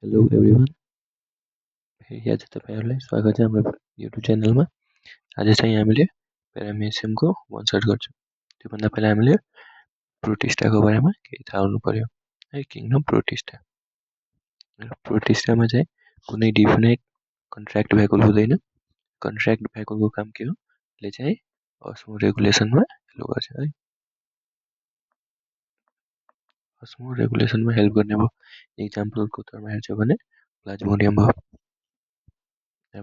Hello everyone, फेरि आज तपाईँहरूलाई स्वागत छ हाम्रो युट्युब च्यानलमा। आज चाहिँ हामीले प्यारामेसियमको वान सर्ट गर्छौँ। त्योभन्दा पहिला हामीले प्रोटिस्टाको बारेमा केही थाहा हुनु पर्यो है। किङडम प्रोटिस्टा, प्रोटिस्टामा चाहिँ कुनै डिफिनाइट कन्ट्र्याक्ट भ्याकुल हुँदैन। कन्ट्र्याक्ट भ्याकुलको काम के हो, यसले चाहिँ अस्मो रेगुलेसनमा हेल्प गर्छ है। अस्मो रेगुलेसनमा हेल्प गर्ने भयो। इक्जाम्पलको तौरमा हेर्छौँ भने प्लाज्मोडियम भयो।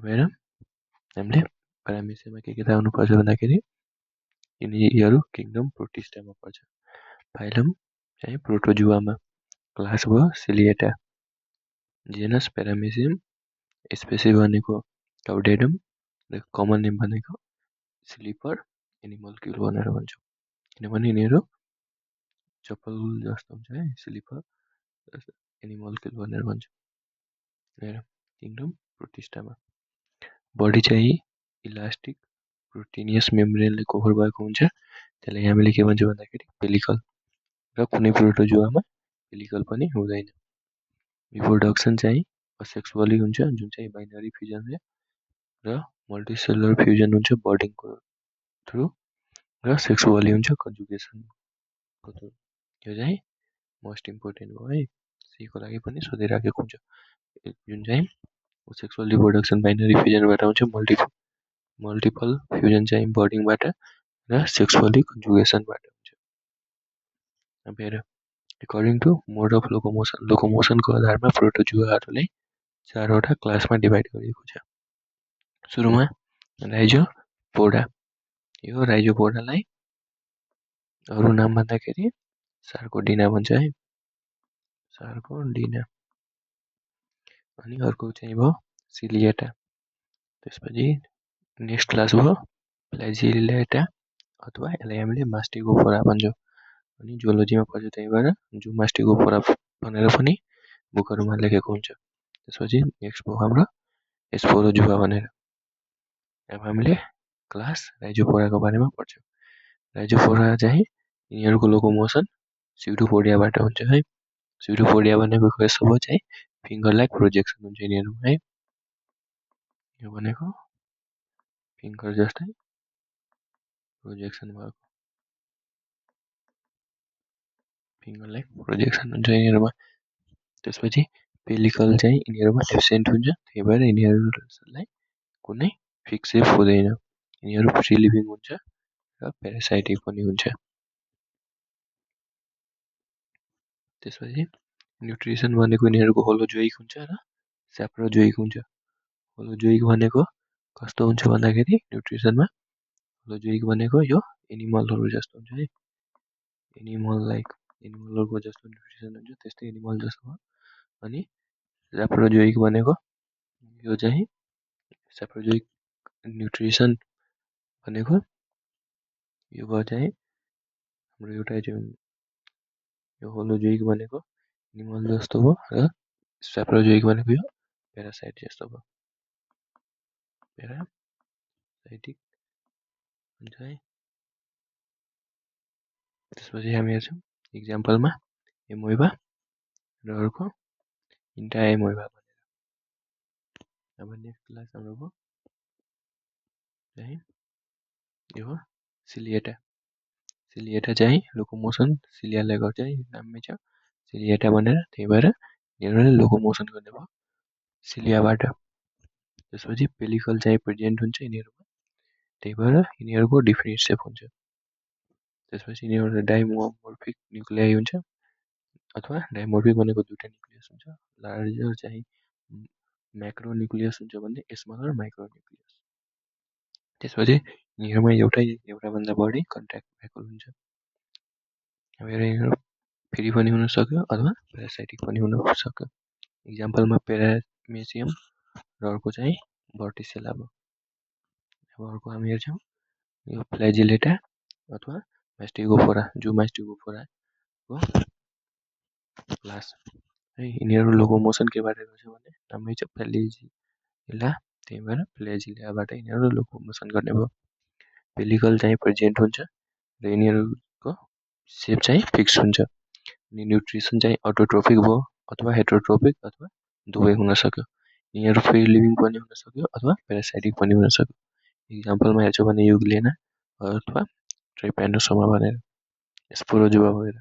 भएर हामीले प्यारामेसियममा के थाहा हुनुपर्छ भन्दाखेरि यिनीहरू किङडम प्रोटिस्टामा पर्छ। फाइलम चाहिँ प्रोटोजुआमा, क्लास भयो सिलिएटा, जेनस प्यारामेसियम, स्पेसिस भनेको काउडेडम र कमन नेम भनेको स्लिपर एनिमल्क्युल भनेर भन्छौँ। किनभने यिनीहरू चप्पल जस्तो हुन्छ है, स्लिपर एनिमल्क्युल भनेर भन्छौँ। किङडम प्रोटिस्टामा बडी चाहिँ इलास्टिक प्रोटिनियस मेम्ब्रेनले कभर भएको हुन्छ। त्यसलाई हामीले के भन्छौँ भन्दाखेरि पेलिकल। र कुनै प्रोटोजुआमा पेलिकल पनि हुँदैन। रिप्रोडक्सन चाहिँ असेक्सुअली हुन्छ, जुन चाहिँ बाइनरी फ्युजन र मल्टिसेलुलर फ्युजन हुन्छ बर्डिङको थ्रु, र सेक्सुअली हुन्छ कन्जुगेसनको थ्रु। यो चाहिँ मोस्ट इम्पोर्टेन्ट हो है, सीको लागि पनि सोधिराखेको हुन्छ। जुन चाहिँ सेक्सुअल रिप्रोडक्सन बाइनरी फ्युजनबाट हुन्छ, मल्टिपल फ्युजन चाहिँ बर्डिङबाट र सेक्सुअली कन्जुगेसनबाट हुन्छ। अब हेर, एकर्डिङ टु मोड अफ लोकोमोसनको आधारमा प्रोटोजुआहरूलाई 4वटा क्लासमा डिभाइड गरिएको छ। सुरुमा राइजोपोडा। यो राइजोपोडालाई अरू नाम भन्दाखेरि सार्कोडिना भन्छ है, सार्कोडिना। अनि अर्को चाहिँ भयो सिलिएटा। त्यसपछि नेक्स्ट क्लास भयो फ्ल्याजिलेटा, अथवा यसलाई हामीले मास्टिगोफोरा भन्छौँ। अनि जुलोजीमा पर्छ, त्यही भएर जुमास्टिगोफोरा भनेर पनि बुकहरूमा लेखेको हुन्छ। त्यसपछि नेक्स्ट भयो हाम्रो स्पोरोजुआ भनेर। अब हामीले क्लास राइजोपोडाको बारेमा पढ्छौँ। राइजोपोडा चाहिँ यिनीहरूको लोकोमोसन स्युडोपोडियाबाट हुन्छ है। स्युडोपोडिया भनेको कस्तो भयो चाहिँ फिङ्गर लाइक प्रोजेक्सन हुन्छ यिनीहरूमा है। यो भनेको फिङ्गर जस्तै प्रोजेक्सन भएको, फिङ्गर लाइक प्रोजेक्सन हुन्छ यिनीहरूमा। त्यसपछि पेलिकल चाहिँ यिनीहरूमा एब्सेन्ट हुन्छ, त्यही भएर यिनीहरूलाई कुनै फिक्स सेप हुँदैन। यिनीहरू फ्री लिभिङ हुन्छ र प्यारासाइटिक पनि हुन्छ। त्यसपछि न्युट्रिसन भनेको यिनीहरूको होलोजोइक हुन्छ र स्याप्रोजोइक हुन्छ। होलोजोइक भनेको कस्तो हुन्छ भन्दाखेरि न्युट्रिसनमा होलोजोइक भनेको यो एनिमलहरू जस्तो हुन्छ है, एनिमलहरूको जस्तो न्युट्रिसन हुन्छ, त्यस्तै एनिमल जस्तो हो। अनि स्याप्रोजोइक भनेको यो चाहिँ स्याप्रोजोइक न्युट्रिसन भनेको यो भयो चाहिँ हाम्रो एउटा चाहिँ यो होलोजोइक भनेको एनिमल जस्तो भयो र स्याप्रोजोइक भनेको यो प्यारासाइट जस्तो भयो, प्यारासाइटिक हुन्छ है। त्यसपछि हामी हेर्छौँ इक्जाम्पलमा एमोइबा र अर्को इन्टाएमोइबा भनेर। अब नेक्स्ट क्लास हाम्रो भयो चाहिँ यो सिलिएटा। सिलिएटा चाहिँ लोकोमोसन सिलियालाई गर्छ है, नाममै छ सिलिएटा भनेर, त्यही भएर यिनीहरूले लोकोमोसन गर्ने भयो सिलियाबाट। त्यसपछि पेलिकल चाहिँ प्रेजेन्ट हुन्छ यिनीहरूमा, त्यही भएर यिनीहरूको डिफिनिट सेप हुन्छ। त्यसपछि यिनीहरू डाइमोर्फिक न्युक्लियाई हुन्छ, अथवा डाइमोर्फिक भनेको दुईवटा न्युक्लियस हुन्छ। लार्जर चाहिँ म्याक्रो न्युक्लियस हुन्छ भने स्मलर माइक्रो न्युक्लियस। त्यसपछि यिनीहरूमा एउटाभन्दा बढी कन्ट्याक्ट भ्याकुल हुन्छ। अब यिनीहरू फ्री पनि हुन सक्यो अथवा प्यारासाइटिक पनि हुन सक्यो। इक्जाम्पलमा प्यारामेसियम र अर्को चाहिँ भर्टिसेला भयो। अब अर्को हामी हेर्छौँ यो फ्ल्याजिलेटा अथवा मास्टिगोफोरा, जुमास्टिगोफोराको क्लास है। यिनीहरू लोकोमोसन केबाट गर्छ भने नामै छ फ्ल्याजिला, त्यही भएर फ्ल्याजिलाबाट यिनीहरू लोकोमोसन गर्ने भयो। पेलिकल चाहिँ प्रेजेन्ट हुन्छ र यिनीहरूको सेप चाहिँ फिक्स हुन्छ। अनि न्युट्रिसन चाहिँ अटोट्रोपिक भयो, अथवा हेटरोट्रोपिक अथवा दुवै हुन सक्यो। यिनीहरू फ्री लिभिङ पनि हुन सक्यो अथवा प्यारासाइटिक पनि हुन सक्यो। इक्जाम्पलमा हेर्छौँ भने युग्लेना अथवा ट्राइप्यानोसोमा भनेर स्पोरोजुवा भएर।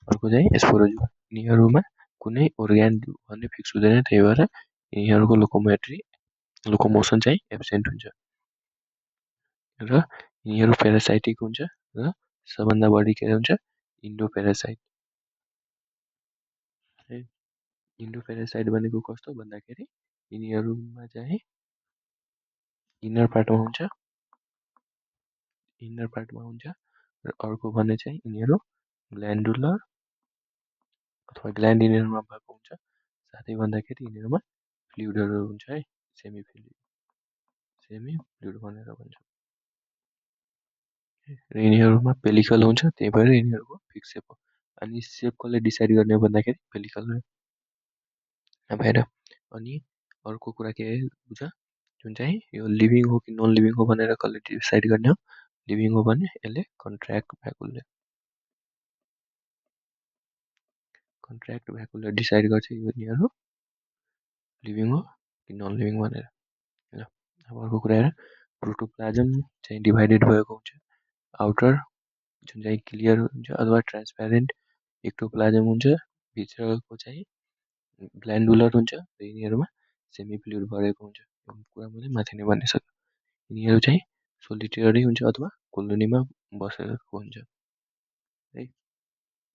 अर्को चाहिँ स्पोरोजुवा। यिनीहरूमा कुनै organ भन्ने फिक्स हुँदैन, त्यही भएर यिनीहरूको लोकोमोसन चाहिँ एब्सेन्ट हुन्छ र यिनीहरू प्यारासाइटिक हुन्छ र सबभन्दा बढी के हुन्छ इन्डोप्यारासाइट है। इन्डोप्यारासाइट भनेको कस्तो भन्दाखेरि यिनीहरूमा चाहिँ इनर पार्टमा हुन्छ र अर्को भने चाहिँ यिनीहरू ग्ल्यान्डुलर अथवा ग्ल्यान्डिनरमा भएको हुन्छ। साथै भन्दाखेरि यिनीहरूमा फ्लुइडहरू हुन्छ है, सेमी फ्लुइड भनेर भन्छ र यिनीहरूमा पेलिकल हुन्छ, त्यही भएर यिनीहरूको फिक्स सेप हो। अनि सेप कसले डिसाइड गर्ने भन्दाखेरि पेलिकल भएर। अनि अर्को कुरा के बुझ, जुन चाहिँ यो लिभिङ हो कि नन लिभिङ हो भनेर कसले डिसाइड गर्ने हो, लिभिङ हो भने यसले कन्ट्र्याक्ट भ्याकुलले डिसाइड गर्छ यो यिनीहरू लिभिङ हो कि नन लिभिङ भनेर। ल अब अर्को कुरा हेर, प्रोटोप्लाज्म चाहिँ डिभाइडेड भएको हुन्छ। आउटर जुन चाहिँ क्लियर हुन्छ अथवा ट्रान्सप्यारेन्ट एक्टोप्लाज्म हुन्छ, भित्रको चाहिँ ग्ल्यान्डुलर हुन्छ र यिनीहरूमा सेमी फ्लुइड भरेको हुन्छ। यो कुरा मैले माथि नै भनिसकेँ। यिनीहरू चाहिँ सोलिटरी हुन्छ अथवा कोलोनीमा बसेको हुन्छ है।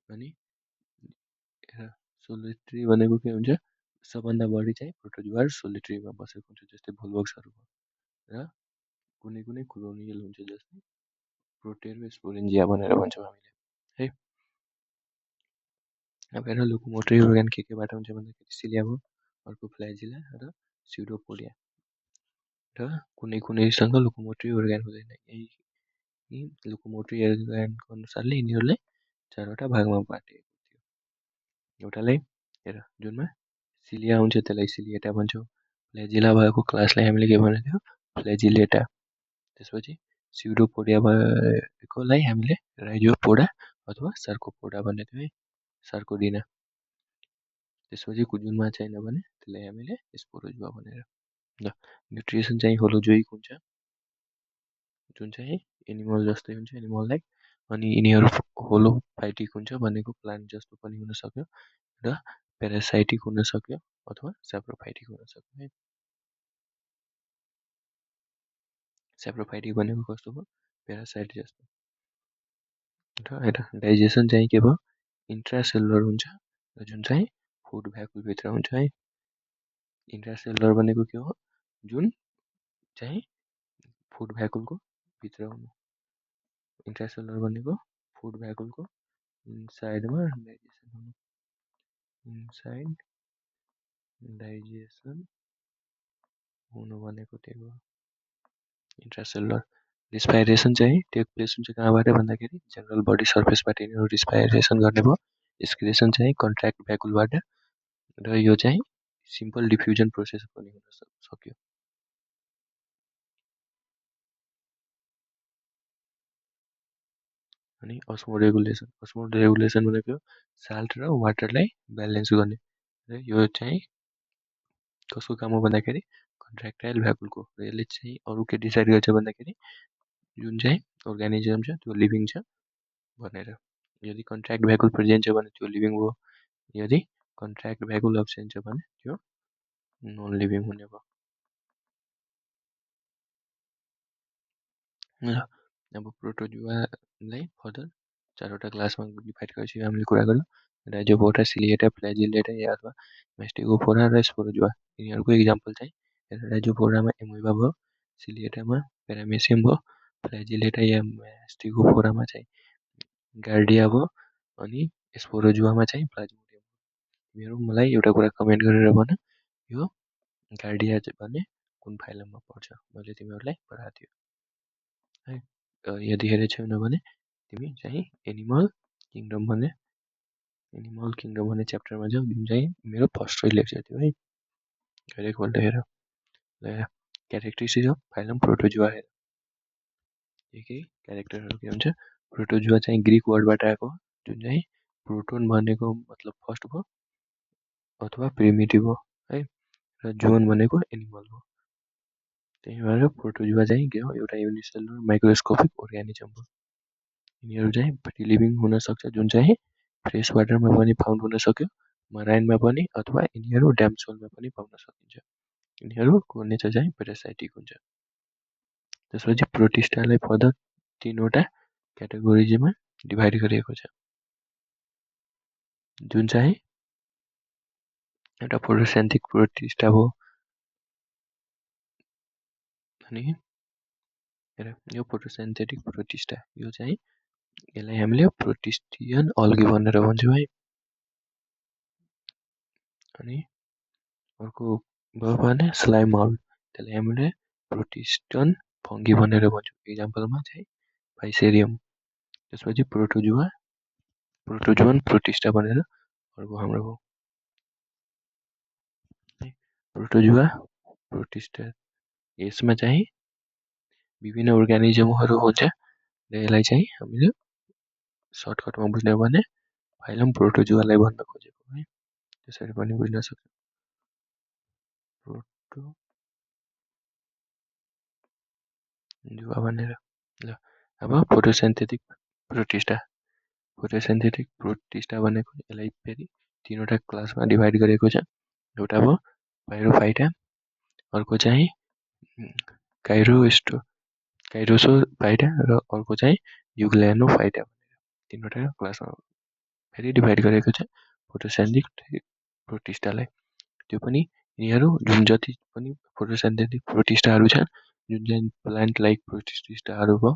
अनि सोलिटरी भनेको के हुन्छ, सबभन्दा बढी चाहिँ प्रोटोजुआ सोलिटरीमा बसेको हुन्छ, जस्तै भोल्भक्सहरू र कुनै कुनै कोलोनियल हुन्छ, जस्तै प्रोटेरोस्पोरेन्जिया भनेर भन्छौँ हामीले है। अब हेर लोकोमोटरी organ केबाट हुन्छ भन्दाखेरि सिलिया भयो, अर्को फ्ल्याजिला र स्युडोपोडिया र कुनै कुनैसँग लोकोमोटरी organ हुँदैन। यी लोकोमोटरी organको अनुसारले यिनीहरूलाई चारवटा भागमा बाँडिएको थियो। एउटालाई हेर जुनमा सिलिया हुन्छ त्यसलाई सिलिएटा भन्छौँ। फ्ल्याजिला भएको क्लासलाई हामीले के भनेको थियो, फ्ल्याजिलेटा। त्यसपछि स्युडोपोडिया भएकोलाई हामीले राइजोपोडा अथवा सार्कोपोडा भन्ने थियो है, सार्कोडिना। त्यसपछि जुनमा छैन भने त्यसलाई हामीले स्पोरोजुआ भनेर। ल न्युट्रिसन चाहिँ होलोजोइक हुन्छ, जुन चाहिँ एनिमल जस्तै हुन्छ, एनिमल लाइक। अनि यिनीहरू होलोफाइटिक हुन्छ भनेको प्लान्ट जस्तो पनि हुन सक्यो र प्यारासाइटिक हुन सक्यो अथवा स्याप्रोफाइटिक हुन सक्यो है। स्याप्रोफाइटिक भनेको कस्तो भयो, प्यारासाइट जस्तो। र डाइजेसन चाहिँ के भयो, इन्ट्रासेलुलर हुन्छ र जुन चाहिँ फुड भ्याकुलभित्र हुन्छ है। इन्ट्रासेलुलर भनेको के हो, जुन चाहिँ फुड भ्याकुलको भित्र हुनु। इन्ट्रासेलुलर भनेको फुड भ्याकुलको इनसाइडमा डाइजेसन हुनु, इनसाइड डाइजेसन हुनु भनेको त्यही हो इन्ट्रासेलुलर। रिस्पाइरेसन चाहिँ टेक प्लेस हुन्छ कहाँबाट भन्दाखेरि जेनरल बडी सर्फेसबाट यिनीहरू रिस्पाइरेसन गर्ने भयो। एक्सक्रिसन चाहिँ कन्ट्र्याक्ट भ्याकुलबाट र यो चाहिँ सिम्पल डिफ्युजन प्रोसेस पनि हुन सक्यो। अनि अस्मोरेगुलेसन भनेको साल्ट र वाटरलाई ब्यालेन्स गर्ने र यो चाहिँ कसको काम हो भन्दाखेरि कन्ट्र्याक्टाइल भ्याकुलको। र यसले चाहिँ अरू के डिसाइड गर्छ भन्दाखेरि जुन चाहिँ अर्गानिजम छ त्यो लिभिङ छ भनेर। यदि कन्ट्र्याक्ट भ्याकुल प्रेजेन्ट छ भने त्यो लिभिङ हो, यदि कन्ट्र्याक्ट भ्याकुल एब्सेन्ट छ भने त्यो नन लिभिङ हुने भयो। अब प्रोटोजुआलाई फर्दर चारवटा क्लासमा डिभाइड गरेपछि हामीले कुरा गऱ्यौँ, राइजोपोडा, सिलिएटा, फ्ल्याजिलेटा या अथवा मास्टिगोफोरा र स्पोरोजुआ। यिनीहरूको इक्जाम्पल चाहिँ राइजोपोडामा एमोइबा भयो, सिलिएटामा प्यारामेसियम भयो, फ्ल्याजिलेटा या मास्टिगोफोरामा चाहिँ गार्डिया भयो, अनि स्पोरोजुआमा चाहिँ प्लाज्मोडियम। तिमीहरू मलाई एउटा कुरा कमेन्ट गरेर भन, यो गार्डिया भन्ने कुन फाइलममा पर्छ, मैले तिमीहरूलाई पढाएको थियो है। यदि हेरेको छैन भने तिमी चाहिँ एनिमल किङडम भन्ने च्याप्टरमा जाऊ, जुन चाहिँ मेरो फर्स्ट लेक्चर थियो है। एकपल्ट हेर। क्यारेक्टरिस्टिक्स अफ फाइलम प्रोटोजुआ हेर। के क्यारेक्टरहरू के हुन्छ, प्रोटोजुआ चाहिँ ग्रिक वर्डबाट आएको हो, जुन चाहिँ प्रोटोन भनेको मतलब फर्स्ट भयो अथवा प्रिमिटिभ हो है। र जोन भनेको एनिमल हो। त्यही भएर प्रोटोजुवा चाहिँ के हो, एउटा युनिसेलुलर माइक्रोस्कोपिक अर्गानिजम हो। यिनीहरू चाहिँ फ्री लिभिङ हुनसक्छ, जुन चाहिँ फ्रेस वाटरमा पनि फाउन्ड हुन सक्यो, मराइनमा पनि, अथवा यिनीहरू ड्याम सोलमा पनि पाउन सकिन्छ। यिनीहरूको नेचर चाहिँ पेरासाइटिक हुन्छ। त्यसपछि प्रोटिस्टालाई फर्दर 3वटा क्याटेगोरिजमा डिभाइड गरिएको छ, जुन चाहिँ एउटा फोटोसिन्थेटिक प्रोटिस्टा हो। अनि यो फोटोसिन्थेटिक प्रोटिस्टा, यो चाहिँ यसलाई हामीले प्रोटिस्टियन अल्गी भनेर भन्छौँ है। अनि अर्को भयो भने स्लाइम मोल्ड, त्यसलाई हामीले प्रोटिस्टन फङ्गी भनेर भन्छौँ। इक्जाम्पलमा चाहिँ फाइसेरियम। त्यसपछि प्रोटोजुवन प्रोटिस्टा भनेर अर्को हाम्रो हो। प्रोटोजुवा प्रोटिस्टा, यसमा चाहिँ विभिन्न अर्गानिजमहरू हुन्छ र यसलाई चाहिँ हामीले सर्टकटमा बुझ्ने हो भने फाइलम प्रोटोजुवालाई भन्न खोजेको है, त्यसरी पनि बुझ्न सक्छ। प्रोटोजुवा भनेर ल। अब फोटोसिन्थेटिक प्रोटिस्टा, फोटोसिन्थेटिक प्रोटिस्टा भनेको यसलाई फेरि 3वटा क्लासमा डिभाइड गरेको छ। एउटा भयो पाइरोफाइटा, अर्को चाहिँ काइरोसोफाइटा र अर्को चाहिँ युग्ल्यानोफाइटा भनेर 3वटा क्लासमा फेरि डिभाइड गरेको छ फोटोसिन्थेटिक प्रोटिस्टालाई। त्यो पनि यिनीहरू जुन जति पनि फोटोसिन्थेटिक प्रोटिस्टाहरू छन्, जुन चाहिँ प्लान्ट लाइक प्रोटिस्टाहरू भयो,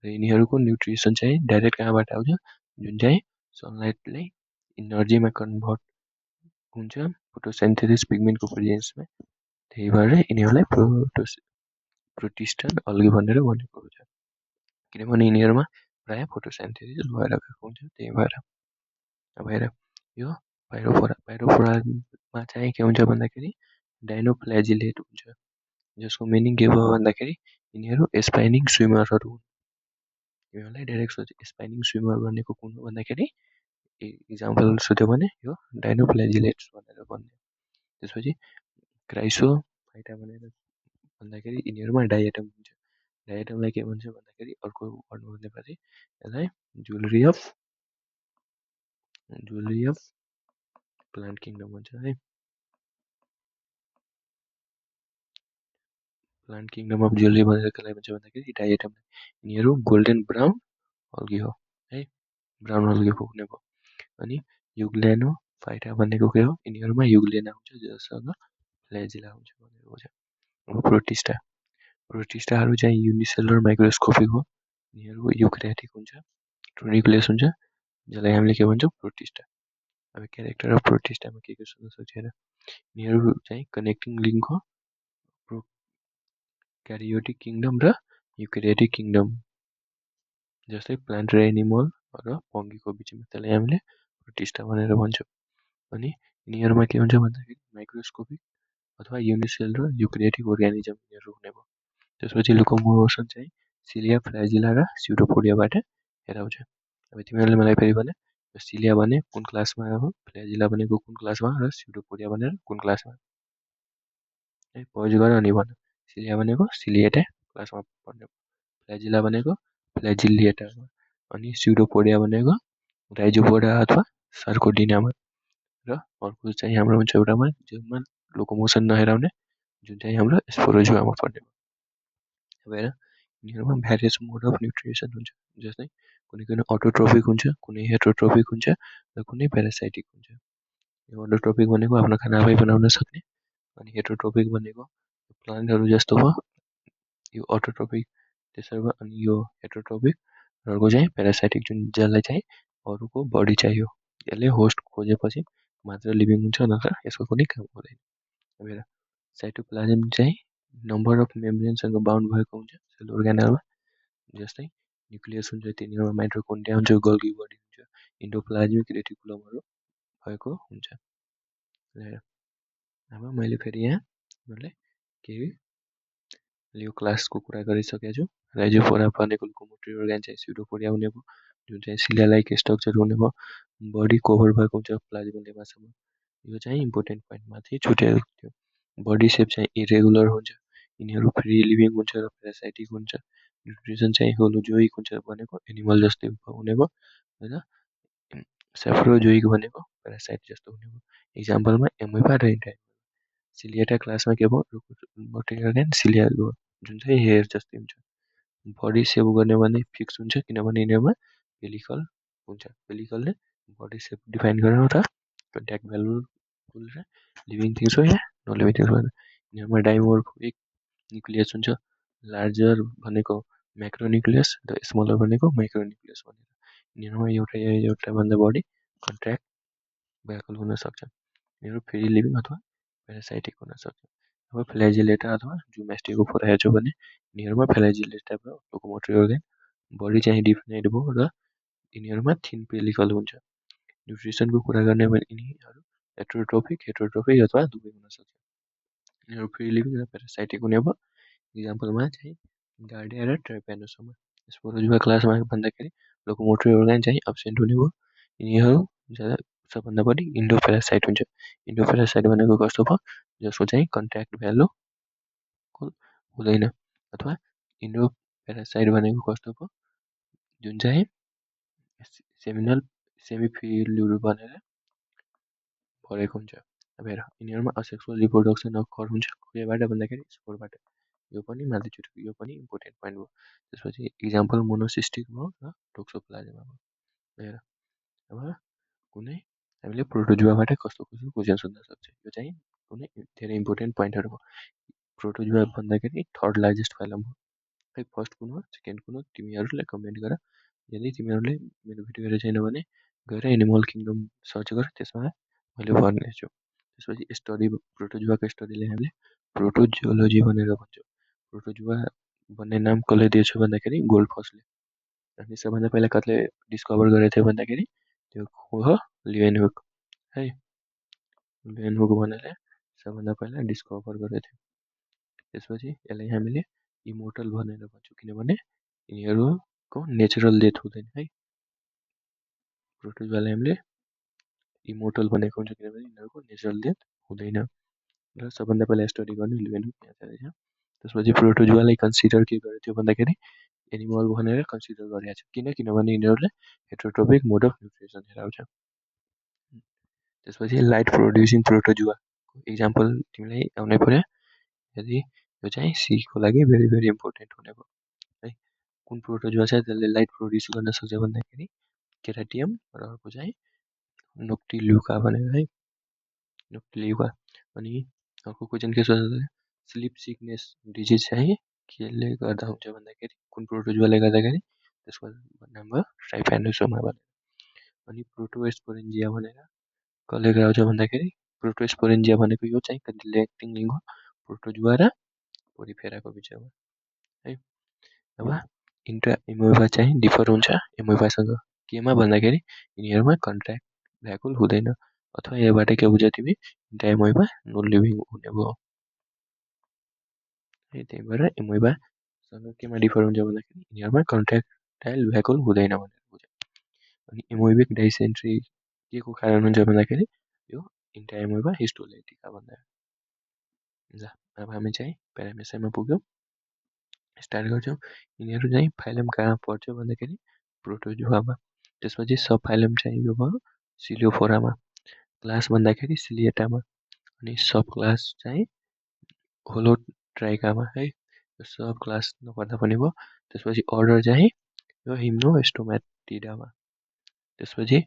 र यिनीहरूको न्युट्रिसन चाहिँ डाइरेक्ट कहाँबाट आउँछ, जुन चाहिँ सनलाइटलाई इनर्जीमा कन्भर्ट हुन्छ फोटोसिन्थेसिस पिगमेन्टको प्रेजेन्समा। त्यही भएर यिनीहरूलाई प्रोटिस्टन अल्गी भनेर भनेको हुन्छ, किनभने यिनीहरूमा प्रायः फोटोसिन्थेसिस भएर गएको हुन्छ। त्यही भएर अब हेर, यो पाइरोफोरामा चाहिँ के हुन्छ भन्दाखेरि डाइनोफ्ल्याजिलेट हुन्छ, जसको मिनिङ के भयो भन्दाखेरि यिनीहरू एस्पाइनिङ स्विमरहरू हुन्। यिनीहरूलाई डाइरेक्ट सोच एस्पाइनिङ स्विमर भनेको कुन हो भन्दाखेरि इक्जाम्पल सोध्यो भने यो डाइनोफ्ल्याजिलेट्स भनेर भन्ने। त्यसपछि क्राइसोफाइटा भनेर भन्दाखेरि यिनीहरूमा डाइएटम हुन्छ। डाइएटमलाई के भन्छ भन्दाखेरि अर्को वर्ड भनेपछि यसलाई जुलरी अफ प्लान्ट किङडम भन्छ है। प्लान्ट किङडम अफ जुलरी भनेर कसलाई भन्छ भन्दाखेरि डाइएटम। यिनीहरू गोल्डन ब्राउन अल्गी हो है, ब्राउन अल्गी पुग्ने भयो। अनि युग्ल्यानोफाइटा भनेको के हो, यिनीहरूमा युग्लेना हुन्छ जससँग फ्ल्याजिला हुन्छ भनेर बुझ्छ। अब प्रोटिस्टाहरू चाहिँ युनिसेलुलर माइक्रोस्कोपिक हो। यिनीहरू युक्यारियोटिक हुन्छ, ट्रुनिकुलेस हुन्छ, जसलाई हामीले के भन्छौँ प्रोटिस्टा। अब क्यारेक्टर अफ प्रोटिस्टामा के सुन्न सक्छ हेर, यिनीहरू चाहिँ कनेक्टिङ लिङ्क हो प्रोक्यारियोटिक किङडम र युक्यारियोटिक किङडम, जस्तै प्लान्ट र एनिमल र फङ्गीको बिचमा, त्यसलाई हामीले प्रोटिस्टा भनेर भन्छौँ। अनि यिनीहरूमा के हुन्छ भन्दाखेरि माइक्रोस्कोपिक अथवा युनिसेलुलर युक्यारियोटिक अर्गानिजम यिनीहरू हुने भयो। त्यसपछि लोकोमोसन चाहिँ सिलिया, फ्ल्याजिला र स्युडोपोडियाबाट हेर आउँछ। अब तिमीहरूले मलाई फेरि भने सिलिया भने कुन क्लासमा हो, फ्ल्याजिला भनेको कुन क्लासमा र स्युडोपोडिया भनेर कुन क्लासमा है, पज गर अनि भन। सिलिया भनेको सिलिएटा क्लासमा पढ्ने, फ्ल्याजिला भनेको फ्ल्याजिलिएटामा, अनि स्युडोपोडिया भनेको राइजोपोडा अथवा सर्कोडिनामा, र अर्को चाहिँ हाम्रो हुन्छ एउटामा जुनमा लोकोमोसन नहेराउने, जुन चाहिँ हाम्रो स्पोरोजुआमा पर्ने। अब हेर, यिनीहरूमा भ्यारियस मोड अफ न्युट्रिसन हुन्छ, जस्तै कुनै कुनै अटोट्रोपिक हुन्छ, कुनै हेटरोट्रोपिक हुन्छ र कुनै प्यारासाइटिक हुन्छ। यो अटोट्रोपिक भनेको आफ्नो खाना आफै बनाउन सक्ने, अनि हेटरोट्रोपिक भनेको प्लान्टहरू जस्तो भयो यो अटोट्रोपिक, त्यसरी भयो। अनि यो हेटरोट्रोपिक अर्को चाहिँ प्यारासाइटिक, जुन जसलाई चाहिँ अरूको बडी चाहियो, यसले होस्ट खोजेपछि मात्र लिभिङ हुन्छ, नत्र यसको कुनै काम हुँदैन। अब हेर, साइटोप्लाज्म चाहिँ नम्बर अफ मेम्ब्रेनसँग बााउन्ड भएको हुन्छ सेल अर्गानलमा, जस्तै न्युक्लियस हुन्छ, तिनीहरूमा माइटोकोन्ड्रिया हुन्छ, गोल्गी बडी हुन्छ, इन्डोप्लाज्मिक रेटिकुलमहरू भएको हुन्छ। अब मैले फेरि यहाँ केही यो क्लासको कुरा गरिसकेको छु। राइजोफोरा भनेको लोकोमोटरी अर्गान चाहिँ स्युडोपोडिया हुने भयो, जुन चाहिँ सिलिया लाइक स्ट्रक्चर हुने भयो, बडी कभर भएको हुन्छ प्लाज्मा लेमासम्म। यो चाहिँ इम्पोर्टेन्ट पोइन्टमा चाहिँ छुटेको थियो। बडी सेप चाहिँ इरेगुलर हुन्छ, यिनीहरू फ्री लिभिङ हुन्छ र प्यारासाइटिक हुन्छ। न्युट्रिसन चाहिँ होलोजोइक हुन्छ भनेको एनिमल जस्तै हुने भयो होइन। सेफ्रोजोइक भनेको प्यारासाइट जस्तो हुने भयो। इक्जाम्पलमा एमोइबा र इन्टाइम। सिलिएटा क्लासमा के भयो, मोटेरियल सिलिया जुन चाहिँ हेयर जस्तै हुन्छ। बडी सेप गर्ने भने फिक्स हुन्छ किनभने यिनीहरूमा पेलिकल हुन्छ। पेलिकलले बडी सेप डिफाइन गर्नु र कन्ट्याक्ट भ्यालु र लिभिङ थिङ्स हो या नन लिभिङ थिङ्स हो। यिनीहरूमा डाइमोर्फिक न्युक्लियस हुन्छ। लार्जर भनेको म्याक्रोन्युक्लियस र स्मलर भनेको माइक्रोन्युक्लियस भनेर। यिनीहरूमा एउटा या एउटाभन्दा बढी कन्ट्र्याक्ट भ्याकुल हुन सक्छ। यिनीहरू फ्री लिभिङ अथवा प्यारासाइटिक हुन सक्छ। अब फ्ल्याजिलेटा अथवा जुमेस्टिको कुरा हेर्छौँ भने यिनीहरूमा फ्ल्याजिलेटा भयो लोकोमोटरी अर्गन, बडी चाहिँ डिफाइन्ड भयो र यिनीहरूमा थिन पेलिकल हुन्छ। न्युट्रिसनको कुरा गर्ने भने यिनीहरू हेटरोट्रोफिक अथवा दुवै हुन सक्छ। यिनीहरू फ्री लिभिङ र प्यारासाइटिक हुने भयो। इक्जाम्पलमा चाहिँ गार्डिया र ट्राइपेनोसोमा। स्पोरोजुआ क्लासमा भन्दाखेरि लोकोमोटरी अर्गन चाहिँ एब्सेन्ट हुने भयो। यिनीहरू सबभन्दा बढी इन्डो प्यारासाइट हुन्छ। इन्डो प्यारासाइट भनेको कस्तो भयो, जसको चाहिँ कन्ट्याक्ट भ्यालु हुँदैन, अथवा इन्डो प्यारासाइट भनेको कस्तो भयो, जुन चाहिँ सेमिनल सेमिफिल्युड बनेर परेको हुन्छ। अब हेर यिनीहरूमा असेक्सुअल रिप्रोडक्सन अकर हुन्छ। केबाट भन्दाखेरि स्पोरबाट। यो पनि माथि छुटेको, यो पनि इम्पोर्टेन्ट पोइन्ट भयो। त्यसपछि इक्जाम्पल मोनोसिस्टिक भयो र टोक्सोप्लाज्मा भयो। हेर अब कुनै हामीले प्रोटोजुवाबाट कस्तो कस्तो क्वेसन सोध्न सक्छ, यो चाहिँ कुनै धेरै इम्पोर्टेन्ट पोइन्टहरू भयो। प्रोटोजुवा भन्दाखेरि थर्ड लार्जेस्ट फाइलम हो। खै फर्स्ट कुन हो सेकेन्ड कुन हो तिमीहरूले कमेन्ट गर। यदि तिमीहरूले मेरो भिडियो हेरेको छैन भने गएर एनिमल किङडम सर्च गर, त्यसमा मैले भनिदिनेछु। त्यसपछि स्टडी प्रोटोजुवाको स्टडीलाई हामीले प्रोटोजियोलोजी भनेर भन्छौँ। प्रोटोजुवा भन्ने नाम कसले दिएछ भन्दाखेरि गोल्डफसले। अनि सबभन्दा पहिला कसले डिस्कभर गरेको थियो भन्दाखेरि त्यो हो लिएनहुक है। लिएनहुक भनेर सबभन्दा पहिला डिस्कभर गरेको थियो। त्यसपछि यसलाई हामीले इमोर्टल भनेर भन्छौँ किनभने यिनीहरूको नेचुरल डेथ हुँदैन है। प्रोटोजुवालाई हामीले इमोर्टल भनेको हुन्छ किनभने यिनीहरूको नेचुरल डेथ हुँदैन र सबभन्दा पहिला स्टडी गर्ने लिएनहुक यहाँ छ। त्यसपछि प्रोटोजुवालाई कन्सिडर के गरेको थियो भन्दाखेरि एनिमल भनेर कन्सिडर गरेको छ किनभने यिनीहरूले हेटरोट्रोपिक मोड अफ न्युट्रिसन हेराउँछ। त्यसपछि लाइट प्रोड्युसिङ प्रोटोजुवाको इक्जाम्पल तिमीलाई आउनै पर्यो। यदि यो चाहिँ सीको लागि भेरी भेरी इम्पोर्टेन्ट हुने भयो है। कुन प्रोटोजुवा छ त्यसले लाइट प्रोड्युस गर्न सक्छ भन्दाखेरि केराटियम र अर्को चाहिँ नोक्टिल्युका भनेर है, नोक्टिल्युका। अनि अर्को क्वेसन के सोध्छ, स्लिप सिकनेस डिजिज चाहिँ केले गर्दा हुन्छ भन्दाखेरि कुन प्रोटोजुवाले गर्दाखेरि, त्यसको नाम भयो ट्राइपेनोसोमा भनेर। अनि प्रोटोस्पोरेन्जिया भनेर कसले गराउँछ भन्दाखेरि प्रोटोस्पोरेन्जिया भनेको यो चाहिँ कनेक्टिङ लिङ्क हो प्रोटोजुवा र पोरिफेराको बिचमा है। अब इन्ट्रा एमोइबा चाहिँ डिफर हुन्छ एमोइबासँग केमा भन्दाखेरि यिनीहरूमा कन्ट्र्याक्ट भ्याकुल हुँदैन, अथवा योबाट के बुझ्यो तिमी इन्ट्रा एमोइबा नन लिभिङ हुने भयो है। त्यही भएर एमोइबासँग केमा डिफर हुन्छ भन्दाखेरि यिनीहरूमा कन्ट्र्याक्टाइल भ्याकुल हुँदैन भनेर बुझ्यो। अनि एमोइबिक डाइसेन्ट्री के को कारण हुन्छ भन्दाखेरि यो इन्ट्रा एमोइबा हिस्टोलाइटिका भन्दा। ल अब हामी चाहिँ प्यारामेसियामा पुग्यौँ, स्टार्ट गर्छौँ। यिनीहरू चाहिँ फाइलम कहाँ पर्छ भन्दाखेरि प्रोटोजुवामा। त्यसपछि सब फाइलम चाहिँ यो भयो सिलियोफोरामा। क्लास भन्दाखेरि सिलिएटामा। अनि सब क्लास चाहिँ होलोट्राइकामा है। सब क्लास नपर्दा पनि भयो। त्यसपछि अर्डर चाहिँ यो हिम्नोस्टोमाटिडामा। त्यसपछि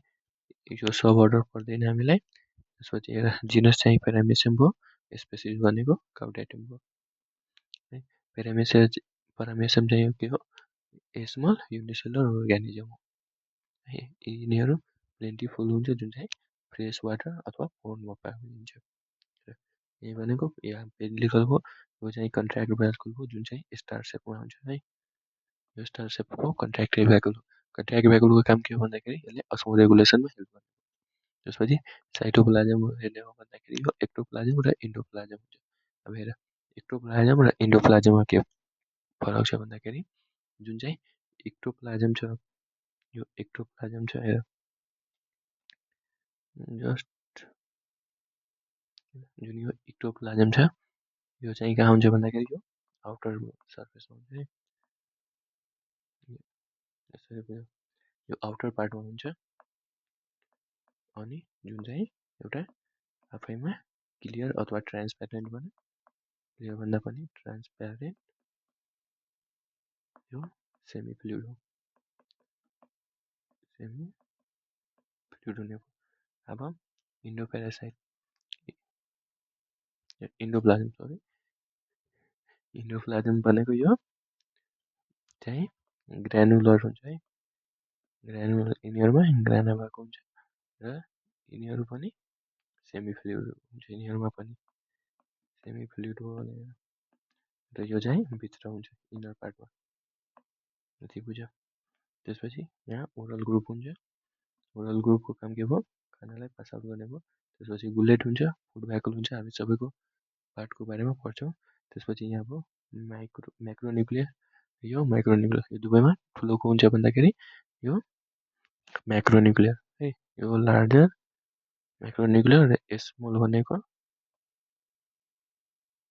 यो सब अर्डर पर्दैन हामीलाई। त्यसपछि जिनस चाहिँ प्यारामेसियम भयो, स्पेसिस भनेको काउडाइटम भयो है। प्यारामेसियम चाहिँ के हो, स्मल युनिसेलुलर अर्गानिजम हो है। यिनीहरू प्लेन्टिफुल हुन्छ जुन चाहिँ फ्रेस वाटर अथवा पोन्डमा पाइन्छ। यही भनेको यहाँ पेलिकल हो, यो चाहिँ कन्ट्र्याक्ट भ्याकुल हो जुन चाहिँ स्टार सेपमा हुन्छ है। यो स्टार सेपको कन्ट्र्याक्टिभ भ्याकुल हो। कन्ट्र्याक्ट भ्याकुलको काम के हो भन्दाखेरि यसले अस्मो रेगुलेसनमा हेल्प गर्छ। त्यसपछि साइटोप्लाज्म हेर्ने हो भन्दाखेरि यो एक्टोप्लाज्म र इन्डोप्लाज्म हुन्छ। अब हेर एक्टोप्लाज्म र इन्डोप्लाज्ममा के फरक छ भन्दाखेरि जुन चाहिँ एक्टोप्लाज्म छ, यो एक्टोप्लाज्म छ हेर, जस्ट जुन यो इक्टोप्लाज्म छ यो चाहिँ कहाँ हुन्छ भन्दाखेरि यो आउटर सर्फेसमा हुन्छ है। यसरी भयो यो आउटर पार्टमा हुन्छ अनि जुन चाहिँ एउटा आफैमा क्लियर अथवा ट्रान्सप्यारेन्ट भने क्लियर भन्दा पनि ट्रान्सप्यारेन्ट यो सेमी फ्लुइड हो। सेमी फ्लुइड हुने अब इन्डोप्यारासाइट इन्डोप्लाज्म सरी इन्डोप्लाज्म भनेको यो चाहिँ ग्रानुलर हुन्छ है। ग्रानुलर यिनीहरूमा ग्राना भएको हुन्छ र यिनीहरू पनि सेमी फ्लुइड हुन्छ यिनीहरूमा पनि सेमी फ्लुइड हो भनेर र यो चाहिँ भित्र हुन्छ इनर पार्टमा यति बुझ्यो। त्यसपछि यहाँ ओरल ग्रुप हुन्छ। ओरल ग्रुपको काम के भयो खानालाई पास आउट गर्ने भयो। त्यसपछि गुलेट हुन्छ फुड भ्याकुल हुन्छ हामी सबैको पार्टको बारेमा पढ्छौँ। त्यसपछि यहाँ भयो म्याक्रोन्युक्लियर यो माइक्रोन्युक्लियर यो दुवैमा ठुलो को हुन्छ भन्दाखेरि यो म्याक्रोन्युक्लियर है यो लार्जर म्याक्रोन्युक्लियर र स्मल भनेको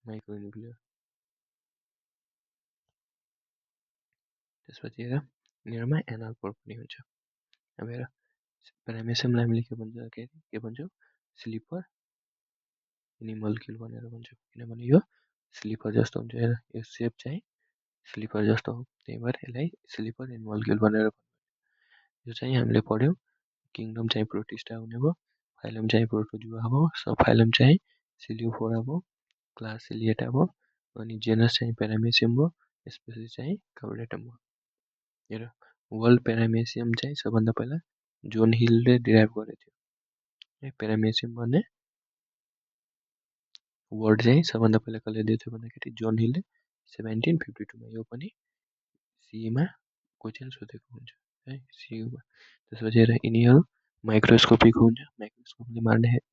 माइक्रोन्युक्लियर। त्यसपछि हेर यिनीहरूमा एनाल पोर पनि हुन्छ। अब हेर प्यारामेसियमलाई हामीले के भन्छौँ स्लिपर एनिमल्क्युल भनेर भन्छौँ किनभने यो स्लिपर जस्तो हुन्छ। हेर यो सेप चाहिँ स्लिपर जस्तो हो त्यही भएर यसलाई स्लिपर एनिमल्क्युल भनेर यो चाहिँ हामीले पढ्यौँ। किङडम चाहिँ प्रोटिस्टा हुने भयो। फाइलम चाहिँ प्रोटोजुआ भयो। सब फाइलम चाहिँ सिलियोफोरा भयो। क्लास सिलिएटा भयो अनि जेनस चाहिँ प्यारामेसियम भयो। यसपछि चाहिँ कार्बोडेटम भयो। हेर वर्ल्ड प्यारामेसियम चाहिँ सबभन्दा पहिला जोन हिलले डिराइभ गरेको थियो। प्यारामेसियम भन्ने वर्ड चाहिँ सबभन्दा पहिला कसले दिएको थियो भन्दाखेरि जोन हिलले 1752मा यो पनि सीमा क्वेसन सोधेको हुन्छ है सीमा। त्यसपछि हेर यिनीहरू माइक्रोस्कोपिक हुन्छ माइक्रोस्कोपले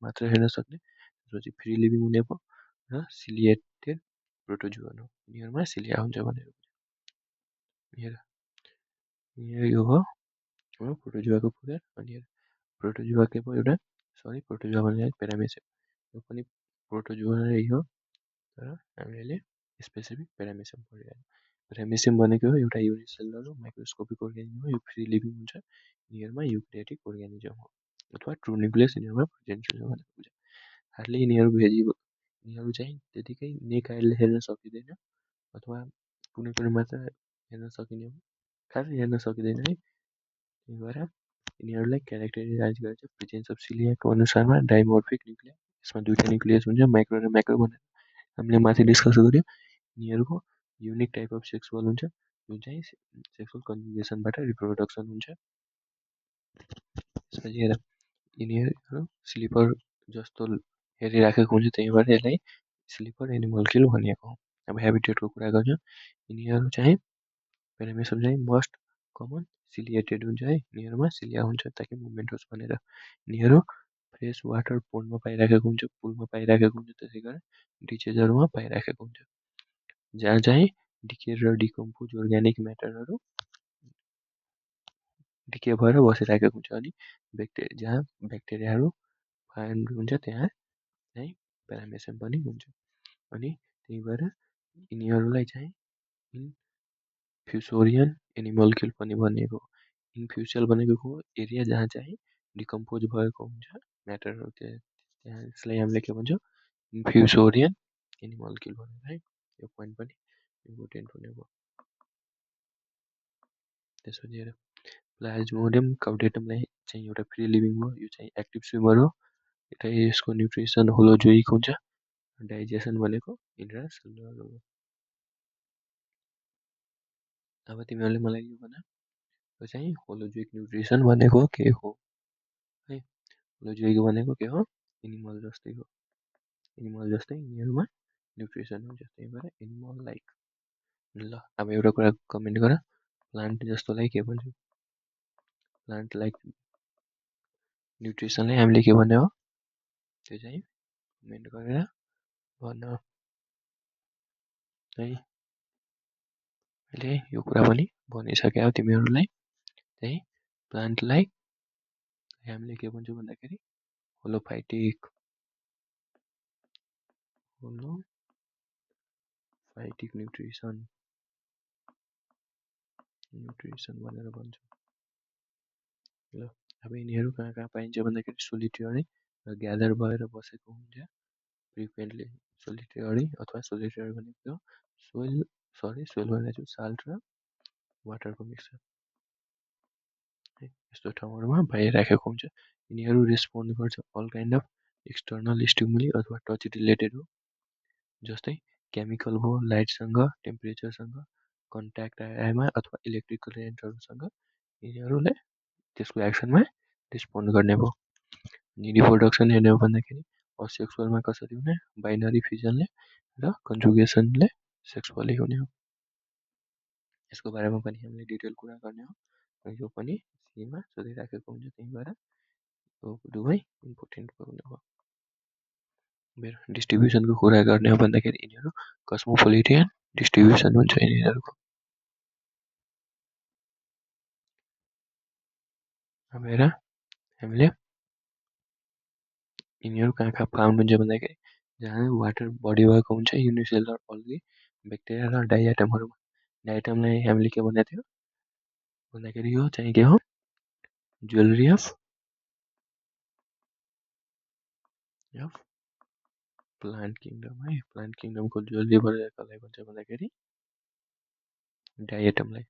मात्र हेर्न सक्ने। त्यसपछि फ्री लिभिङ हुने भयो र सिलिएटेड प्रोटोजुअन हो यिनीहरूमा सिलिया हुन्छ भनेर हेर यो हो हाम्रो प्रोटोजुआको प्रकार। अनि प्रोटोजुआ के भयो एउटा सरी प्रोटोजुआ भने प्यारामेसियम यो पनि प्रोटोजुआ नै हो तर हामीले स्पेसिफिक प्यारामेसियम पढिरहेको। प्यारामेसियम भनेको एउटा युनिसेलुलर माइक्रोस्कोपिक अर्ग्यानिजम हो। यो फ्री लिभिङ हुन्छ यिनीहरूमा युक्यारियोटिक अर्ग्यानिजम हो अथवा ट्रु न्युक्लियस यिनीहरूमा प्रेजेन्ट हुन्छ भनेर बुझ्छ। हार्डली यिनीहरू भेजिबल यिनीहरू चाहिँ त्यतिकै नेक आइले हेर्न सकिँदैन अथवा कुनै मात्र हेर्न सकिने हो खासै हेर्न सकिँदैन है। त्यही भएर यिनीहरूलाई क्यारेक्टराइज गरेर प्रेजेन्स अफ सिलियाको अनुसारमा डाइमोर्फिक न्युक्लियर यसमा दुईवटा न्युक्लियस हुन्छ माइक्रो र म्याक्रो भनेर हामीले माथि डिस्कस गर्यो। यिनीहरूको युनिक टाइप अफ सेक्सुअल हुन्छ जुन चाहिँ सेक्सुअल कन्जुगेसनबाट रिप्रोडक्सन हुन्छ। त्यसपछि हेर यिनीहरू स्लिपर जस्तो हेरिराखेको हुन्छ त्यही भएर यसलाई स्लिपर एनिमल्क्युल भनिएको हो। अब हेबिटेटको कुरा गर्छ यिनीहरू चाहिँ प्यारामेसियम चाहिँ मोस्ट कमन सिलिएटेड हुन्छ है। यिनीहरूमा सिलिया हुन्छ ताकि मुभमेन्ट होस् भनेर। यिनीहरू फ्रेस वाटर पोन्डमा पाइराखेको हुन्छ पुलमा पाइराखेको हुन्छ त्यसै कारण डिचेजहरूमा पाइराखेको हुन्छ जहाँ चाहिँ डिके र डिकम्पोज अर्ग्यानिक म्याटरहरू डिके भएर बसिराखेको हुन्छ अनि जहाँ ब्याक्टेरियाहरू फाइन्ड हुन्छ त्यहाँ चाहिँ प्यारामेसियम पनि हुन्छ। अनि त्यही भएर यिनीहरूलाई चाहिँ इन्फ्युसोरियन एनिमल्क्युल पनि भनिएको हो। इन्फ्युसियल भनेको एरिया जहाँ चाहिँ डिकम्पोज भएको हुन्छ म्याटरहरू त्यहाँ यसलाई हामीले के भन्छौँ इन्फ्युसोरियन एनिमल्क्युल भनेर है। यो पोइन्ट पनि इम्पोर्टेन्ट हुने भयो। त्यसपछि हेर प्लाज्मोडियम कार्बोडेटमलाई चाहिँ एउटा फ्री लिभिङ हो। यो चाहिँ एक्टिभ स्विमर हो। यता यसको न्युट्रिसन होलोजोइक हुन्छ। डाइजेसन भनेको इन्ट्रासेलुलर हो। अब तिमीहरूले मलाई यो भन यो चाहिँ होलोजोइक न्युट्रिसन भनेको के हो है। होलोजोइक भनेको के हो एनिमल जस्तै हो। एनिमल जस्तै यिनीहरूमा न्युट्रिसन हुन्छ त्यही भएर एनिमल लाइक। ल अब एउटा कुरा कमेन्ट गर प्लान्ट जस्तोलाई के भन्छौँ प्लान्ट लाइक न्युट्रिसनलाई हामीले के भन्ने हो त्यो चाहिँ कमेन्ट गरेर भन्न है। मैले यो कुरा पनि भनिसकेँ तिमीहरूलाई चाहिँ प्लान्टलाई हामीले के भन्छौँ भन्दाखेरि होलोफाइटिक फाइटिक न्युट्रिसन न्युट्रिसन भनेर भन्छौँ। ल अब यिनीहरू कहाँ कहाँ पाइन्छ भन्दाखेरि सोलिटरी र ग्यादर भएर बसेको हुन्छ फ्रिक्वेन्टली। सोलिटरी अथवा सोलिटरी भनेको सोइल भनेको साल्ट र वाटरको मिक्सचर यस्तो ठाउँहरूमा पाइराखेको हुन्छ। यिनीहरू रेस्पोन्ड गर्छ all kind of external stimuli अथवा टच रिलेटेड हो, जस्तै केमिकल भयो, लाइटसँग, टेम्परेचरसँग, कन्ट्याक्ट आएमा अथवा इलेक्ट्रिकल करेन्टहरूसँग यिनीहरूले त्यसको एक्सनमा रेस्पोन्ड गर्ने भयो। अनि रिप्रोडक्सन हेर्ने हो भन्दाखेरि असेक्सुअलमा कसरी हुने, बाइनरी फिजनले र कन्जुगेसनले सेक्सुअली हुने हो। यसको बारेमा पनि हामीले डिटेल कुरा गर्ने हो। यो पनि सीमा सोधिराखेको हुन्छ, त्यही भएर यो दुवै इम्पोर्टेन्ट हुने हो। डिस्ट्रिब्युसनको कुरा गर्ने हो भन्दाखेरि यिनीहरू कस्मोपोलिटियन डिस्ट्रिब्युसन हुन्छ यिनीहरूको। अब हेर हामीले यिनीहरू कहाँ कहाँ फाउन्ड हुन्छ भन्दाखेरि जहाँ वाटर बडी भएको हुन्छ युनिसेलुलर अल्गी, ब्याक्टेरिया र डाइएटमहरूमा। डाइएटमलाई हामीले के भनेको थियो भन्दाखेरि यो चाहिँ के हो, ज्वेलरी अफ प्लान्ट किङडम है। प्लान्ट किङडमको ज्वेलरी भनेर कसलाई भन्छ भन्दाखेरि डाइएटमलाई।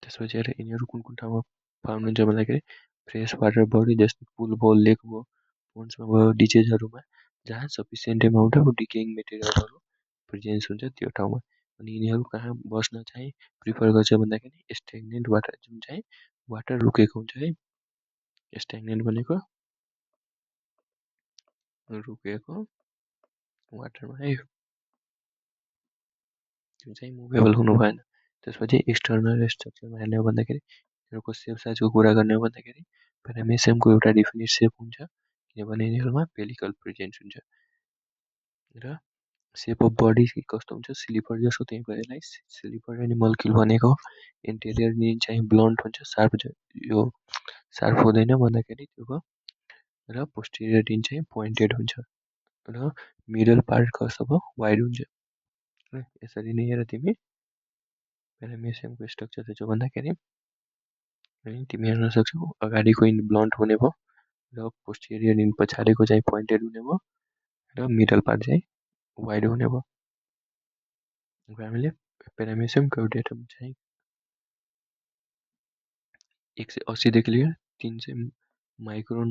त्यसपछि हेर यिनीहरू कुन कुन ठाउँमा फाउन्ड हुन्छ भन्दाखेरि फ्रेस वाटर बडी जस्तै पुल भयो, लेक भयो, पोन्ड्समा भयो, डिचेजहरूमा जहाँ सफिसियन्ट एमाउन्ट अफ डिकेइङ मेटेरियलहरू प्रेजेन्स हुन्छ त्यो ठाउँमा। अनि यिनीहरू कहाँ बस्न चाहिँ प्रिफर गर्छ भन्दाखेरि स्ट्याग्नेन्ट वाटर, जुन चाहिँ वाटर रुकेको हुन्छ है। स्ट्याग्नेन्ट भनेको रुकेको वाटरमा है, जुन चाहिँ मुभेबल हुनु भएन। त्यसपछि एक्सटर्नल स्ट्रक्चरमा हेर्ने हो भन्दाखेरि यिनीहरूको सेप साइजको कुरा गर्ने हो भन्दाखेरि प्यारामेसियमको एउटा डिफिनिट सेप हुन्छ, किनभने यिनीहरूमा पेलिकल प्रेजेन्स हुन्छ र सेप अफ बडी कस्तो हुन्छ, स्लिपर जस्तो, त्यही भएर यसलाई स्लिपर एनिमल्क्युल भनेको। इन्टेरियर रिन चाहिँ ब्लन्ट हुन्छ, सार्प यो सार्प हुँदैन भन्दाखेरि त्यो र पोस्टेरियर रिन चाहिँ पोइन्टेड हुन्छ र मिडल पार्ट कस्तो भयो, वाइड हुन्छ। यसरी नै हेर तिमी प्यारामेसियमको स्ट्रक्चर चाहिँ भन्दाखेरि तिमी हेर्न सक्छौ अगाडिको इन ब्लन्ट हुने भयो र पोस्टेरियर इन पछाडिको चाहिँ पोइन्टेड हुने भयो र मिडल पार्ट चाहिँ वाइड हुने भयो। अब हामीले प्यारामेसियमको डेटम चाहिँ 180 देखि लिएर 300 माइक्रोन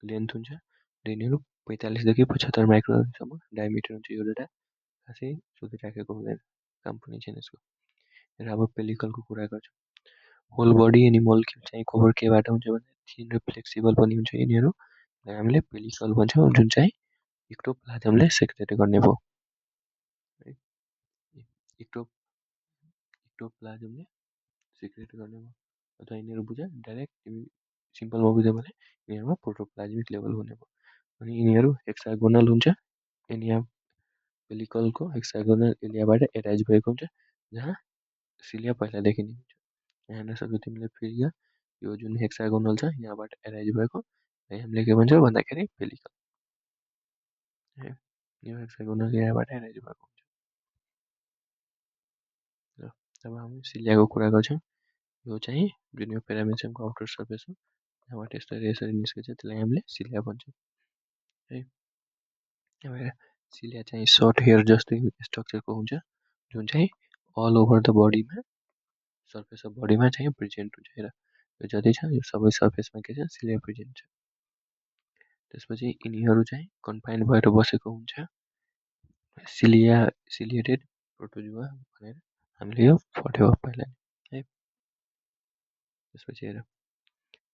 लेन्थ हुन्छ र यिनीहरू 45 देखि 75 माइक्रोनसम्म डायमिटर हुन्छ। यो डेटा खासै सोधिराखेको हुँदैन, काम पनि छैन यसको। र अब पेलिकलको कुरा गर्छौँ। होल बडी एनिमल्क्युल चाहिँ कभर केबाट हुन्छ भने थिन र फ्लेक्सिबल पनि हुन्छ यिनीहरू, हामीले पेलिकल भन्छौँ, जुन चाहिँ इक्टोप्लाज्मले सेक्रेट गर्ने भयो। इक्टोप्लाज्मले सिक्रेट गर्ने भयो अथवा यिनीहरू बुझ डाइरेक्ट तिमी सिम्पलमा बुझ्यो भने यिनीहरूमा प्रोटोप्लाज्मिक लेभल हुने भयो। अनि यिनीहरू हेक्सागोनल हुन्छ, एनिया पेलिकलको हेक्सागोनल एरियाबाट एटाच भएको हुन्छ, जहाँ सिलिया पहिलादेखि नै हुन्छ। यहाँ हेर्न सक्छौ तिमीले फेरि यो जुन हेक्सागोनल छ यहाँबाट एराइज भएको हामीले के भन्छौँ भन्दाखेरि पेलिकल। यो हेक्सागोनल एरियाबाट एराइज भएको हुन्छ। र अब हामी सिलियाको कुरा गर्छौँ। यो चाहिँ जुन यो प्यारामेसियमको आउटर सर्फेस हो, यहाँबाट यसरी निस्केछ, त्यसलाई हामीले सिलिया भन्छौँ है। अब सिलिया चाहिँ सर्ट हेयर जस्तै स्ट्रक्चरको हुन्छ, जुन चाहिँ अल ओभर द बडीमा सर्फेस अफ बडीमा चाहिँ प्रेजेन्ट हुन्छ। हेर यो जति छ यो सबै सर्फेसमा के छ, सिलिया प्रेजेन्ट छ। त्यसपछि यिनीहरू चाहिँ कन्फाइन भएर बसेको हुन्छ सिलिएटेड प्रोटोजुआ भनेर हामीले यो पढ्यौँ पहिला है। त्यसपछि हेर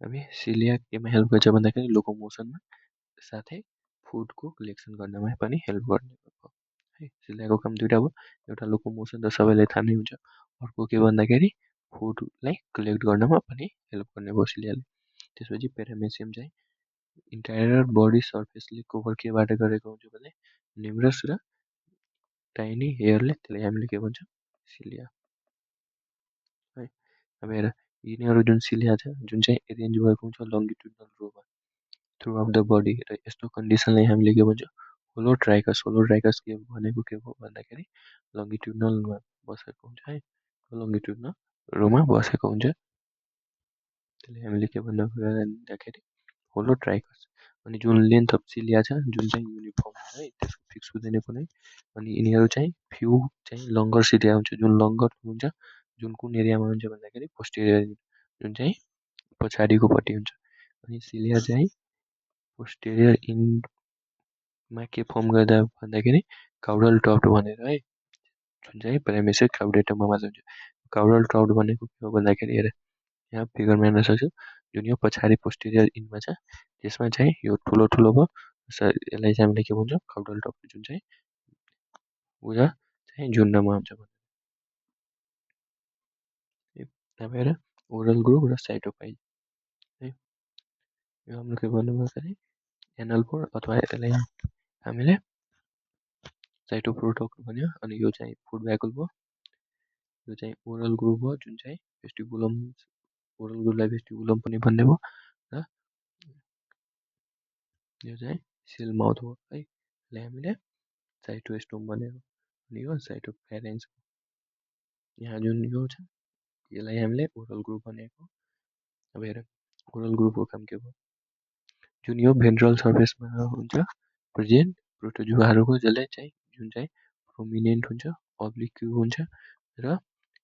हामी सिलिया केमा हेल्प गर्छ भन्दाखेरि लोकोमोसनमा साथै फुडको कलेक्सन गर्नमा पनि हेल्प गर्ने है। सिलियाको काम दुइटा भयो, एउटा लोकोमोसन त सबैलाई थाहा नै हुन्छ, अर्को के भन्दाखेरि फुडलाई कलेक्ट गर्नमा पनि हेल्प गर्ने भयो सिलियाले। त्यसपछि प्यारामेसियम चाहिँ इन्टायर बडी सर्फेसले कभर केबाट गरेको हुन्छ भने निम्रस र टाइनी हेयरले, त्यसलाई हामीले के भन्छौँ सिलिया है। अब हेर यिनीहरू जुन सिलिया छ जुन चाहिँ एरेन्ज भएको हुन्छ लङ्गिट्युडनल रोमा, थ्रु आउट द बडी र यस्तो कन्डिसनलाई हामीले के भन्छ होलोट्राइकस के भनेको के हो भन्दाखेरि लङ्गिट्युडनलमा बसेको हुन्छ है लङ्गिट्युडनल रोमा बसेको हुन्छ त्यसले हामीले के भन्दाखेरि होलोट्राइकस अनि जुन लेन्थ अफ सिलिया छ जुन चाहिँ युनिफर्म हुन्छ है त्यसको फिक्स हुँदैन कुनै अनि यिनीहरू चाहिँ फ्यु चाहिँ लङ्गर सिलिया हुन्छ जुन लङ्गर हुन्छ जुन कुन एरियामा हुन्छ भन्दाखेरि पोस्टेरियर जुन चाहिँ पछाडिकोपट्टि हुन्छ अनि सिलिया चाहिँ पोस्टेरियर इन्डमा के फर्म गर्दा भन्दाखेरि काउडल टप्ड भनेर है जुन चाहिँ प्राइमेसिस क्राउडेटममा मात्र हुन्छ काउडल टप्ड भनेको के हो भन्दाखेरि हेर यहाँ फिगरमा हेर्न सक्छु जुन यो पछाडि पोस्टेरियर इन्डमा छ त्यसमा चाहिँ यो ठुलो ठुलो भयो यसलाई चाहिँ हामीले के भन्छ काउडल टप्ड जुन चाहिँ उयो चाहिँ झुन्डमा हुन्छ अब हेर ओरल ग्रुप र साइटोपाइज है यो हाम्रो के भन्नुपर्दाखेरि एनल फोर अथवा यसलाई हामीले साइटोप्रोटोक भन्यो अनि यो चाहिँ फुड भ्याकुल भयो यो चाहिँ ओरल ग्रुप भयो जुन चाहिँ भेस्टिबुलम ओरल ग्रुपलाई भेस्टिबुलम पनि भन्ने भयो र यो चाहिँ सेल माउथ हो है यसलाई हामीले साइटोस्टोम भनेको अनि यो साइटोफ्यारेन्क्स यहाँ जुन यो छ यसलाई हामीले ओरल ग्रुप भनेको अब हेर ओरल ग्रुपको काम के भयो जुन यो भेन्ट्रल सर्फेसमा हुन्छ प्रेजेन्ट प्रोटोजुवाहरूको जसले चाहिँ जुन चाहिँ प्रोमिनेन्ट हुन्छ अब्लिक हुन्छ र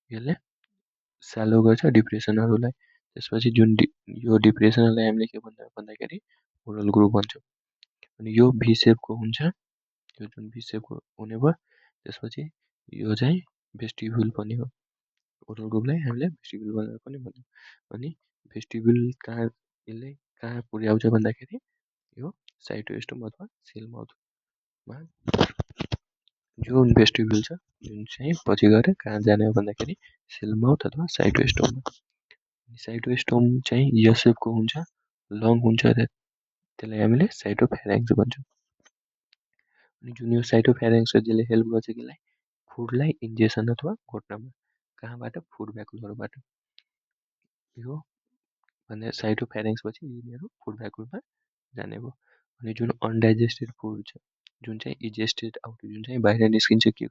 यसले स्यालो गर्छ डिप्रेसनहरूलाई त्यसपछि जुन यो डिप्रेसनहरूलाई हामीले के भन्दाखेरि ओरल ग्रुप भन्छौँ अनि यो भी सेपको हुन्छ यो जुन भी सेपको हुने भयो त्यसपछि यो चाहिँ भेस्टिब्युल पनि हो ओरल ग्रुपलाई हामीले भेस्टिब्युल भनेर पनि भन्छौँ अनि भेस्टिब्युल यसले कहाँ पुर्याउँछ भन्दाखेरि यो साइटोस्टोम अथवा सेल माउथमा जुन भेस्टिब्युल छ जुन चाहिँ पछि गएर कहाँ जाने हो भन्दाखेरि सेल माउथ अथवा साइटोस्टोममा साइटोस्टोम चाहिँ यसको हुन्छ लङ हुन्छ र त्यसलाई हामीले साइटोफ्यारेङ्क्स भन्छौँ अनि जुन यो साइटोफ्यारेङ्क्स जसले हेल्प गर्छ त्यसलाई फुडलाई इन्जेक्सन अथवा घोट्नमा कहाँबाट फुड भ्याकुलहरूबाट यो भने साइटोफ्यारेङ्क्स पछि यिनीहरू फुड भ्याकुलमा जाने भयो अनि जुन अनडाइजेस्टेड फुड छ जुन चाहिँ इजेस्टेड आउट जुन चाहिँ बाहिर निस्किन्छ के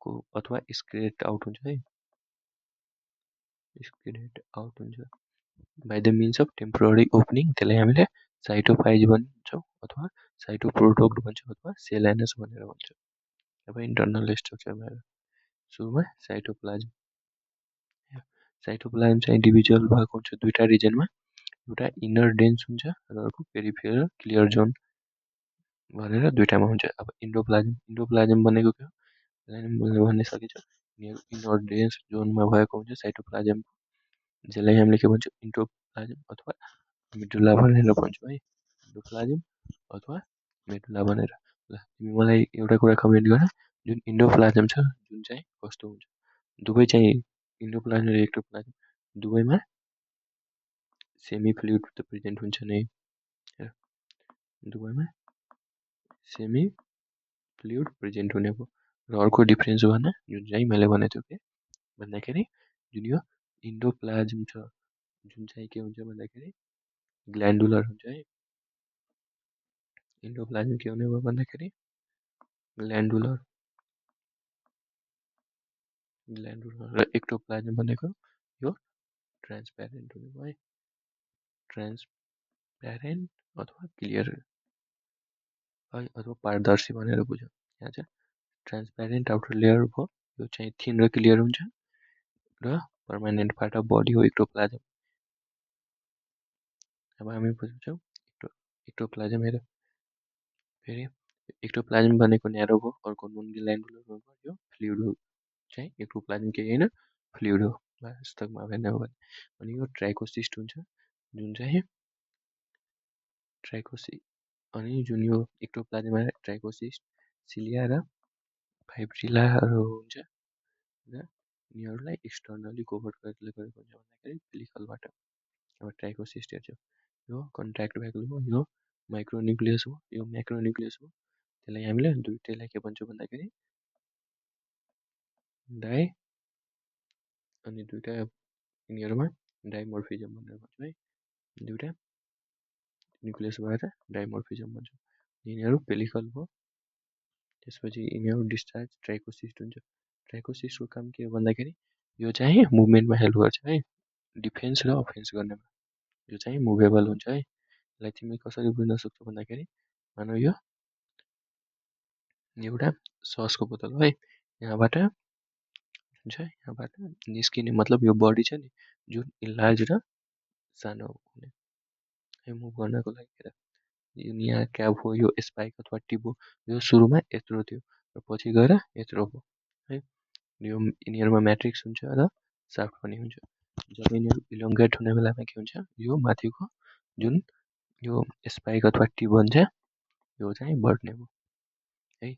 को अथवा स्क्रेट आउट हुन्छ है स्क्रेट आउट हुन्छ by the means of temporary opening त्यसलाई हामीले साइटोफाइज भन्छौँ अथवा साइटोप्रोटोक्ट भन्छौँ अथवा सेलानस भनेर भन्छौँ अब इन्टरनल स्ट्रक्चरमा सुरुमा साइटोप्लाज्म चाहिँ डिभिजुअल भएको हुन्छ दुईवटा रिजनमा एउटा इनर डेन्स हुन्छ र अर्को पेरिफेरल क्लियर जोन भनेर दुईवटामा हुन्छ अब इन्डोप्लाज्म भनेको के हो भन्ने सकिन्छ इनर डेन्स जोनमा भएको हुन्छ साइटोप्लाज्म जसलाई हामीले के भन्छौँ इन्डोप्लाज्म अथवा मेडुला भनेर भन्छौँ है इन्डोप्लाज्म अथवा मेडुला भनेर ल तिमी मलाई एउटा कुरा कमेन्ट गर जुन इन्डोप्लाज्म छ जुन चाहिँ कस्तो हुन्छ दुवै चाहिँ इन्डोप्लाज्म र एक्टोप्लाज्म दुवैमा सेमी फ्लुइड त प्रेजेन्ट हुन्छ नै दुवैमा सेमी फ्लुइड प्रेजेन्ट हुने भयो र अर्को डिफ्रेन्स भन जुन चाहिँ मैले भनेको थिएँ के भन्दाखेरि जुन यो इन्डोप्लाज्म छ जुन चाहिँ के हुन्छ भन्दाखेरि ग्ल्यान्डुलर हुन्छ है इन्डोप्लाज्म के हुने भयो भन्दाखेरि ग्ल्यान्डुलर र एक्टोप्लाज्म भनेको यो ट्रान्सप्यारेन्ट हुने भयो है ट्रान्सप्यारेन्ट अथवा क्लियर है अथवा पारदर्शी भनेर बुझौँ यहाँ चाहिँ ट्रान्सप्यारेन्ट आउटर लेयर भयो यो चाहिँ थिन र क्लियर हुन्छ र पर्मानेन्ट पार्ट अफ बडी हो एक्टोप्लाज्म अब हामी बुझ्छौँ एक्टोप्लाज्म हेर फेरि एक्टोप्लाज्म भनेको न्यारो भयो अर्को नन ग्ल्यान्डुलर भयो यो फ्लुइड हो चाहिँ एक्टोप्लाज्म केही होइन फ्लुइड हो वास्तवमा हेर्ने हो भने अनि यो ट्राइकोसिस्ट हुन्छ जुन चाहिँ अनि जुन यो एक्टोप्लाज्ममा ट्राइकोसिस्ट सिलिया र फाइब्रिलाहरू हुन्छ र यिनीहरूलाई एक्सटर्नली कभर गरेको हुन्छ भन्दाखेरि पेलिकलबाट अब ट्राइकोसिस्ट हेर्छौँ यो कन्ट्याक्ट भ्याकुलम हो यो माइक्रोन्युक्लियस हो यो म्याक्रोन्युक्लियस हो त्यसलाई हामीले दुइटैलाई के भन्छौँ भन्दाखेरि अनि दुइटा यिनीहरूमा डाइमोर्फिजम भनेर भन्छौँ है दुइटा न्युक्लियस भएर डाइमोर्फिजम भन्छ। यिनीहरू पेलिकल भयो। त्यसपछि यिनीहरू डिस्चार्ज ट्राइकोसिस्ट हुन्छ। ट्राइकोसिस्टको काम के हो भन्दाखेरि यो चाहिँ मुभमेन्टमा हेल्प गर्छ है, डिफेन्स र अफेन्स गर्नेमा। यो चाहिँ मुभेबल हुन्छ है। यसलाई तिमी कसरी बुझ्न सक्छौ भन्दाखेरि मानौ यो एउटा ससको बोतल हो है, यहाँबाट हुन्छ, यहाँबाट निस्किने मतलब यो बडी छ नि जुन इन्लार्ज र सानो हुने है मुभ गर्नको लागि। हेर यहाँ क्याब हो, यो स्पाइक अथवा टिप हो, यो सुरुमा यत्रो थियो र पछि गएर यत्रो हो है। यो यिनीहरूमा म्याट्रिक्स हुन्छ र साफ्ट पनि हुन्छ। जब यिनीहरू इलोङ्गेट हुने बेलामा के हुन्छ, यो माथिको जुन यो स्पाइक अथवा टिप भन्छ यो चाहिँ बढ्ने भयो है।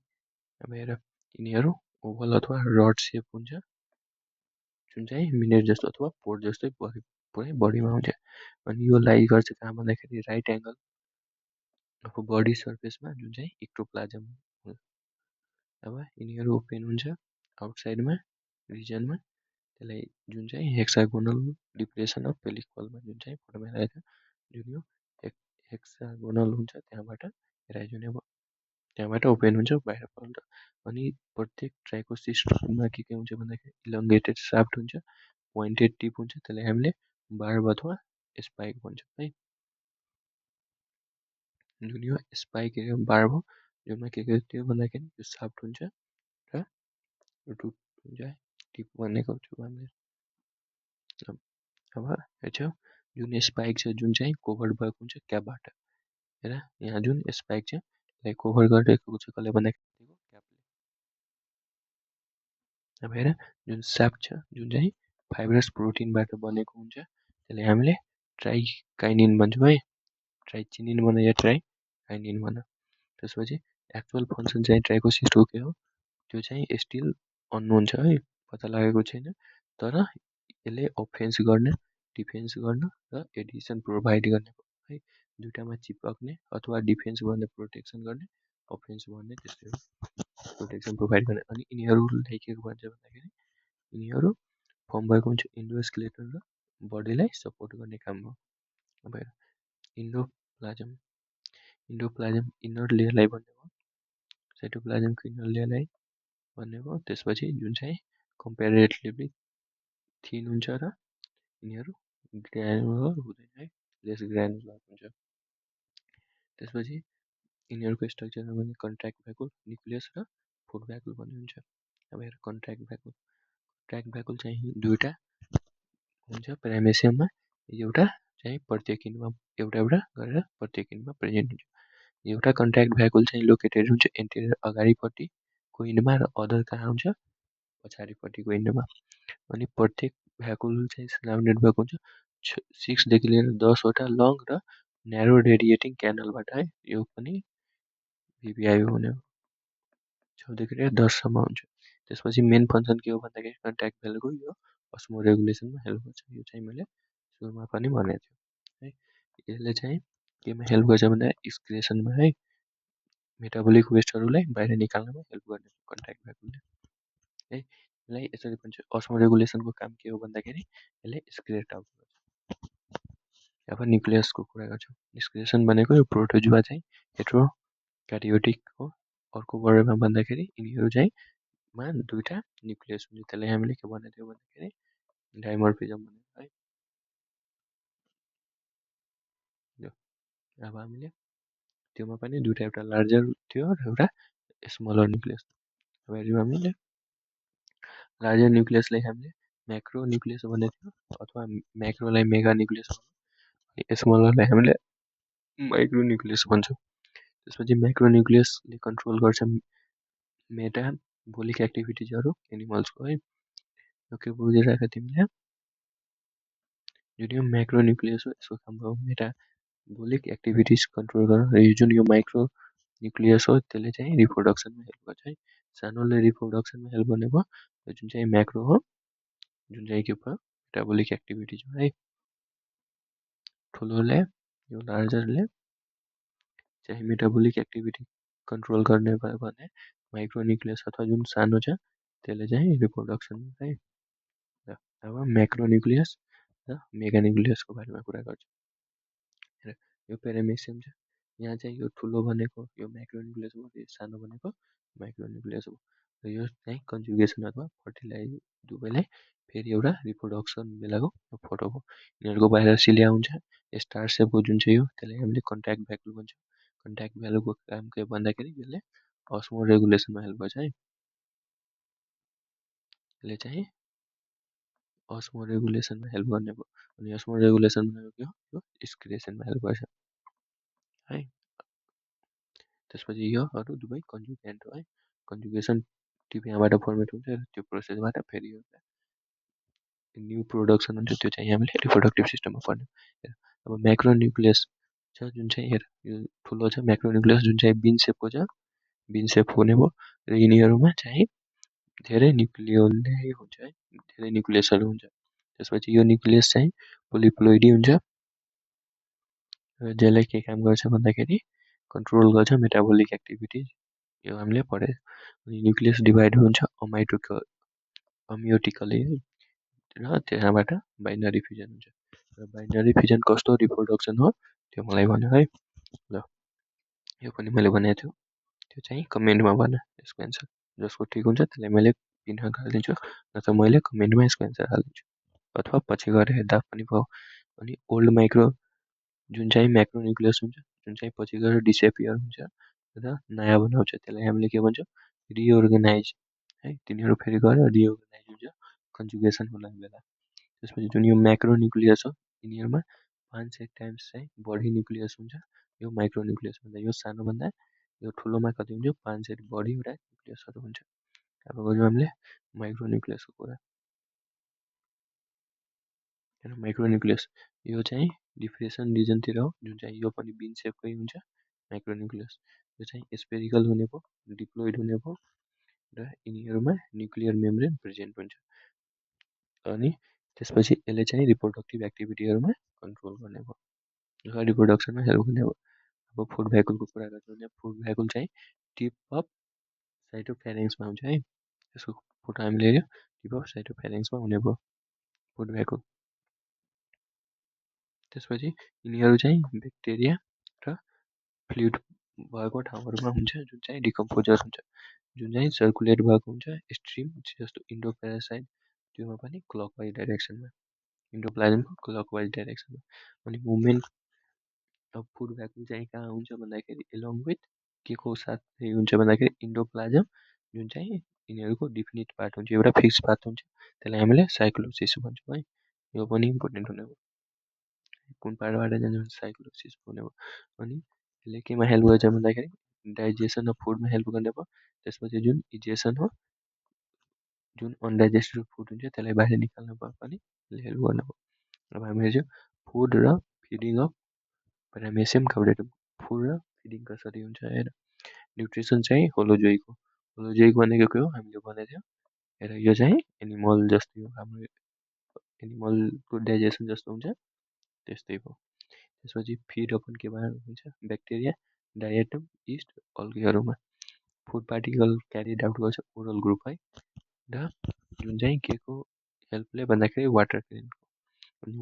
अब हेर यिनीहरू ओभल अथवा रड सेप हुन्छ, जुन चाहिँ मिनेट जस्तो अथवा पोर्ट जस्तै पुरै बडीमा हुन्छ। अनि यो लाइ गर्छ कहाँ भन्दाखेरि राइट एङ्गल अब बडी सर्फेसमा, जुन चाहिँ इक्टोप्लाजम हो। अब यिनीहरू ओपन हुन्छ आउटसाइडमा रिजनमा, त्यसलाई जुन चाहिँ हेक्सागोनल डिप्रेसन अफ पेलिक वलमा जुन चाहिँ फोटोमा हेरेको छ, जुन यो हेक्सागोनल हुन्छ त्यहाँबाट हेराइजुने भयो, त्यहाँबाट ओपन हुन्छ बाहिर पल्ट। अनि प्रत्येक ट्राइकोसिस्टमा के हुन्छ भन्दाखेरि इलोङ्गेटेड साफ्ट हुन्छ, पोइन्टेड टिप हुन्छ, त्यसलाई हामीले बार्ब अथवा स्पाइक भन्छौँ है। जुन यो स्पाइक बार्ब हो, जुनमा के थियो भन्दाखेरि यो साफ्ट हुन्छ र रुट हुन्छ है, टिप भनेको छु हामीले। अब हेर्छौ जुन स्पाइक छ जुन चाहिँ कभर भएको हुन्छ क्यापबाट। हेर यहाँ जुन स्पाइक छ त्यसलाई कभर गरिरहेको छ कसले भन्दाखेरि क्यापले। अब हेर जुन साफ्ट छ जुन चाहिँ फाइब्रस प्रोटिनबाट बनेको हुन्छ त्यसलाई हामीले ट्राइकाइनिन भन्छौँ है, ट्राइचिनिन भन या ट्राइकाइनिन भन। त्यसपछि एक्चुअल फङ्सन चाहिँ ट्राइकोसिस्टको के हो त्यो चाहिँ स्टिल अननोन छ है, पत्ता लागेको छैन। तर यसले अफेन्स गर्ने, डिफेन्स गर्न र एडिसन प्रोभाइड गर्ने है, दुइटामा चिपक्ने अथवा डिफेन्स गर्ने, प्रोटेक्सन गर्ने, अफेन्स गर्ने, त्यस्तै हो प्रोटेक्सन प्रोभाइड गर्ने। अनि यिनीहरूलाई के भन्छ भन्दाखेरि यिनीहरू फर्म भएको हुन्छ इन्डोस्केलेटन र बडीलाई सपोर्ट गर्ने काम हो। अब हेर इन्डोप्लाजम, इन्डोप्लाजम इनर लेयरलाई भन्ने भयो, साइटोप्लाजमको इनर लेयरलाई भन्ने भयो। त्यसपछि जुन चाहिँ कम्पेरेटिभली थिन हुन्छ र यिनीहरू ग्रानुलर हुँदैन है, लेस ग्रानुलर हुन्छ। त्यसपछि यिनीहरूको स्ट्रक्चर भने कन्ट्र्याक्ट भ्याकुल, न्युक्लियस र फुड भ्याकुल भन्ने हुन्छ। अब हेर कन्ट्र्याक्ट भ्याकुल चाहिँ दुईवटा हुन्छ प्यारामेसियममा, एउटा चाहिँ प्रत्येक इन्डमा एउटा गरेर प्रत्येक इन्डमा प्रेजेन्ट हुन्छ। एउटा कन्ट्र्याक्ट भ्याकुल चाहिँ लोकेटेड हुन्छ एन्टेरियर अगाडिपट्टिको इन्डमा र अदर कहाँ हुन्छ पछाडिपट्टिको इन्डमा। अनि प्रत्येक भ्याकुल चाहिँ सराउन्डेड भएको हुन्छ 6देखि लिएर 10वटा लङ र न्यारो रेडिएटिङ क्यानलबाट है। यो पनि भिभिआई हुने हो, 6देखि लिएर 10सम्म हुन्छ। त्यसपछि मेन फङ्सन के हो भन्दाखेरि कन्ट्याक्ट भ्याकुलको यो अस्मो रेगुलेसनमा हेल्प गर्छ। यो चाहिँ मैले सुरुमा पनि भनेको थिएँ है। यसले चाहिँ केमा हेल्प गर्छ भन्दा एक्सक्रेसनमा है, मेटाबोलिक वेस्टहरूलाई बाहिर निकाल्नमा हेल्प गर्ने कन्ट्याक्ट भ्याकुलले है। यसलाई यसरी भन्छ अस्मो रेगुलेसनको काम के हो भन्दाखेरि यसले एक्सक्रेट आउट गर्छ। अब न्युक्लियसको कुरा गर्छौँ। एक्सक्रेसन भनेको यो प्रोटोजुवा चाहिँ हेट्रो क्यारियोटिक हो। अर्को वर्डमा भन्दाखेरि यिनीहरू चाहिँ मा दुईवटा न्युक्लियस हुन्छ, त्यसलाई हामीले के भनेको थियो भन्दाखेरि डाइमर्फिजम भनेको है। अब हामीले त्योमा पनि दुईवटा, एउटा लार्जर थियो र एउटा स्मलर न्युक्लियस। अब हेऱ्यौँ हामीले लार्जर न्युक्लियसलाई हामीले म्याक्रो न्युक्लियस भनेको थियो अथवा म्याक्रोलाई मेगा न्युक्लियस भन्छौँ, स्मलरलाई हामीले माइक्रो न्युक्लियस भन्छौँ। त्यसपछि म्याक्रो न्युक्लियसले कन्ट्रोल गर्छ मेटाबोलिक एक्टिभिटिजहरू एनिमल्सको है। यो के बुझिरहेको तिमीले, जुन यो म्याक्रो न्युक्लियस हो यसको काम भयो मेटाबोलिक एक्टिभिटिज कन्ट्रोल गर्न, र यो जुन यो माइक्रो न्युक्लियस हो त्यसले चाहिँ रिप्रोडक्सनमा हेल्प गर्छ है। सानोले रिप्रोडक्सनमा हेल्प गर्ने भयो, जुन चाहिँ म्याक्रो हो जुन चाहिँ के भयो मेटाबोलिक एक्टिभिटिज हो है। ठुलोले यो लार्जरले चाहिँ मेटाबोलिक एक्टिभिटी कन्ट्रोल गर्ने भयो भने माइक्रो न्युक्लियस अथवा जुन सानो छ त्यसले चाहिँ रिप्रोडक्सन है। अब म्याक्रो न्युक्लियस र मेगा न्युक्लियसको बारेमा कुरा गर्छु। यो पेरामेसियम छ। यहाँ चाहिँ यो ठुलो भनेको यो म्याक्रोन्युक्लियस हो, यो सानो भनेको माइक्रोन्युक्लियस हो। र यो चाहिँ कन्जुगेसन अथवा फर्टिलाइज दुवैलाई फेरि एउटा रिप्रोडक्सन बेलाको फोटो हो। यिनीहरूको बाहिर सिलिया हुन्छ, स्टार सेपको जुन चाहिँ यो त्यसलाई हामीले कन्ट्याक्ट भ्याकुल भन्छ। कन्ट्याक्ट भ्यालुको काम के भन्दाखेरि यसले अस्मो रेगुलेसनमा हेल्प गर्छ है। यसले चाहिँ अस्मो रेगुलेसनमा हेल्प गर्ने भयो। अनि अस्मो रेगुलेसन भनेको के हो, यो एक्सक्रिएसनमा हेल्प गर्छ है। त्यसपछि यो अरू दुवै कन्जुगेन्ट हो है। कन्जुगेसन टिपियाबाट फर्मेट हुन्छ र त्यो प्रोसेसबाट फेरि एउटा न्यू प्रोडक्सन हुन्छ, त्यो चाहिँ हामीले रिप्रोडक्टिभ सिस्टममा पर्ने। अब म्याक्रोन्युक्लियस छ जुन चाहिँ हेर यो ठुलो छ म्याक्रोन्युक्लियस जुन चाहिँ बिन सेपको छ, बिन सेप हुने भयो। र यिनीहरूमा चाहिँ धेरै न्युक्लियोलाई हुन्छ है, धेरै न्युक्लियसहरू हुन्छ। त्यसपछि यो न्युक्लियस चाहिँ पोलिप्लोइडी हुन्छ र जसले के काम गर्छ भन्दाखेरि कन्ट्रोल गर्छ मेटाबोलिक एक्टिभिटिज, यो हामीले पढे। अनि न्युक्लियस डिभाइड हुन्छ अमियोटिकली है, र त्यहाँबाट बाइनरी फ्युजन हुन्छ। र बाइनरी फ्युजन कस्तो रिप्रोडक्सन हो त्यो मलाई भन्यो है। ल यो पनि मैले भनेको थियो, त्यो चाहिँ कमेन्टमा भन यसको एन्सर। जसको ठिक हुन्छ त्यसलाई मैले पिन हालिदिन्छु, नत्र मैले कमेन्टमा यसको एन्सर हालिदिन्छु, अथवा पछि गएर हेर्दा पनि भयो। अनि ओल्ड माइक्रो जुन चाहिँ म्याक्रोन्युक्लियस हुन्छ, जुन चाहिँ पछि गएर डिसएपियर हुन्छ र नयाँ बनाउँछ, त्यसलाई हामीले के भन्छौँ, रिअर्गनाइज है। तिनीहरू फेरि गएर रिअर्गनाइज हुन्छ कन्जुगेसन हुँदा बेला। त्यसपछि जुन यो म्याक्रोन्युक्लियस हो यिनीहरूमा 500 टाइम्स चाहिँ बढी न्युक्लियस हुन्छ यो माइक्रोन्युक्लियस भन्दा। यो सानोभन्दा यो ठुलोमा कति हुन्छ, 500 बढीवटा न्युक्लियसहरू हुन्छ। अब गर्छौँ हामीले माइक्रोन्युक्लियसको कुरा। माइक्रोन्युक्लियस यो चाहिँ डिफ्रेसन रिजनतिर हो, जुन चाहिँ यो पनि बिन सेपकै हुन्छ माइक्रोन्युक्लियस। यो चाहिँ स्पेरिकल हुने भयो, डिप्लोइड हुने भयो र यिनीहरूमा न्युक्लियर मेम्ब्रेन प्रेजेन्ट हुन्छ। अनि त्यसपछि यसले चाहिँ रिप्रोडक्टिभ एक्टिभिटीहरूमा कन्ट्रोल गर्ने भयो, र रिप्रोडक्सनमा हेल्प गर्ने भयो। अब फुड भ्याकुलको कुरा गर्छौँ भने फुड भ्याकुल चाहिँ टिप अफ साइटोफ्यारेन्क्समा हुन्छ है। यसको फोटो हामीले हेऱ्यो, टिप अफ साइटोफ्यारेन्क्समा हुने भयो फुड भ्याकुल। त्यसपछि यिनीहरू चाहिँ ब्याक्टेरिया र फ्लुइड भएको ठाउँहरूमा हुन्छ, जुन चाहिँ डिकम्पोजर हुन्छ, जुन चाहिँ सर्कुलेट भएको हुन्छ स्ट्रिम जस्तो इन्डोप्यारासाइट, त्योमा पनि क्लकवाइज डाइरेक्सनमा, इन्डोप्लाज्मको क्लकवाइज डाइरेक्सनमा। अनि मुभमेन्ट अफ फुड भ्याकुल चाहिँ कहाँ हुन्छ भन्दाखेरि एलोङ विथ के को साथ हुन्छ भन्दाखेरि इन्डोप्लाज्म, जुन चाहिँ यिनीहरूको डिफिनिट पार्ट हुन्छ, एउटा फिक्स पार्ट हुन्छ, त्यसलाई हामीले साइक्लोसिस भन्छौँ है। यो पनि इम्पोर्टेन्ट हुने भयो, कुन पार्टबाट जान्छ भने साइक्लोसिस हुने भयो। अनि यसले केमा हेल्प गर्छ भन्दाखेरि डाइजेसन अफ फुडमा हेल्प गर्ने भयो। त्यसपछि जुन इजेसन हो, जुन अनडाइजेस्टेड फुड हुन्छ त्यसलाई बाहिर निकाल्न पनि यसले हेल्प गर्ने भयो। अब हामी हेर्छौँ फुड र फिडिङ अफ पेरामेसियम कार्बोरेटम। फुड र फिडिङ कसरी हुन्छ हेर। न्युट्रिसन चाहिँ होलोजोइक हो। होलोजोइक भनेको के हो हामीले भनेको थियौँ हेर, यो चाहिँ एनिमल जस्तै हो, हाम्रो एनिमलको डाइजेसन जस्तो हुन्छ त्यस्तै हो। त्यसपछि फिड अपन केमा हुन्छ, ब्याक्टेरिया, डायटम, इस्ट, अल्गीहरूमा। फुड पार्टिकल क्यारिड आउट गर्छ ओरल ग्रुप है, र जुन चाहिँ के को हेल्पले भन्दाखेरि वाटर करेन्टको।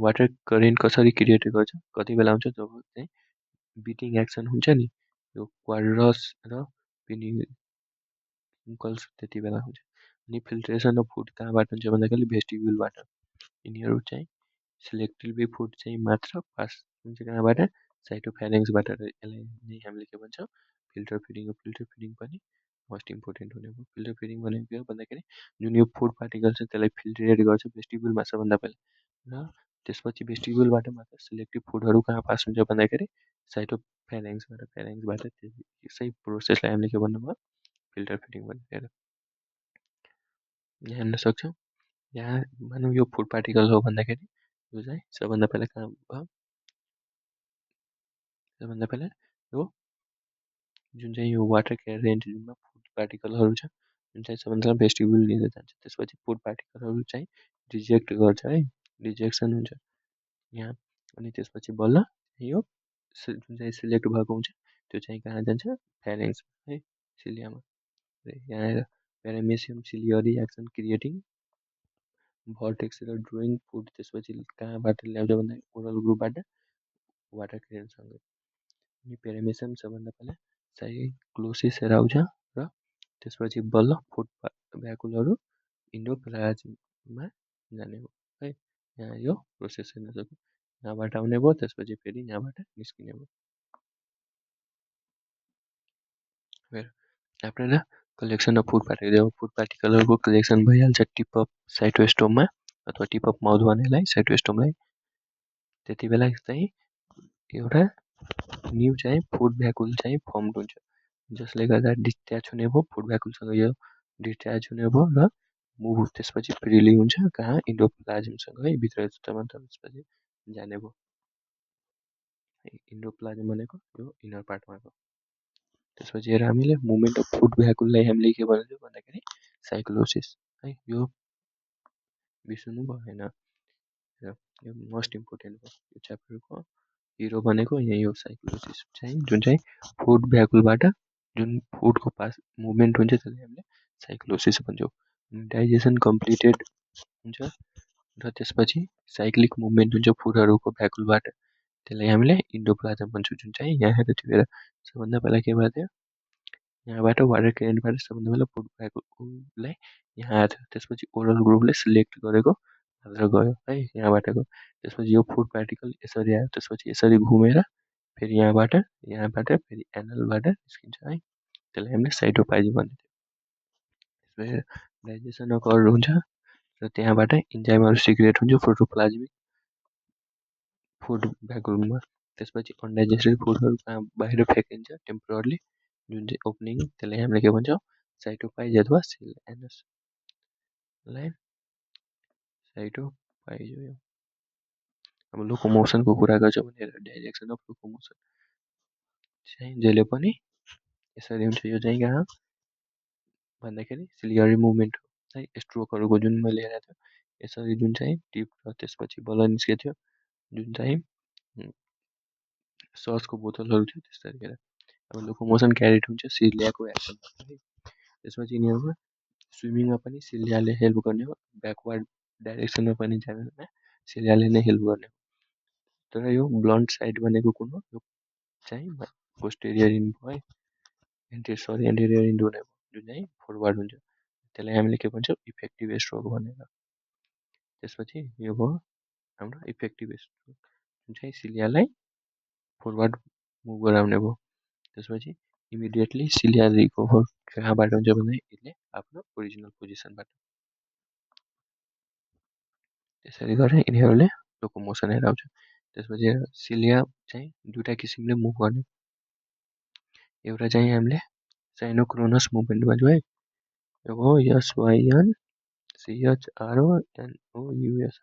वाटर करेन्ट कसरी क्रिएट गर्छ, कति बेला हुन्छ जब चाहिँ बिटिङ एक्सन हुन्छ नि, यो क्वाड्रस र पिनिकल्स त्यति बेला हुन्छ। अनि फिल्ट्रेसन अफ फुड कहाँबाट हुन्छ भन्दाखेरि भेस्टिब्युलबाट। यिनीहरू चाहिँ सिलेक्टिभली फुड चाहिँ मात्र पास हुन्छ कहाँबाट, साइटोफ्यारेन्क्सबाट। र यसलाई नै हामीले के भन्छौँ, फिल्टर फिडिङ हो। फिल्टर फिडिङ पनि मोस्ट इम्पोर्टेन्ट हुने भयो। फिल्टर फिडिङ भनेको के हो भन्दाखेरि जुन यो फुड पार्टिकल छ त्यसलाई फिल्ट्रेट गर्छ भेस्टिब्युलमा सबभन्दा पहिला, र त्यसपछि भेस्टिब्युलबाट मात्र सिलेक्टिभ फुडहरू कहाँ पास हुन्छ भन्दाखेरि साइटोफ्यारेन्क्सबाट। फ्यारेन्क्सबाट त्यसै प्रोसेसलाई हामीले के भन्नुभयो, फिल्टर फिडिङ भनेर। यहाँ हेर्न सक्छौँ, यहाँ भनौँ यो फुड पार्टिकल हो भन्दाखेरि यो चाहिँ सबभन्दा पहिला कहाँ भयो, सबभन्दा पहिला यो जुन चाहिँ यो वाटर क्यारेन्ट जुनमा फुड पार्टिकलहरू छ, जुन चाहिँ सबभन्दा भेस्टिब्युल लिएर जान्छ। त्यसपछि फुड पार्टिकलहरू चाहिँ रिजेक्ट गर्छ है, रिजेक्सन हुन्छ यहाँ। अनि त्यसपछि बल्ल यो जुन चाहिँ सिलेक्ट भएको हुन्छ त्यो चाहिँ कहाँ जान्छ, फ्यारेन्क्स है, सिलियामा। यहाँ आएर पेरामेसियम सिलियरी एक्सन क्रिएटिङ भर्टेक्स र ड्रोइङ फुड। त्यसपछि कहाँबाट ल्याउँछ भन्दाखेरि ओरल ग्रुपबाट वाटर क्यारेन्टसँग। अनि पेरामेसियम सबभन्दा पहिला साइक्लोसिसहरू आउँछ र त्यसपछि बल्ल फुड भ्याकुलहरू इन्डोप्लाज्ममा जाने हो है। यहाँ यो प्रोसेस हेर्न सक्यो, यहाँबाट आउने भयो, त्यसपछि फेरि यहाँबाट निस्किने भयो। After the collection of food particle, जब फुड पार्टिकलहरूको कलेक्सन भइहाल्छ टिप अफ साइटोस्टोममा अथवा टिप अफ माउथ भन्नेलाई साइटोस्टोमलाई, त्यति बेला चाहिँ एउटा न्यू चाहिँ फुड भ्याकुल चाहिँ फर्म हुन्छ, जसले गर्दा डिस्चार्ज हुने भयो, फुड भ्याकुलसँग यो डिस्चार्ज हुने भयो र मुभ त्यसपछि फ्रिली हुन्छ कहाँ इन्डोप्लाज्मसँग है, भित्रसम्म त्यसपछि जाने भयो। इन्डोप्लाज्म भनेको यो इनर पार्टमा भयो। त्यसपछि हेर हामीले मुभमेन्ट अफ फुड भ्याकुललाई हामीले के भन्छौँ भन्दाखेरि साइक्लोसिस है, यो बिर्सनु भएन, यो मोस्ट इम्पोर्टेन्ट हो। यो च्याप्टरको हिरो भनेको यही हो, साइक्लोसिस चाहिँ जुन चाहिँ फुड भ्याकुलबाट जुन फुडको पास मुभमेन्ट हुन्छ त्यसलाई हामीले साइक्लोसिस भन्छौँ। डाइजेसन कम्प्लिटेड हुन्छ र त्यसपछि साइक्लिक मुभमेन्ट हुन्छ फुडहरूको भ्याकुलबाट, त्यसलाई हामीले इन्डोप्लाज्म भन्छौँ। जुन चाहिँ यहाँ हेरेर त्यो बेला सबभन्दा पहिला के भएको थियो, यहाँबाट वाटर क्यारेन्टबाट सबभन्दा पहिला फुड भ्याकुललाई यहाँ आएको थियो, त्यसपछि ओरल ग्रुपले सिलेक्ट गरेको मात्र गयो है, यहाँबाट गयो। त्यसपछि यो फुड पार्टिकल यसरी आयो, त्यसपछि यसरी घुमेर फेरि यहाँबाट फेरि एनलबाट निस्किन्छ है, त्यसलाई हामीले साइटोप्लाज्म भन्ने थियो। त्यसपछि डाइजेसन अकर हुन्छ र त्यहाँबाट इन्जाइमहरू सिक्रेट हुन्छ प्रोटोप्लाज्मिक फुड भ्याकुलमा। त्यसपछि अनडाइजेस्टेड फुडहरू कहाँ बाहिर फ्याँकिन्छ टेम्पोरली, जुन चाहिँ ओपनिङ, त्यसलाई हामीले के भन्छौँ साइटोपाइज अथवा सेल एनसलाई साइटोपाइज हो। अब लोकोमोसनको कुरा गर्छ भने डाइरेक्सन अफ लोकोमोसन चाहिँ जहिले पनि यसरी हुन्छ। यो चाहिँ कहाँ भन्दाखेरि सिलियरी मुभमेन्ट हो है, स्ट्रोकहरूको जुन मैले हेरेको थियो यसरी जुन चाहिँ टिप र त्यसपछि बल्ल निस्केको थियो, जुन चाहिँ ससको बोतलहरू थियो त्यसरी हेर। अब लोकोमोसन क्यारिड हुन्छ सिलियाको एक्सन है, त्यसपछि यिनीहरूमा स्विमिङमा पनि सिलियाले हेल्प गर्ने हो, ब्याकवर्ड डाइरेक्सनमा पनि जानमा सिलियाले नै हेल्प गर्ने हो। तर यो ब्लन्ट साइड भनेको कुन हो, यो चाहिँ पोस्टेरियर इन्ड भयो है, एन्टेरियर इन्ड हुने भयो, जुन चाहिँ फरवर्ड हुन्छ, त्यसलाई हामीले के भन्छौँ इफेक्टिभ स्ट्रोक भनेर। त्यसपछि यो भयो हाम्रो इफेक्टिभ स्ट्रोक, जुन चाहिँ सिलियालाई फरवर्ड मुभ गराउने भयो। त्यसपछि इमिडिएटली सिलिया रिकभर कहाँबाट हुन्छ भन्दा यसले आफ्नो ओरिजिनल पोजिसनबाट, त्यसरी गरेर यिनीहरूले लोकोमोसन हेराउँछ। त्यसपछि सिलिया चाहिँ दुईवटा किसिमले मुभ गर्ने, एउटा चाहिँ हामीले साइनोक्रोनस मुभमेन्ट भन्छौँ है, यो हो SYN CHRONOUS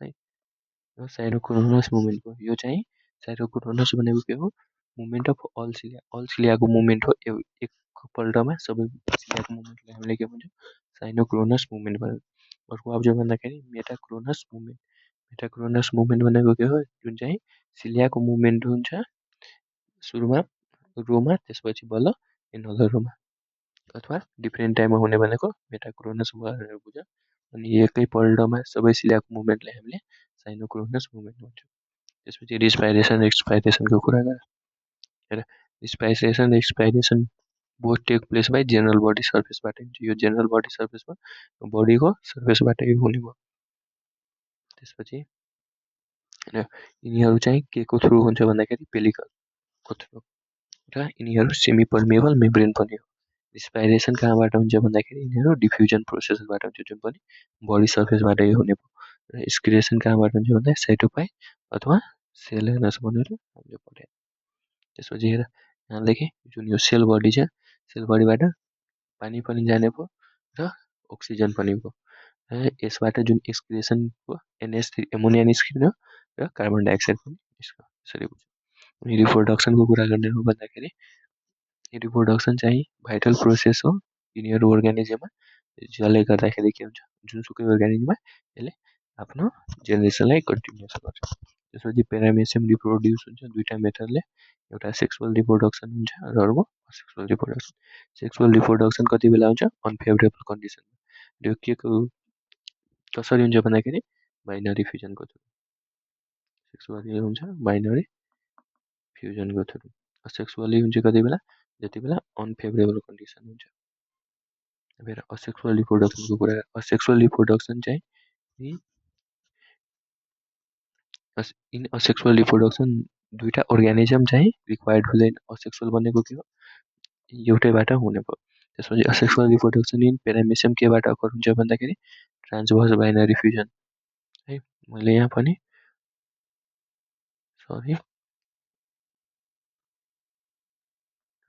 है, यो साइनोक्रोनस मुभमेन्ट हो। यो चाहिँ साइनोक्रोनस भनेको के हो, मुभमेन्ट अफ अल सिलियाको मुभमेन्ट हो, एकपल्टमा सबै सिलियाको मुभमेन्टलाई हामीले के भन्छौँ साइनोक्रोनस मुभमेन्ट भन्छौँ। अर्को अब्जर्भ भन्दाखेरि मेटाक्रोनस मुभमेन्ट, मेटाक्रोनस मुभमेन्ट भनेको के हो, जुन चाहिँ सिलियाको मुभमेन्ट हुन्छ सुरुमा रोमा, त्यसपछि बल्ल एनदर रोमा अथवा डिफ्रेन्ट टाइममा हुने भनेको मेटाक्रोनस भनेर बुझ। अनि एकैपल्टमा सबै सिलियाको मुभमेन्टलाई हामीले साइनोक्रोनस मुभमेन्ट भन्छौँ। त्यसपछि रिस्पाइरेसन एक्सपाइरेसनको कुरा गरेर respiration expiration both take place by general body सर्फेसबाट हुन्छ, यो जेनरल बडी सर्फेसमा बडीको सर्फेसबाटै हुने भयो। त्यसपछि यिनीहरू चाहिँ के को थ्रु हुन्छ भन्दाखेरि पेलिकलको थ्रु, र यिनीहरू सेमी पर्मिएबल मेम्ब्रेन पनि हो। रिस्पाइरेसन कहाँबाट हुन्छ भन्दाखेरि यिनीहरू डिफ्युजन प्रोसेसबाट हुन्छ, जुन पनि बडी सर्फेसबाटै हुने भयो। र एक्सक्रिएसन कहाँबाट हुन्छ भन्दा साइटोपाइ अथवा सेल एनस भनेर हामीले पढायो। त्यसपछि हेर यहाँदेखि जुन यो सेल बडी छ, सेल बडीबाट पानी पनि जाने भयो र अक्सिजन पनि भयो, र यसबाट जुन एक्सक्रिएसन भयो NH3 एमोनिया निस्किने हो र कार्बन डाइअक्साइड पनि निस्क्यो, यसरी बुझ्यो। अनि रिप्रोडक्सनको कुरा गर्ने हो भन्दाखेरि रिप्रोडक्सन चाहिँ भाइटल प्रोसेस हो यिनीहरू अर्गानिजममा, जसले गर्दाखेरि के हुन्छ जुनसुकै अर्गानिजममा यसले आफ्नो जेनेरेसनलाई कन्टिन्युस गर्छ। त्यसपछि पेरामेसियम रिप्रोड्युस हुन्छ दुईवटा मेथडले, एउटा सेक्सुअल रिप्रोडक्सन हुन्छ र अर्को सेक्सुअल रिप्रोडक्सन। सेक्सुअल रिप्रोडक्सन कति बेला हुन्छ अनफेभरेबल कन्डिसनमा, यो के कसरी हुन्छ भन्दाखेरि बाइनरी फ्युजनको थ्रु, सेक्सुअल हुन्छ बाइनरी फ्युजनको थ्रु। असेक्सुअली हुन्छ कति बेला, जति बेला अनफेभरेबल कन्डिसन हुन्छ। अब असेक्सुअल रिप्रोडक्सनको कुरा, असेक्सुअल रिप्रोडक्सन चाहिँ इन असेक्सुअल रिप्रोडक्सन दुईवटा अर्ग्यानिजम चाहिँ रिक्वायर्ड हुँदैन। असेक्सुअल भनेको के हो, एउटैबाट हुने भयो। त्यसपछि असेक्सुअल रिप्रोडक्सन इन पेरामेसियम केबाट अकर हुन्छ भन्दाखेरि ट्रान्सभर्स बाइनरी फ्युजन है। मैले यहाँ पनि सरी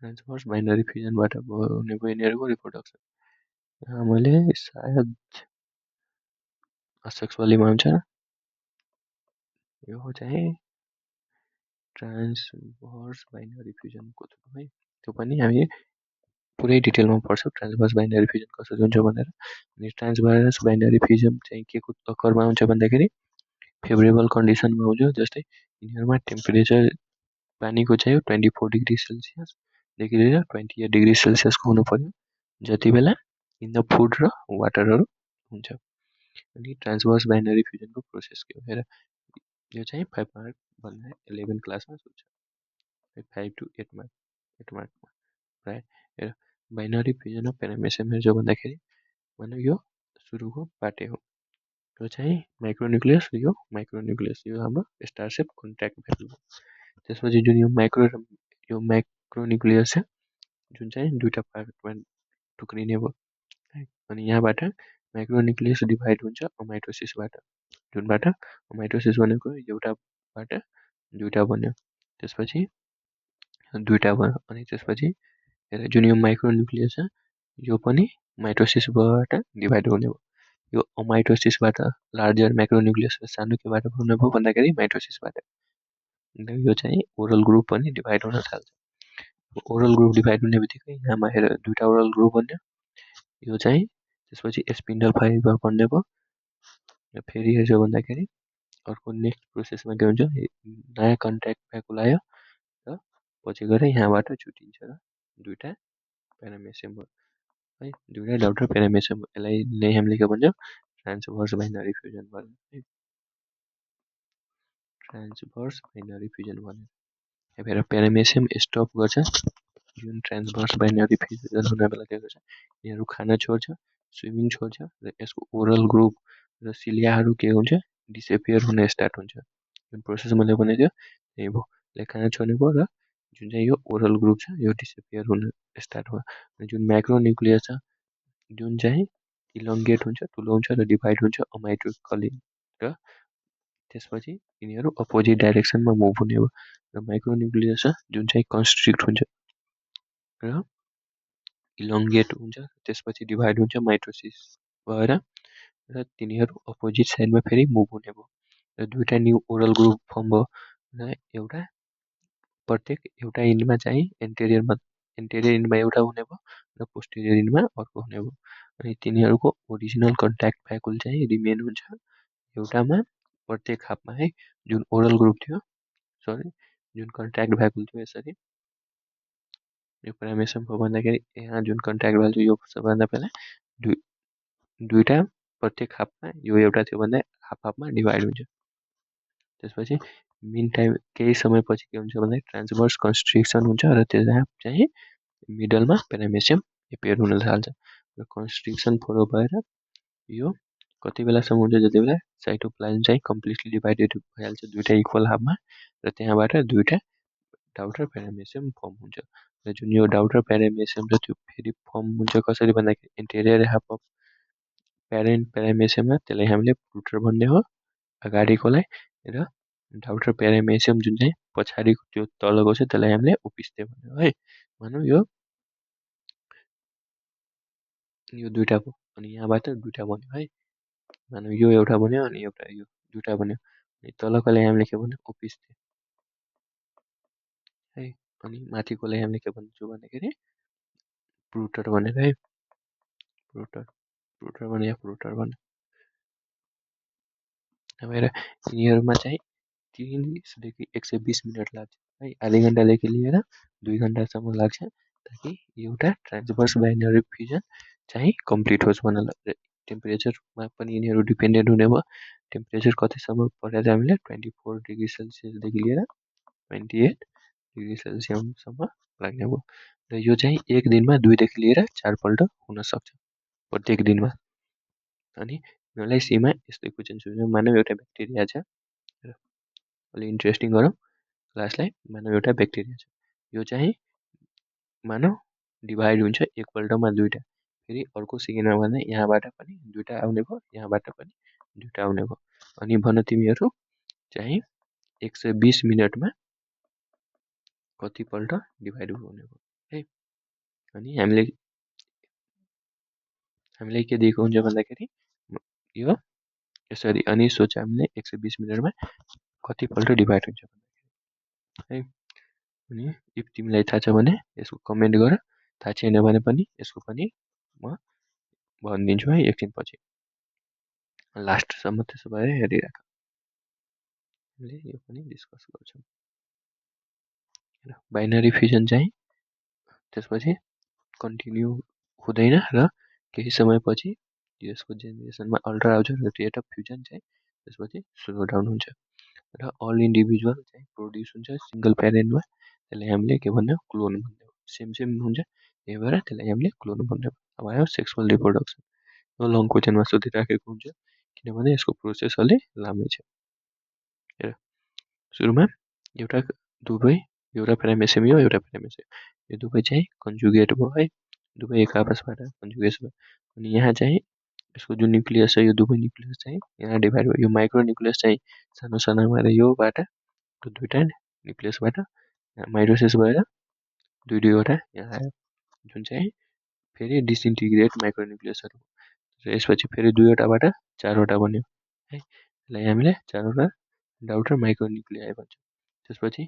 ट्रान्सभर्स बाइनरी फ्युजनबाट हुने भयो यिनीहरूको रिप्रोडक्सन। यहाँ मैले सायद असेक्सुअलीमा हुन्छ, यो चाहिँ ट्रान्सभर्स बाइनरी फ्युजनको थ्रु है। त्यो पनि हामी पुरै डिटेलमा पढ्छौँ ट्रान्सभर्स बाइनरी फ्युजन कसरी हुन्छ भनेर। अनि ट्रान्सभर्स बाइनरी फ्युजन चाहिँ के को अकरमा हुन्छ भन्दाखेरि फेभरेबल कन्डिसनमा हुन्छ। जस्तै यिनीहरूमा टेम्परेचर पानीको चाहिँ 24 डिग्री सेल्सियसदेखि लिएर 28 डिग्री सेल्सियसको हुनु पर्यो जति बेला इन द फुड र वाटरहरू हुन्छ। अनि ट्रान्सभर्स बाइनरी फ्युजनको प्रोसेस के हो हेर, यो चाहिँ 5 मार्क भन्दा 11 क्लासमा सोध्छ, 5 to 8 मार्क, 8 मार्कमा प्रायः। हेर बाइनरी फ्युजन अफ पेरामेसियम हेर्छ भन्दाखेरि भनौँ यो सुरुको पार्टे हो, यो चाहिँ माइक्रोन्युक्लियस, यो माइक्रोन्युक्लियस, यो हाम्रो स्टार सेप कन्ट्याक्ट भ्यालु हो। त्यसपछि जुन यो माइक्रोन्युक्लियस छ जुन चाहिँ दुईवटा पार्टमा टुक्रिने भयो है। अनि यहाँबाट माइक्रोन्युक्लियस डिभाइड हुन्छ अमाइटोसिसबाट, जुनबाट अमाइटोसिस भनेको एउटाबाट दुईवटा बन्यो, त्यसपछि दुईवटा भयो। अनि त्यसपछि जुन यो माइक्रोन्युक्लियस छ यो पनि माइटोसिसबाट डिभाइड हुने भयो। यो अमाइटोसिसबाट लार्जर माइक्रोन्युक्लियस सानो केबाट हुने भयो भन्दाखेरि माइटोसिसबाट। यो चाहिँ ओरल ग्रुप पनि डिभाइड हुन थाल्छ। ओरल ग्रुप डिभाइड हुने बित्तिकै यहाँमा हेर दुईवटा ओरल ग्रुप बन्यो, यो चाहिँ त्यसपछि स्पिन्डल फाइबर बन्ने भयो। फेरि हेर्छ भन्दाखेरि अर्को नेक्स्ट प्रोसेसमा के हुन्छ, नयाँ कन्ट्याक्ट भ्याकुल आयो र पछि गएर यहाँबाट छुट्टिन्छ र दुईवटा पेरामेसियम भयो है, दुईवटा डाउटर पेरामेसियम भयो। यसलाई नै हामीले के भन्छौँ, ट्रान्सभर्स बाइनरी फ्युजन भन्यो है, ट्रान्सभर्स बाइनरी फ्युजन भन्यो। हेर पेरामेसियम स्टप गर्छ, जुन ट्रान्सभर्स बाइनरी फ्युजन हुने बेला के गर्छ, यिनीहरू खान छोड्छ, स्विमिङ छोड्छ र यसको ओरल ग्रुप र सिलियाहरू के हुन्छ, डिसएपियर हुन स्टार्ट हुन्छ। जुन प्रोसेस मैले भनेको थियो त्यही भयो, यसले खान छोड्ने भयो र जुन चाहिँ यो ओरल ग्रुप छ यो डिसएपियर हुन स्टार्ट भयो। अनि जुन माइक्रोन्युक्लियस छ जुन चाहिँ इलोङ्गेट हुन्छ, ठुलो हुन्छ र डिभाइड हुन्छ अमाइटोकली र त्यसपछि यिनीहरू अपोजिट डाइरेक्सनमा मुभ हुने हो। र माइक्रोन्युक्लियस छ जुन चाहिँ कन्स्ट्रिक्ट हुन्छ र इलोङ्गेट हुन्छ, त्यसपछि डिभाइड हुन्छ माइटोसिस भएर र तिनीहरू अपोजिट साइडमा फेरि मुभ हुने भयो र दुईवटा न्यू ओरल ग्रुप फर्म भयो र प्रत्येक एउटा इन्डमा चाहिँ एन्टेरियर इन्डमा एउटा हुने भयो र पोस्टेरियर इन्डमा अर्को हुने भयो। अनि तिनीहरूको ओरिजिनल कन्ट्याक्ट भ्याकुल चाहिँ रिमेन हुन्छ एउटामा प्रत्येक हाफमा है। जुन ओरल ग्रुप थियो, सरी जुन कन्ट्याक्ट भ्याकुल थियो, यसरी यो पेरामेसियम भयो भन्दाखेरि यहाँ जुन कन्ट्याक्ट भ्याकुल यो सबभन्दा पहिला दुईवटा प्रत्येक हाफमा यो एउटा थियो भन्दा हाफ हाफमा डिभाइड हुन्छ। त्यसपछि मिन टाइम केही समयपछि के हुन्छ भन्दा ट्रान्सभर्स कन्स्ट्रिक्सन हुन्छ र त्यसमा चाहिँ मिडलमा पेरामेसियम एपियर हुन थाल्छ र कन्स्ट्रिक्सन फलो भएर यो कति बेलासम्म हुन्छ, जति बेला साइटोप्लाज्म चाहिँ कम्प्लिटली डिभाइडेड भइहाल्छ दुईवटा इक्वल हाफमा र त्यहाँबाट दुईवटा डाउटर पेरामेसियम फर्म हुन्छ। र जुन यो डाउटर पेरामेसियम छ त्यो फेरि फर्म हुन्छ कसरी भन्दाखेरि इन्टेरियर हाफ अफ प्यारेन्ट पेरामेसियममा, त्यसलाई हामीले फ्रुटर भन्ने हो अगाडिकोलाई, र डाउटर पेरामेसियम जुन चाहिँ पछाडिको त्यो तलको छ त्यसलाई हामीले ओपिस्ते भन्यो है। भनौँ यो दुईवटा भयो अनि यहाँबाट दुईवटा बन्यो है, भनौँ यो एउटा बन्यो अनि एउटा यो दुईवटा बन्यो अनि तलकोलाई हामीले के भन्यो, ओपिस्ते है। अनि माथिकोलाई हामीले के भन्छौँ भन्दाखेरि फ्रुटर भनेर है, फ्रुटर भने या फ्रुटर भन्यो। अब हेर यिनीहरूमा चाहिँ 30देखि 120 मिनट लाग्छ है, आधी घन्टादेखि लिएर 2 घन्टासम्म लाग्छ ताकि एउटा ट्रान्सभर्स बाइनरी फ्युजन चाहिँ कम्प्लिट होस् भन्नलाई। टेम्परेचरमा पनि यिनीहरू डिपेन्डेन्ट हुने भयो, टेम्परेचर कतिसम्म परेर हामीले 24 डिग्री सेल्सियसदेखि लिएर 28 डिग्री सेल्सियससम्म लाग्ने भयो र यो चाहिँ एक दिनमा 2 देखि लिएर 4 पल्ट हुन सक्छ प्रत्येक दिनमा। अनि यिनीहरूलाई सीमा यस्तो इक्वेसन सुन्नु मानव एउटा ब्याक्टेरिया छ र अलि इन्ट्रेस्टिङ गरौँ क्लासलाई। मानव एउटा ब्याक्टेरिया छ, यो चाहिँ मानव डिभाइड हुन्छ एकपल्टमा 2टा, फेरि अर्को सिकेनमा भने यहाँबाट पनि 2टा आउने भयो, यहाँबाट पनि 2टा आउने भयो। अनि भन तिमीहरू चाहिँ 120 मिनटमा कतिपल्ट डिभाइड हुने भयो है। अनि हामीलाई के दिएको हुन्छ भन्दाखेरि यो यसरी, अनि सोच हामीले 120 मिनटमा कतिपल्ट डिभाइड हुन्छ है। अनि इफ तिमीलाई थाहा छ भने यसको कमेन्ट गर, थाहा छैन भने पनि यसको पनि म भनिदिन्छु है एकछिनपछि। लास्टसम्म त्यसो भए हेरिराख, हामीले यो पनि डिस्कस गर्छौँ। बाइनरी फ्युजन चाहिँ त्यसपछि कन्टिन्यू हुँदैन र केही समयपछि यसको जेनेरेसनमा अल्ट्रा आउँछ र रेट अफ फ्युजन चाहिँ त्यसपछि स्लो डाउन हुन्छ र अल इन्डिभिजुअल चाहिँ प्रोड्युस हुन्छ सिङ्गल प्यारेन्टमा। त्यसलाई हामीले के भन्यो, क्लोन भन्यो। सेम हुन्छ, त्यही भएर त्यसलाई हामीले क्लोन भन्यो। अब आयो सेक्सुअल रिप्रोडक्सन। यो लङ क्वेसनमा सोधिराखेको हुन्छ किनभने यसको प्रोसेस अलि लामै छ। सुरुमा दुवै एउटा प्यारामेसियम यो एउटा प्यारामेसियम, यो दुवै चाहिँ कन्जुगेट भयो है, दुवै एक आपसबाट कन्जुगेट भयो। अनि यहाँ चाहिँ यसको जुन न्युक्लियस छ, यो दुवै न्युक्लियस चाहिँ यहाँ डिभाइड भयो। यो माइक्रो न्युक्लियस चाहिँ सानो सानोमा योबाट दुईवटा न्युक्लियसबाट माइटोसिस भएर दुईवटा यहाँ आयो, जुन चाहिँ फेरि डिसइन्टिग्रेट माइक्रो न्युक्लियसहरू र यसपछि फेरि 2वटाबाट 4वटा बन्यो है। यसलाई हामीले 4वटा डाउटर माइक्रो न्युक्लियाई भन्छ। त्यसपछि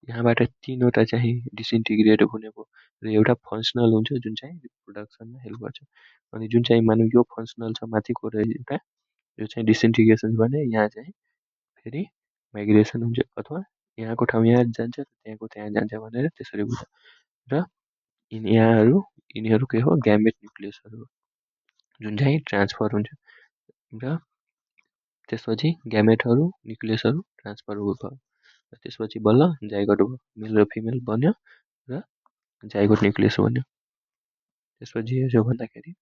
यहाँबाट 3वटा चाहिँ डिसइन्टिग्रेट हुने भयो र एउटा फङ्सनल हुन्छ जुन चाहिँ रिप्रोडक्सनमा हेल्प गर्छ। अनि जुन चाहिँ मानव यो फङ्सनल छ माथिको र एउटा यो चाहिँ डिसइन्टिग्रेसन भने यहाँ चाहिँ फेरि माइग्रेसन हुन्छ, अथवा यहाँको ठाउँ यहाँ जान्छ त्यहाँको त्यहाँ जान्छ भनेर त्यसरी बुझ्छ। र यिनीहरू के हो, ग्यामेट न्युक्लियसहरू हो जुन चाहिँ ट्रान्सफर हुन्छ र त्यसपछि ग्यामेटहरू न्युक्लियसहरू ट्रान्सफर भयो। त्यसपछि बल्ल जाइगोट भयो, मेल र फिमेल बन्यो र जाइगोट न्युक्लियस बन्यो। त्यसपछि यसो भन्दाखेरि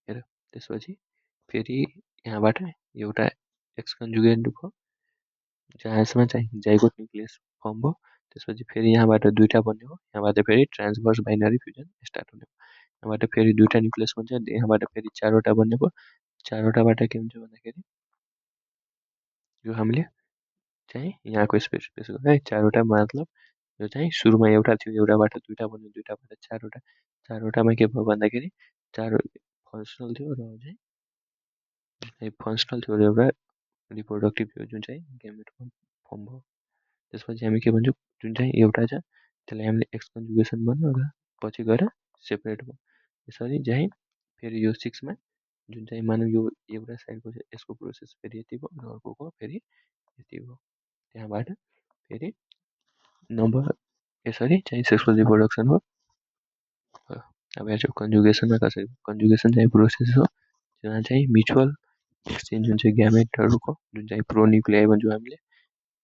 हेर, त्यसपछि फेरि यहाँबाट एउटा एक्स कन्जुगेट भयो जहाँसम्म चाहिँ जाइगोट न्युक्लियस फर्म भयो। त्यसपछि फेरि यहाँबाट 2टा बन्यो, यहाँबाट फेरि ट्रान्सभर्स बाइनरी फ्युजन स्टार्ट हुने भयो। यहाँबाट फेरि 2टा न्युक्लियस बन्छ, यहाँबाट फेरि 4वटा बन्ने भयो। 4वटाबाट के हुन्छ भन्दाखेरि यो हामीले चाहिँ यहाँको स्पेस गर्छ है। 4वटा मतलब यो चाहिँ सुरुमा एउटा थियो, एउटाबाट 2टा बन्यो, 2टाबाट 4वटा, 4वटामा के भयो भन्दाखेरि 4 फङ्सनल थियो र चाहिँ फङ्सनल थियो र एउटा रिप्रोडक्टिभ थियो जुन चाहिँ ग्यामेट फर्म भयो। त्यसपछि हामी के भन्छौँ, जुन चाहिँ एउटा छ त्यसलाई हामीले एक्स कन्जुगेसन भन्यो र पछि गएर सेपरेट भयो। यसरी चाहिँ फेरि यो 6मा जुन चाहिँ मानव यो एउटा साइडको छ यसको प्रोसेस फेरि यति भयो र अर्कोको फेरि यति भयो। त्यहाँबाट फेरि नम्बर यसरी चाहिँ सेक्सुअल रिप्रोडक्सन हो। अब हेर्छौँ कन्जुगेसनमा कसरी। कन्जुगेसन चाहिँ प्रोसेस हो जहाँ चाहिँ म्युचुअल एक्सचेन्ज हुन्छ ग्यामेटहरूको, जुन चाहिँ प्रोन्युक्लियाई भन्छौँ हामीले।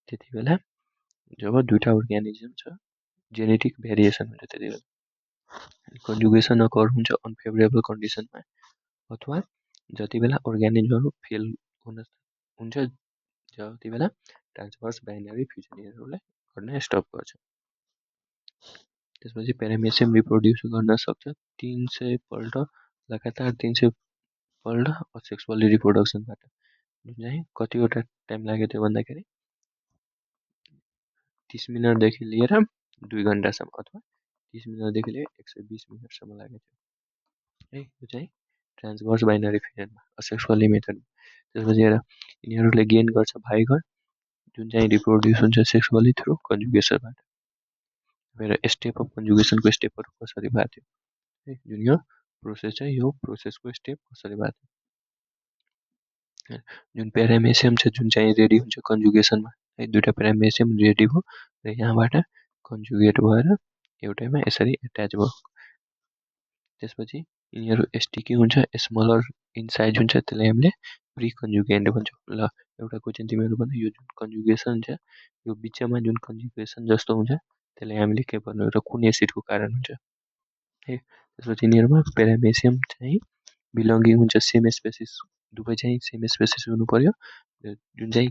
त्यति बेला जब 2टा अर्ग्यानिजम छ जेनेटिक भेरिएसन हुन्छ त्यति बेला कन्जुगेसन अकर हुन्छ अनफेभरेबल कन्डिसनमा, अथवा जति बेला अर्ग्यानिजमहरू फेल हुन्छ जति बेला ट्रान्सभर्स बाइनरी फ्युजनहरूलाई गर्न स्टप गर्छ। त्यसपछि प्यारामेसियम रिप्रोड्युस गर्न सक्छ 300 पल्ट लगातार 300 पल्ट सेक्सुअल रिप्रोडक्सनबाट, जुन चाहिँ कतिवटा टाइम लागेको थियो भन्दाखेरि 30 मिनटदेखि लिएर 2 घन्टासम्म, अथवा 30 मिनटदेखि लिएर 120 मिनटसम्म लागेको थियो है। यो चाहिँ ट्रान्सभर्स बाइनरी फ्युजनमा असेक्सुअली मेथडमा। त्यसपछि हेर, यिनीहरूले गेन गर्छ भाइगर जुन चाहिँ रिप्रोड्युस हुन्छ सेक्सुअली थ्रु कन्जुगेसनबाट। मेरो स्टेप अफ कन्जुगेसनको स्टेपहरू कसरी भएको थियो है, जुन यो प्रोसेस छ यो प्रोसेसको स्टेप कसरी भएको थियो। जुन प्यारामेसियम छ जुन चाहिँ रेडी हुन्छ कन्जुगेसनमा है, 2टा प्यारामेसियम रेडी भयो र यहाँबाट कन्जुगेट भएर एउटैमा यसरी एट्याच भयो। त्यसपछि यिनीहरू स्टिकी हुन्छ, स्मलर इन साइज हुन्छ, त्यसलाई हामीले प्री कन्जुगेन्ट भन्छौँ। ल एउटा क्वेसन तिमीहरू भन्नु, यो जुन कन्जुगेसन छ यो बिचमा जुन कन्जुगेसन जस्तो हुन्छ त्यसलाई हामीले के भन्नु र कुन एसिडको कारण हुन्छ है। त्यसपछि यिनीहरूमा पेरामेसियम चाहिँ बिलोङ्गिङ हुन्छ सेम स्पेसिस, दुवै चाहिँ सेम स्पेसिस हुनु पर्यो, जुन चाहिँ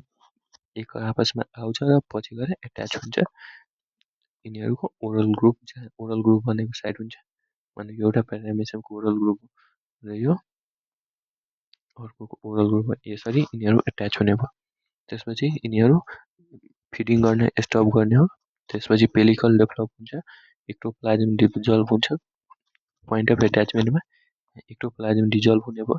एक आपसमा आउँछ र पछि गएर एट्याच हुन्छ। यिनीहरूको ओरल ग्रुप भनेको साइड हुन्छ, भनेको एउटा पेरामेसियमको ओरल ग्रुप र यो अर्कोको ओरल ग्रुप, यसरी यिनीहरू एट्याच हुने भयो। त्यसपछि यिनीहरू फिडिङ गर्न स्टप गर्ने हो। त्यसपछि पेलिकल डेभलप हुन्छ, एक्टोप्लाज्म डिजल्भ हुन्छ, पोइन्ट अफ एट्याचमेन्टमा एक्टोप्लाज्म डिजल्भ हुने भयो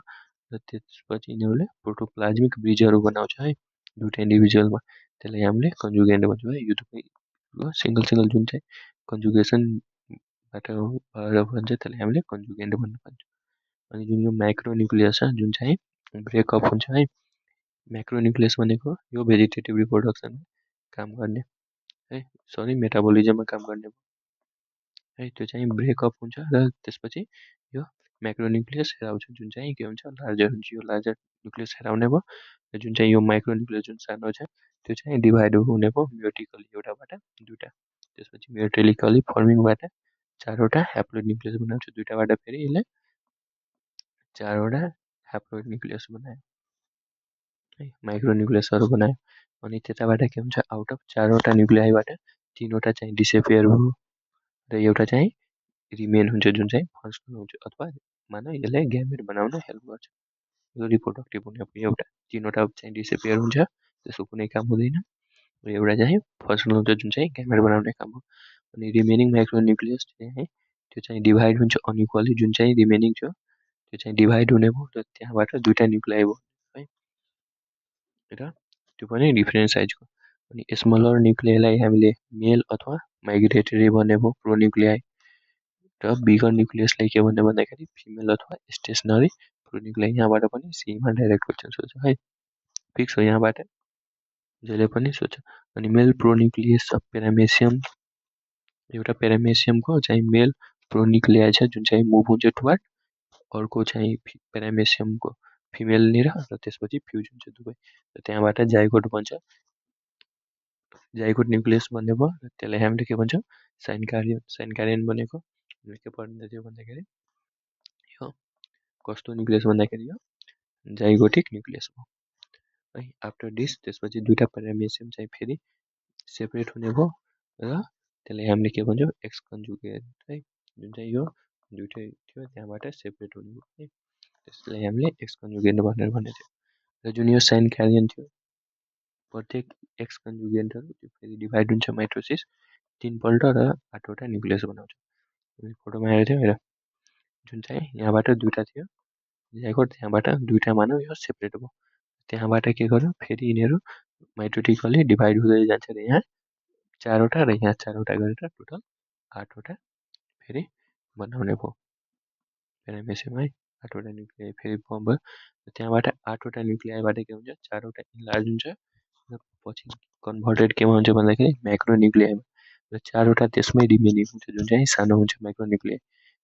र त्यसपछि यिनीहरूले प्रोटोप्लाज्मिक ब्रिजहरू बनाउँछ है दुईवटा इन्डिभिजुअलमा, त्यसलाई हामीले कन्जुगेन्ट भन्छौँ है। यो दुवै सिङ्गल सिङ्गल जुन चाहिँ कन्जुगेसनबाट भएर भन्छ त्यसलाई हामीले कन्जुगेन्ट भन्न पाउँछौँ। अनि जुन यो माइक्रोन्युक्लियस छ जुन चाहिँ ब्रेकअप हुन्छ है, माइक्रोन्युक्लियस भनेको यो भेजिटेटिभ रिप्रोडक्सनमा काम गर्ने है, सरी मेटाबोलिजममा काम गर्ने है, त्यो चाहिँ ब्रेकअप हुन्छ र त्यसपछि यो माइक्रोन्युक्लियस हेराउँछ जुन चाहिँ के हुन्छ लार्जर हुन्छ, यो लार्जर न्युक्लियस हेराउने भयो र जुन चाहिँ यो माइक्रोन्युक्लियस जुन सानो छ त्यो चाहिँ डिभाइड हुने भयो म्योटिकली एउटाबाट दुईवटा, त्यसपछि म्योटेलिकली फर्मिङबाट चारवटा ह्याप्लोइड न्युक्लियस बनाउँछ, दुईवटाबाट फेरि यसले चारवटा ह्याप्लोइड न्युक्लियस बनायो है, माइक्रोन्युक्लियसहरू बनायो। अनि त्यताबाट के हुन्छ आउट अफ चारवटा न्युक्लियाइबाट तिनवटा चाहिँ डिसेपियर भयो र एउटा चाहिँ रिमेन हुन्छ जुन चाहिँ फङ्सनल हुन्छ, अथवा मानव यसले ग्यामेट बनाउन हेल्प गर्छ। यो रिप्रोडक्टिभ हुने भयो, एउटा तिनवटा चाहिँ डिसेपियर हुन्छ त्यसको कुनै काम हुँदैन र एउटा चाहिँ फङ्सनल हुन्छ जुन चाहिँ ग्यामेट बनाउने काम हो। अनि रिमेनिङ माइक्रोन्युक्लियस चाहिँ है त्यो चाहिँ डिभाइड हुन्छ अनइक्वली, जुन चाहिँ रिमेनिङ छ त्यो चाहिँ डिभाइड हुने भयो र त्यहाँबाट दुईवटा न्युक्लियाइ भयो है, र त्यो पनि डिफ्रेन्ट साइजको। अनि स्मलर न्युक्लियाइलाई हामीले मेल अथवा माइग्रेटरी भन्ने भयो प्रोन्युक्लियाइ, र बिगर न्युक्लियसलाई के भन्ने भन्दाखेरि फिमेल अथवा स्टेसनरी प्रोन्युक्लियाइ। यहाँबाट पनि सीमा डाइरेक्ट क्वेसन सोध्छ है, फिक्स हो यहाँबाट जहिले पनि सोध्छ। अनि मेल प्रोन्युक्लियस अफ पेरामेसियम, एउटा पेरामेसियमको चाहिँ मेल प्रोन्युक्लियाइ छ जुन चाहिँ मुभ हुन्छ टुवार्ड, अर्को चाहिँ पेरामेसियमको फिमेलनिर र त्यसपछि फ्युज हुन्छ दुवै र त्यहाँबाट जाइगोट बन्छ, जाइगोट न्युक्लियस भन्ने भयो र त्यसलाई हामीले के भन्छौँ साइनकारियन। साइनकारियन भनेको के पर्ने थियो भन्दाखेरि यो कस्तो न्युक्लियस भन्दाखेरि यो जाइगोटिक न्युक्लियस भयो है। आफ्टर दिस त्यसपछि दुईवटा पेरामेसियम चाहिँ फेरि सेपरेट हुने भयो र त्यसलाई हामीले के भन्छौँ एक्स कन्जुगेट है, जुन चाहिँ यो दुइटै थियो त्यहाँबाट सेपरेट हुने भयो है, त्यसलाई हामीले एक्स कन्जुगेन्ट भनेर भनेको थियो। र जुन यो साइन क्यारियन थियो प्रत्येक एक्स कन्जुगेन्टहरू त्यो फेरि डिभाइड हुन्छ माइटोसिस तिनपल्ट र आठवटा न्युक्लियस बनाउँछ। फोटोमा हेरेको थियो हेर, जुन चाहिँ यहाँबाट दुईवटा थियो जाइगोट, त्यहाँबाट दुईवटा मानौँ यो सेपरेट भयो, त्यहाँबाट के गर्यो फेरि यिनीहरू माइटोटिकली डिभाइड हुँदै जान्छ र यहाँ चारवटा र यहाँ चारवटा गरेर टोटल आठवटा फेरि बनाउने भयो पेरामेसियम है, आठवटा न्युक्लियाइ फेरि फर्म भयो। त्यहाँबाट आठवटा न्युक्लियाइबाट के हुन्छ चारवटा इन्लार्ज हुन्छ र पछि कन्भर्टेड केमा हुन्छ भन्दाखेरि माइक्रोन्युक्लियाइमा, र चारवटा त्यसमै रिमेनिङ हुन्छ जुन चाहिँ सानो हुन्छ माइक्रोन्युक्लियाइ,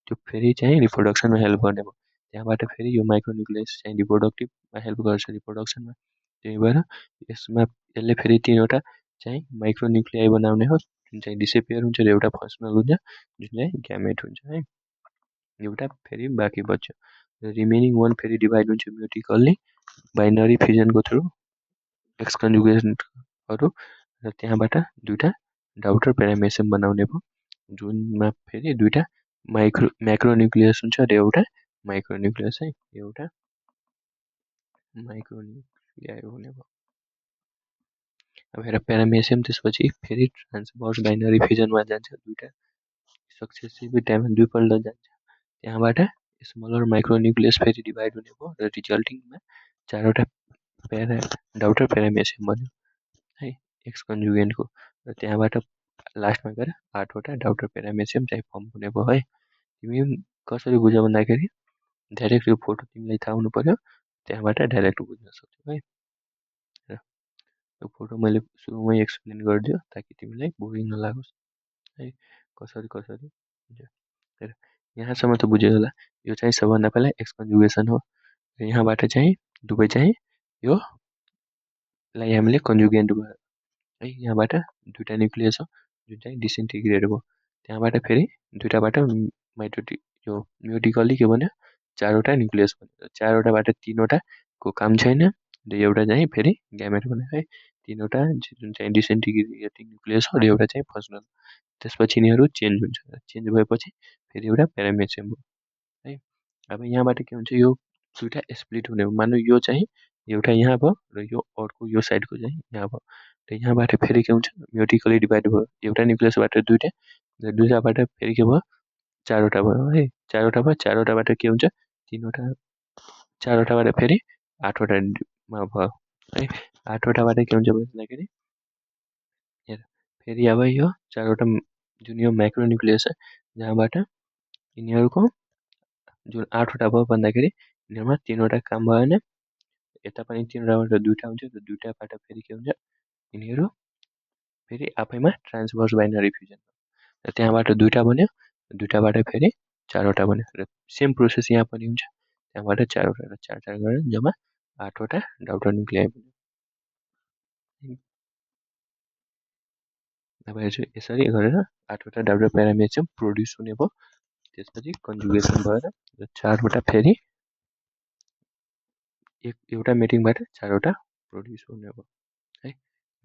त्यो फेरि चाहिँ रिप्रोडक्सनमा हेल्प गर्ने भयो। त्यहाँबाट फेरि यो माइक्रोन्युक्लियस चाहिँ रिप्रोडक्टिभमा हेल्प गर्छ रिप्रोडक्सनमा, त्यही भएर यसमा यसले फेरि तिनवटा चाहिँ माइक्रोन्युक्लियाइ बनाउने हो जुन चाहिँ डिसेपियर हुन्छ र एउटा फङ्सनल हुन्छ जुन चाहिँ ग्यामेट हुन्छ है, एउटा फेरि बाँकी बच्छ र रिमेनिङ वान फेरि डिभाइड हुन्छ म्युटिकल्ली बाइनरी फिजनको थ्रु एक्स कन्जुगेसनहरू र त्यहाँबाट दुईवटा डाउटर पेरामेसियम बनाउने भयो जुनमा फेरि दुईवटा म्याक्रोन्युक्लियस हुन्छ र एउटा माइक्रोन्युक्लियस है, एउटा माइक्रोन्युक्लियाइ हुने भयो। अब हेर पेरामेसियम त्यसपछि फेरि ट्रान्सभर्स बाइनरी फिजनमा जान्छ, दुईवटा सक्सेसिभ टाइममा दुईपल्ट जान्छ, त्यहाँबाट स्मलर माइक्रोन्युक्लियस फेरि डिभाइड हुने भयो र रिजल्टिङमा चारवटा डाउटर पेरामेसियम बन्यो है एक्स कन्जुगेन्टको, र त्यहाँबाट लास्टमा गएर आठवटा डाउटर पेरामेसियम चाहिँ फर्म हुने भयो है। तिमी कसरी बुझ भन्दाखेरि डाइरेक्ट यो फोटो तिमीलाई थाहा हुनु पर्यो, त्यहाँबाट डाइरेक्ट बुझ्न सक्छौ है। यो फोटो मैले सुरुमै एक्सप्लेन गरिदियो ताकि तिमीलाई बोरिङ नलागोस् है, कसरी कसरी हुन्छ। हेर यहाँसम्म त बुझ्यो होला, यो चाहिँ सबभन्दा पहिला एक्स कन्जुगेसन हो र यहाँबाट चाहिँ दुवै चाहिँ यो लाई हामीले कन्जुगेन्ट भयो है, यहाँबाट दुईवटा न्युक्लियस हो जुन चाहिँ डिसइन्टिग्रेट भयो। त्यहाँबाट फेरि दुइटाबाट यो म्युटिकल्ली के भन्यो, 4वटा न्युक्लियस भन्यो। 4वटाबाट 3वटाको काम छैन र एउटा चाहिँ फेरि ग्यामेट भन्यो है। 3वटा जुन चाहिँ डिसइन्टिग्रेटिङ न्युक्लियस हो र एउटा चाहिँ फङ्सनल। त्यसपछि यिनीहरू चेन्ज हुन्छ। चेन्ज भएपछि फेरि एउटा प्यारामेसियम भयो है। अब यहाँबाट के हुन्छ, यो दुइटा स्प्लिट हुने हो। मानौँ यो चाहिँ एउटा यहाँ भयो र यो अर्को यो साइडको चाहिँ यहाँ भयो र यहाँबाट फेरि के हुन्छ, म्युटिकली डिभाइड भयो। एउटा न्युक्लियसबाट दुइटा र दुइटाबाट फेरि के भयो, 4वटा भयो है। 4वटा भयो, 4वटाबाट के हुन्छ, 3वटा, 4वटाबाट फेरि 8वटामा भयो है। 8वटाबाट के हुन्छ भन्दाखेरि हेर फेरि अब यो 4वटा जुन यो माइक्रो न्युक्लियस छ, जहाँबाट यिनीहरूको जुन 8वटा भयो भन्दाखेरि यिनीहरूमा 3वटा काम भएन। यता पनि 3वटाबाट 2टा हुन्छ र 2टाबाट फेरि के हुन्छ, यिनीहरू फेरि आफैमा ट्रान्सभर्स बाइनरी फ्युजन र त्यहाँबाट 2टा बन्यो, 2टाबाट फेरि 4वटा बन्यो र सेम प्रोसेस यहाँ पनि हुन्छ। त्यहाँबाट 4वटा र 4 गरेर जम्मा 8वटा डाउटर न्युक्लियाई बन्यो। अब यसरी गरेर 8वटा डाउटर प्यारामेसियम प्रोड्युस हुने भयो। त्यसपछि कन्जुगेसन भएर 4वटा फेरि एउटा मेटिङबाट 4वटा प्रोड्युस हुने भयो है।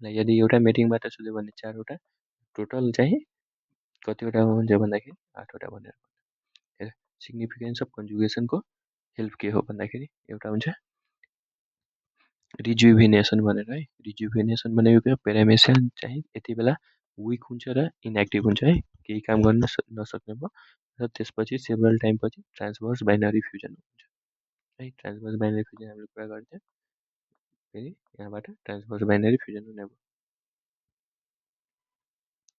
ल यदि एउटा मेटिङबाट सोध्यो भने 4वटा, टोटल चाहिँ कतिवटा हुन्छ भन्दाखेरि 8वटा भनेर। हेर सिग्निफिकेन्स अफ कन्जुगेसनको हेल्प के हो भन्दाखेरि एउटा हुन्छ रिजुभिनेसन भनेर है। रिजुभिनेसन भनेको के हो, प्यारामेसियम चाहिँ यति बेला विक हुन्छ र इनएक्टिभ हुन्छ है, केही काम गर्न नसक्ने भयो र त्यसपछि सेभरल टाइम पछि ट्रान्सभर्स बाइनरी फ्युजन हुन्छ है। ट्रान्सभर्स बाइनरी फ्युजन हामीले कुरा गर्थ्यौँ, फेरि यहाँबाट ट्रान्सभर्स बाइनरी फ्युजन हुने भयो।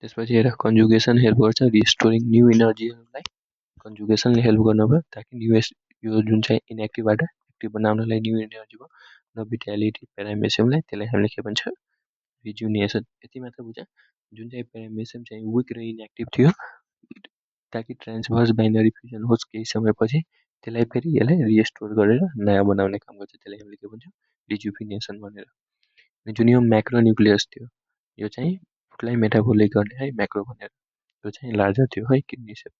त्यसपछि हेर कन्जुगेसन हेल्प गर्छ रिस्टोरिङ न्यू इनर्जीहरूलाई। कन्जुगेसनले हेल्प गर्नुभयो ताकि न्यू यो जुन चाहिँ इनएक्टिभबाट एक्टिभ बनाउनलाई न्यू इनर्जी भयो र भिटालिटी प्यारामेसियमलाई, त्यसलाई हामीले के भन्छ, रिजुनेसन। यति मात्र बुझ, जुन चाहिँ प्यारामेसियम चाहिँ विक र इनएक्टिभ थियो, ताकि ट्रान्सभर्स बाइनरी फ्युजन होस् केही समयपछि, त्यसलाई फेरि यसलाई रिस्टोर गरेर नयाँ बनाउने काम गर्छ। त्यसलाई हामीले के भन्छौँ, रिजुभिनेसन भनेर। जुन यो म्याक्रो न्युक्लियस थियो, यो चाहिँ फुडलाई मेटाबोलिक गर्ने है, म्याक्रो भनेर। यो चाहिँ लार्जर थियो है, किडनी सेप।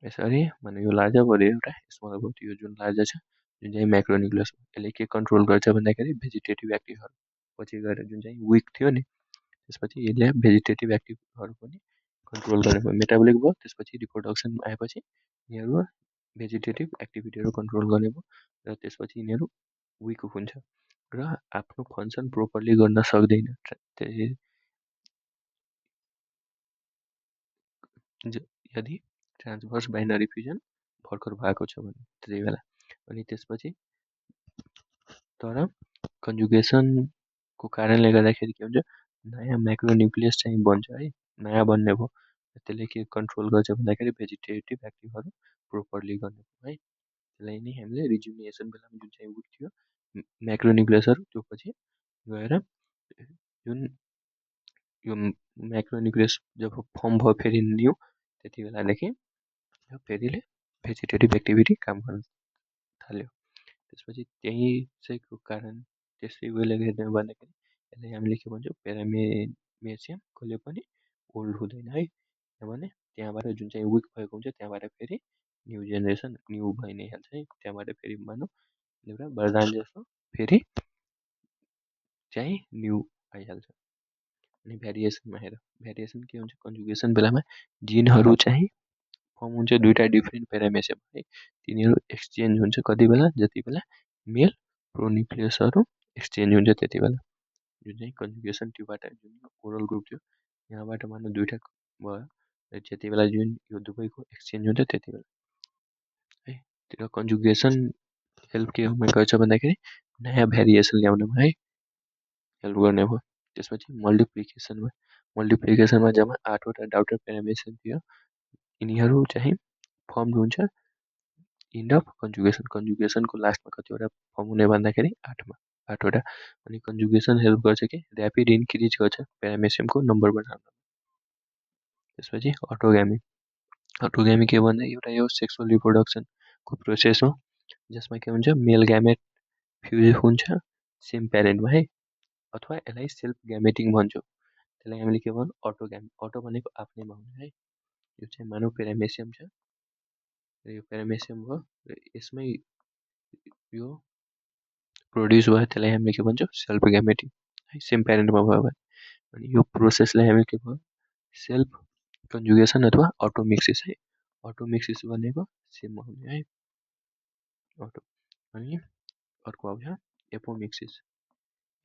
यसरी मानव यो लार्जर भयो, एउटा स्मल भयो। यो जुन लार्जर छ, जुन चाहिँ म्याक्रो न्युक्लियस, यसले के कन्ट्रोल गर्छ भन्दाखेरि भेजिटेटिभ एक्टिभहरू। पछि गएर जुन चाहिँ विक थियो नि, त्यसपछि यसले भेजिटेटिभ एक्टिभहरू पनि कन्ट्रोल गर्ने भयो। मेटाबोलिक भयो, त्यसपछि रिप्रोडक्सन आएपछि यिनीहरू भेजिटेटिभ एक्टिभिटीहरू कन्ट्रोल गर्ने भयो र त्यसपछि यिनीहरू विक हुन्छ र आफ्नो फङ्सन प्रोपरली गर्न सक्दैन। यदि ट्रान्सभर्स बाइनरी फ्युजन भर्खर भएको छ भने त्यति बेला। अनि त्यसपछि तर कन्जुगेसनको कारणले गर्दाखेरि के हुन्छ, नयाँ माइक्रो न्युक्लियस चाहिँ बन्छ है, नयाँ बन्ने भयो। त्यसले के कन्ट्रोल गर्छ भन्दाखेरि भेजिटेटिभ एक्टिभहरू प्रोपरली गर्ने भयो है। त्यसलाई नै हामीले रिजुमिनेसन बेलामा जुन चाहिँ विक थियो माइक्रो न्युक्लियसहरू, त्यो पछि गएर जुन यो माइक्रो न्युक्लियस जब फर्म भयो फेरि न्यू, त्यति बेलादेखि फेरिले भेजिटेटिभ एक्टिभिटी काम गर्न थाल्यो। त्यसपछि त्यही चाहिँको कारण त्यसै वेले हेर्ने भन्दाखेरि यसलाई हामीले के भन्छौँ, प्यारामेसियम कहिले पनि ओल्ड हुँदैन है। किनभने त्यहाँबाट जुन चाहिँ विक भएको हुन्छ त्यहाँबाट फेरि न्यू जेनेरेसन न्यू भइ नै हाल्छ है। त्यहाँबाट फेरि मानौँ एउटा वरदान जस्तो फेरि चाहिँ न्यू आइहाल्छ। अनि भ्यारिएसनमा हेर, भ्यारिएसन के हुन्छ, कन्जुगेसन बेलामा जिनहरू चाहिँ फर्म हुन्छ दुइटा डिफ्रेन्ट प्यारामेसियम है। तिनीहरू एक्सचेन्ज हुन्छ कति बेला, जति बेला मेल प्रोन्युक्लियसहरू एक्सचेन्ज हुन्छ त्यति बेला। जुन चाहिँ कन्जुगेसन त्योबाट जुन ओरल ग्रुप थियो यहाँबाट मानौँ दुइटा भयो र जति बेला जुन यो दुवैको एक्सचेन्ज हुन्छ त्यति बेला है। त्यो कन्जुगेसन हेल्प के गर्छ भन्दाखेरि नयाँ भ्यारिएसन ल्याउनुमा है हेल्प गर्ने भयो। त्यसपछि मल्टिप्लिकेसनमा जम्मा 8वटा डाउटर प्यारामेसियम थियो, यिनीहरू चाहिँ फर्म हुन्छ इन्ड अफ कन्जुगेसनको लास्टमा कतिवटा फर्म हुने भन्दाखेरि 8वटा। अनि कन्जुगेसन हेल्प गर्छ कि ऱ्यापिड इन्क्रिज गर्छ प्यारामेसियमको नम्बर बढाउन। त्यसपछि अटोग्यामी के भन्दा एउटा यो सेक्सुअल रिप्रोडक्सनको प्रोसेस हो, जसमा के हुन्छ, मेल ग्यामेट फ्युज हुन्छ सेम प्यारेन्टमा है, अथवा यसलाई सेल्फ ग्यामेटिङ भन्छौँ। त्यसलाई हामीले के भन्छौँ अटोग्यामी। अटो भनेको आफ्नैमा हुने है। यो चाहिँ मानव पेरामेसियम छ र यो पेरामेसियम हो र यसमै यो प्रोड्युस भयो त्यसलाई हामीले के भन्छौँ सेल्फ ग्यामेटिक है, सेम प्यारेन्टमा भयो भने। अनि यो प्रोसेसलाई हामी के भयो सेल्फ कन्जुगेसन अथवा अटोमिक्सिस है। अटोमिक्सिस भनेको सेममा हुने है अटो। अनि अर्को आउँछ एपोमिक्सिस।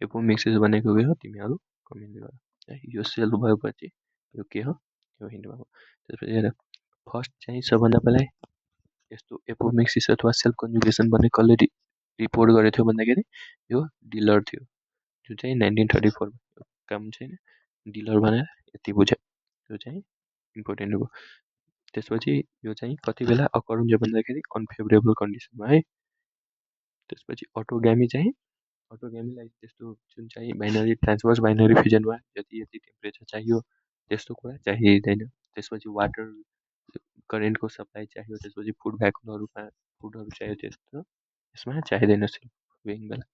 एपोमिक्सिस भनेको के हो तिमीहरू कमेन्ट गर है। यो सेल्फ भएपछि यो के हो यो हिन्ट भएको। त्यसपछि हेर फर्स्ट चाहिँ सबभन्दा पहिला यस्तो एपोमिक्सिस अथवा सेल्फ कन्जुगेसन भन्ने कसले रिपोर्ट गरेको थियो भन्दाखेरि यो डिलर थियो, जुन चाहिँ 1934 काम छैन डिलर भनेर यति बुझ्यो। यो चाहिँ इम्पोर्टेन्ट हो। त्यसपछि यो चाहिँ कति बेला अकर हुन्छ भन्दाखेरि अनफेभरेबल कन्डिसनमा है। त्यसपछि अटोग्यामी चाहिँ अटोग्यामीलाई त्यस्तो जुन चाहिँ बाइनरी ट्रान्सभर्स बाइनरी फ्युजनमा जति यति टेम्परेचर चाहियो त्यस्तो कुरा चाहिँदैन। त्यसपछि वाटर करेन्टको सप्लाई चाहियो, त्यसपछि फुड भ्याकुमहरूमा फुडहरू चाहियो, त्यस्तो यसमा चाहिँदैन सेल्फ बेला।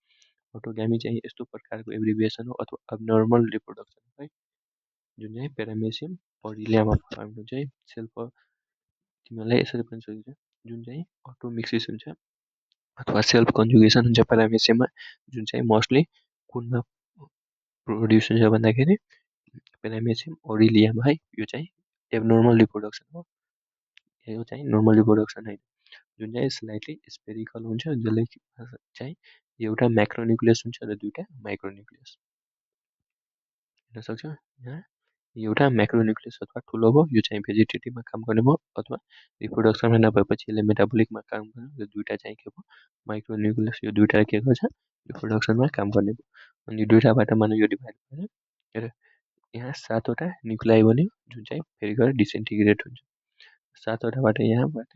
अटोग्यामी चाहिँ यस्तो प्रकारको एब्रिभिएसन हो अथवा अबनर्मल रिप्रोडक्सन है, जुन चाहिँ पेरामेसियम परिलियामा फर्म चाहिँ सेल्फ तिमीहरूलाई यसरी पनि सोधिन्छ जुन चाहिँ अटोमिक्सिस हुन्छ अथवा सेल्फ कन्जुगेसन हुन्छ पेरामेसियममा, जुन चाहिँ मोस्टली कुनमा प्रोड्युस हुन्छ भन्दाखेरि पेरामेसियम ओरिलियामा है। यो चाहिँ एबनर्मल रिप्रोडक्सन हो, यो चाहिँ नर्मल रिप्रोडक्सन होइन। जुन चाहिँ स्लाइटली स्पेरिकल हुन्छ, जसले चाहिँ एउटा म्याक्रोन्युक्लियस हुन्छ र दुईवटा माइक्रोन्युक्लियस हेर्न सक्छ। यहाँ एउटा म्याक्रोन्युक्लियस अथवा ठुलो भयो, यो चाहिँ भेजिटेटिभमा काम गर्ने भयो अथवा रिप्रोडक्सनमा नभएपछि यसले मेटाबोलिकमा काम गर्ने, र दुईवटा चाहिँ के भयो माइक्रोन्युक्लियस। यो दुईवटा के गर्छ रिप्रोडक्सनमा काम गर्ने भयो। अनि दुईवटाबाट मानव यो डिभाइड भएर हेर यहाँ 7वटा न्युक्लियाई बन्यो, जुन चाहिँ फेरि गएर डिसइन्टिग्रेट हुन्छ। 7वटाबाट यहाँबाट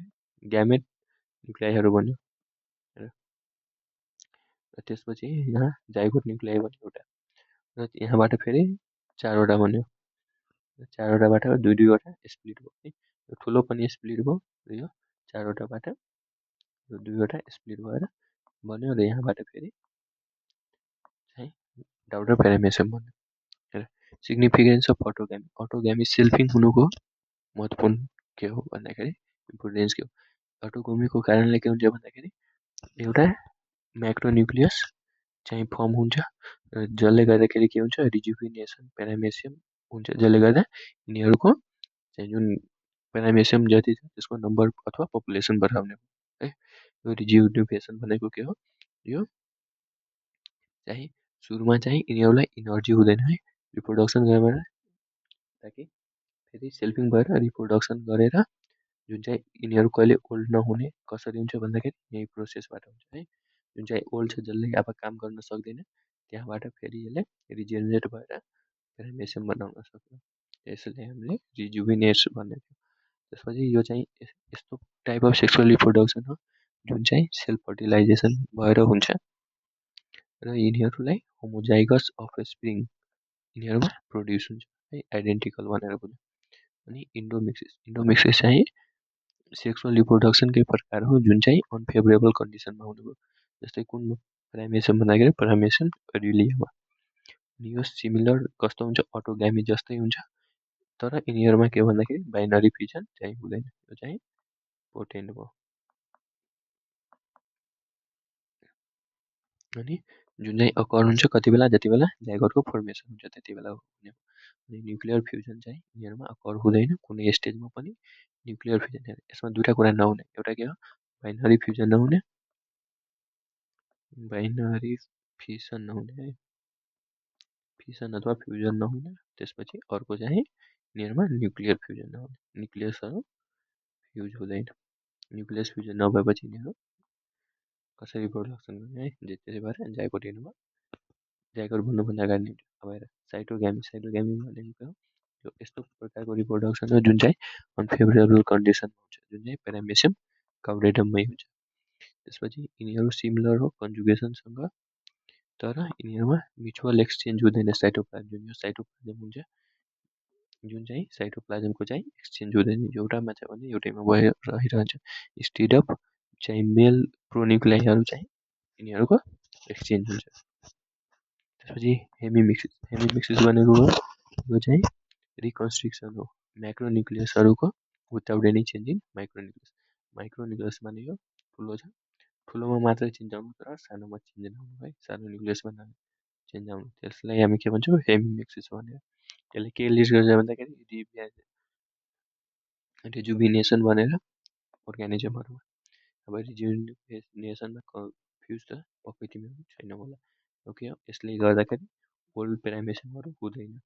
ग्यामेट न्युक्लियाईहरू बन्यो र त्यसपछि यहाँ जाइगोट न्युक्लियाई बन्यो एउटा, र यहाँबाट फेरि 4वटा बन्यो। 4वटाबाट दुई दुईवटा स्प्लिट भयो है। यो ठुलो पनि स्प्लिट भयो र यो 4वटाबाट यो दुईवटा स्प्लिट भएर बन्यो र यहाँबाट फेरि चाहिँ डाउटर पेरामेसियम बन्यो। हेर सिग्निफिकेन्स अफ अटोग्यामी। अटोग्यामी सेल्फिङ हुनुको महत्त्वपूर्ण के हो भन्दाखेरि इम्पोर्टेन्स के हो। अटोग्यामीको कारणले के हुन्छ भन्दाखेरि एउटा म्याक्रोन्युक्लियस चाहिँ फर्म हुन्छ, र जसले गर्दाखेरि के हुन्छ रिजुभिनेसन पेरामेसियम हुन्छ, जसले गर्दा यिनीहरूको चाहिँ जुन पेरामेसियम जति छ त्यसको नम्बर अथवा पपुलेसन बढाउने है। यो रिजुभिनेसन भनेको के हो, यो चाहिँ सुरुमा चाहिँ यिनीहरूलाई इनर्जी हुँदैन है रिप्रोडक्सन गरेर, ताकि फेरि सेल्फिङ भएर रिप्रोडक्सन गरेर जुन चाहिँ यिनीहरू कहिले ओल्ड नहुने कसरी हुन्छ भन्दाखेरि यही प्रोसेसबाट हुन्छ है। जुन चाहिँ ओल्ड छ जसले अब काम गर्न सक्दैन त्यहाँबाट फेरि यसले रिजेनेरेट भएर पेरामेसियम बनाउन सक्छ, यसले हामीले रिजुभिनेट्स भन्ने थियो। त्यसपछि यो चाहिँ यस्तो टाइप अफ सेक्सुअल रिप्रोडक्सन हो जुन चाहिँ सेल्फ फर्टिलाइजेसन भएर हुन्छ र यिनीहरूलाई होमोजाइगस अफस्प्रिङ यिनीहरूमा प्रोड्युस हुन्छ है, आइडेन्टिकल भनेर बुझ्यो। अनि इन्डोमिक्सिस चाहिँ सेक्सुअल रिप्रोडक्सनकै प्रकार हो जुन चाहिँ अनफेभरेबल कन्डिसनमा हुनुभयो। जस्तै कुन पेरामेसियम भन्दाखेरि पेरामेसियम ओरिलियामा। अनि यो सिमिलर कस्तो हुन्छ अटोग्यामी जस्तै हुन्छ, तर यिनीहरूमा के भन्दाखेरि बाइनरी फ्युजन चाहिँ हुँदैन। यो चाहिँ इम्पोर्टेन्ट भयो। अनि जुन चाहिँ अकर हुन्छ कति बेला जति बेला जाइगोटको फर्मेसन हुन्छ त्यति बेला हुने। अनि न्युक्लियर फ्युजन चाहिँ यिनीहरूमा अकर हुँदैन कुनै स्टेजमा पनि। न्युक्लियर फ्युजन यसमा दुईवटा कुरा नहुने, एउटा के हो बाइनरी फ्युजन नहुने, बाइनरी फिसन नहुने है, फिसन अथवा फ्युजन नहुने। त्यसपछि अर्को चाहिँ यिनीहरूमा न्युक्लियर फ्युजन नहुने, न्युक्लियसहरू फ्युज हुँदैन। न्युक्लियस फ्युजन नभएपछि यिनीहरू कसरी प्रोडक्सन गर्ने है, त्यसै भएर जाइगोट हेर्नुमा जाइगोट भन्नुभन्दा अगाडि अब हेर साइटोग्यामी। साइटोग्यामी भनेको यो यस्तो प्रकारको रिप्रोडक्सन हो जुन चाहिँ अनफेभरेबल कन्डिसनमा हुन्छ, जुन चाहिँ पेरामेसियम काउडेडममै हुन्छ। त्यसपछि यिनीहरू सिमिलर हो कन्जुगेसनसँग, तर यिनीहरूमा म्युचुअल एक्सचेन्ज हुँदैन साइटोप्लाज्म। जुन यो साइटोप्लाज्म हुन्छ जुन चाहिँ साइटोप्लाज्मको चाहिँ एक्सचेन्ज हुँदैन, एउटामा छ भने एउटैमा भयो रहिरहन्छ। स्टेड अफ चाहिँ मेल प्रोन्युक्लियाईहरू चाहिँ यिनीहरूको एक्सचेन्ज हुन्छ। त्यसपछि हेमिमिक्सिस। हेमिमिक्सिस भनेको यो चाहिँ रिकन्स्ट्रिक्सन हो म्याक्रोन्युक्लियसहरूको विदाउट एनी चेन्ज इन माइक्रोन्युक्लियस। माइक्रोन्युक्लियस माने यो ठुलो छ, ठुलोमा मात्रै चेन्ज आउनु तर सानोमा चेन्ज नआउनु है, सानो न्युक्लियसमा चेन्ज आउनु, त्यसलाई हामी के भन्छौँ हेमिमेक्सिस भनेर। त्यसले के लिड गर्छ भन्दाखेरि रिजुभिनेसन भनेर अर्गानिजमहरूमा। अब रिजुभिनेसनमा कन्फ्युज त पक्कै तिमीहरू छैन होला, ओके हो। यसले गर्दाखेरि ओल्ड पेरामेसिमहरू हुँदैन,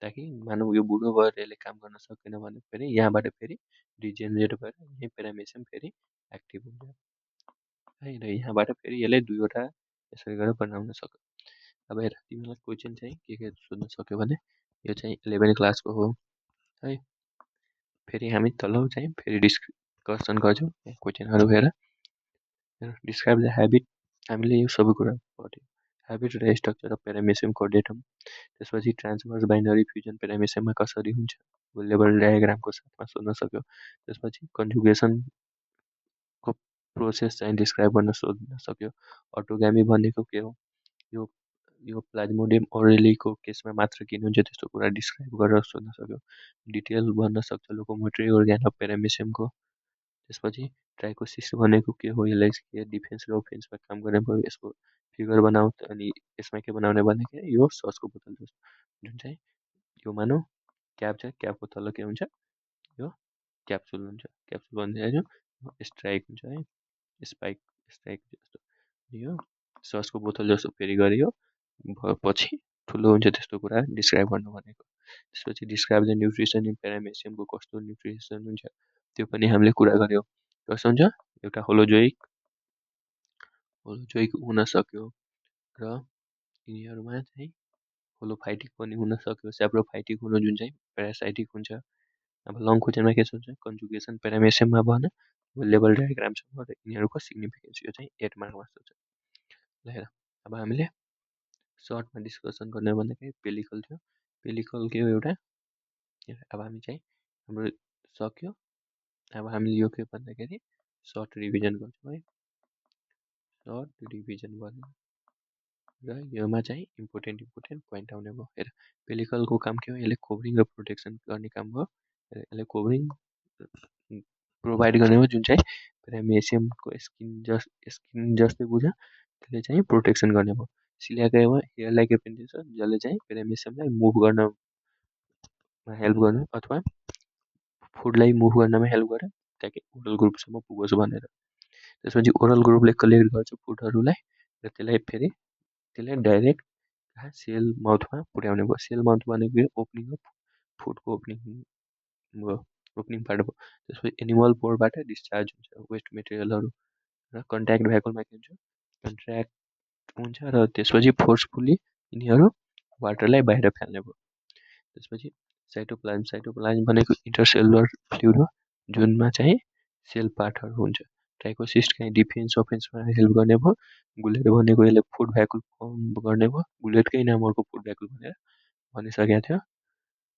ताकि मानव यो बुढो भएर यसले काम गर्न सकेन भने फेरि यहाँबाट फेरि रिजेनेरेट भएर यही पेरामेसियम फेरि एक्टिभ हुन्छ है, र यहाँबाट फेरि यसले दुईवटा यसरी गरेर बनाउन सक्छ। अब हेर तिमीलाई क्वेसन चाहिँ के सोध्न सक्यो भने यो चाहिँ 11 क्लासको हो है। फेरि हामी तल चाहिँ फेरि डिस्कसन गर्छौँ क्वेसनहरू हेर। डिस्क्राइब द हेबिट, हामीले यो सबै कुरा पढ्यौँ। हेबिट र स्ट्रक्चर अफ पेरामेसियम कोर्डेटम, त्यसपछि ट्रान्सभर्स बाइनरी फ्युजन पेरामेसियममा कसरी हुन्छ लेभल डायग्रामको साथमा सोध्न सक्यो। त्यसपछि कन्जुगेसनको प्रोसेस चाहिँ डिस्क्राइब गर्न सोध्न सक्यो। अटोगामी भनेको के हो, यो यो प्लाज्मोडियम ओरेलीको केसमा मात्र किन हुन्छ त्यस्तो कुरा डिस्क्राइब गरेर सोध्न सक्यो। डिटेल भन्न सक्छ लोकोमोटरी अर्गान अफ पेरामेसियमको। त्यसपछि ट्राइकोसिस भनेको के हो, यसलाई डिफेन्स र ओफेन्समा काम गर्ने भयो। यसको फिगर बनाऊ, अनि यसमा के बनाउने भन्दाखेरि यो ससको बोतल जुन चाहिँ यो मानौ क्याप छ, क्यापको तल के हुन्छ, यो क्याप्सुल हुन्छ। क्याप्सुल भन्दाखेरि स्ट्राइक हुन्छ है, स्पाइक स्ट्राइक जस्तो। यो ससको बोतल जस्तो फेरि गरियो पछि ठुलो हुन्छ, त्यस्तो कुरा डिस्क्राइब गर्नु भनेको। त्यसपछि डिस्क्राइब द न्युट्रिसन इन पेरामेसियमको कस्तो न्युट्रिसन हुन्छ त्यो पनि हामीले कुरा गऱ्यौँ। कस्तो हुन्छ, एउटा होलोजोइक हुन सक्यो र यिनीहरूमा चाहिँ होलोफाइटिक पनि हुन सक्यो, स्याप्रोफाइटिक हुनु जुन चाहिँ प्यारासाइटिक हुन्छ। अब लङ क्वेसनमा के सोध्छ, कन्जुगेसन पेरामेसियममा भन लेभल डायग्राम छ र यिनीहरूको सिग्निफिकेन्स, यो चाहिँ 8 मार्कमा सोध्छ। ल हेर अब हामीले सर्टमा डिस्कसन गर्ने भन्दाखेरि पेलिकल थियो। पेलिकल के हो एउटा, अब हामी चाहिँ हाम्रो सक्यो। अब हामीले यो के भन्दाखेरि सर्ट रिभिजन गर्छौँ है, सर्ट रिभिजन गर्ने र योमा चाहिँ इम्पोर्टेन्ट पोइन्ट आउने भयो। हेर पेलिकलको काम के हो, यसले कोभरिङ र प्रोटेक्सन गर्ने काम भयो। यसले कोभरिङ प्रोभाइड गर्ने हो, जुन चाहिँ पेरामेसियमको स्किन जस्तै बुझ, त्यसले चाहिँ प्रोटेक्सन गर्ने भयो। सिलियाका हेयरलाई के पनि दिन्छ, जसले चाहिँ पेरामेसियमलाई मुभ गर्नमा हेल्प गर्नु अथवा फुडलाई मुभ गर्नमा हेल्प गर्यो, ताकि ओरल ग्रुपसम्म पुगोस् भनेर। त्यसपछि ओरल ग्रुपले कलेक्ट गर्छ फुडहरूलाई र त्यसलाई डाइरेक्ट सेल माउथमा पुर्याउने भयो। सेल माउथ भनेको ओपनिङ अफ फुडको ओपनिङ पार्ट भयो। त्यसपछि एनिमल पोरबाट डिस्चार्ज हुन्छ वेस्ट मेटेरियलहरू, र कन्ट्याक्ट भ्याकुलमा के हुन्छ, कन्ट्र्याक्ट हुन्छ र त्यसपछि फोर्सफुल्ली यिनीहरू वाटरलाई बाहिर फाल्ने भयो। त्यसपछि साइटोप्लाज्म भनेको इन्टरसेलुलर फ्लुइड हो, जुनमा चाहिँ सेल पार्टहरू हुन्छ। ट्राइकोसिस्ट चाहिँ डिफेन्स अफेन्समा हेल्प गर्ने भयो। गुलेट भनेको यसले फुड भ्याकुल फर्म गर्ने भयो, गुलेटकै नाम अर्को फुड भ्याकुल भनेर भनिसकेको थियो।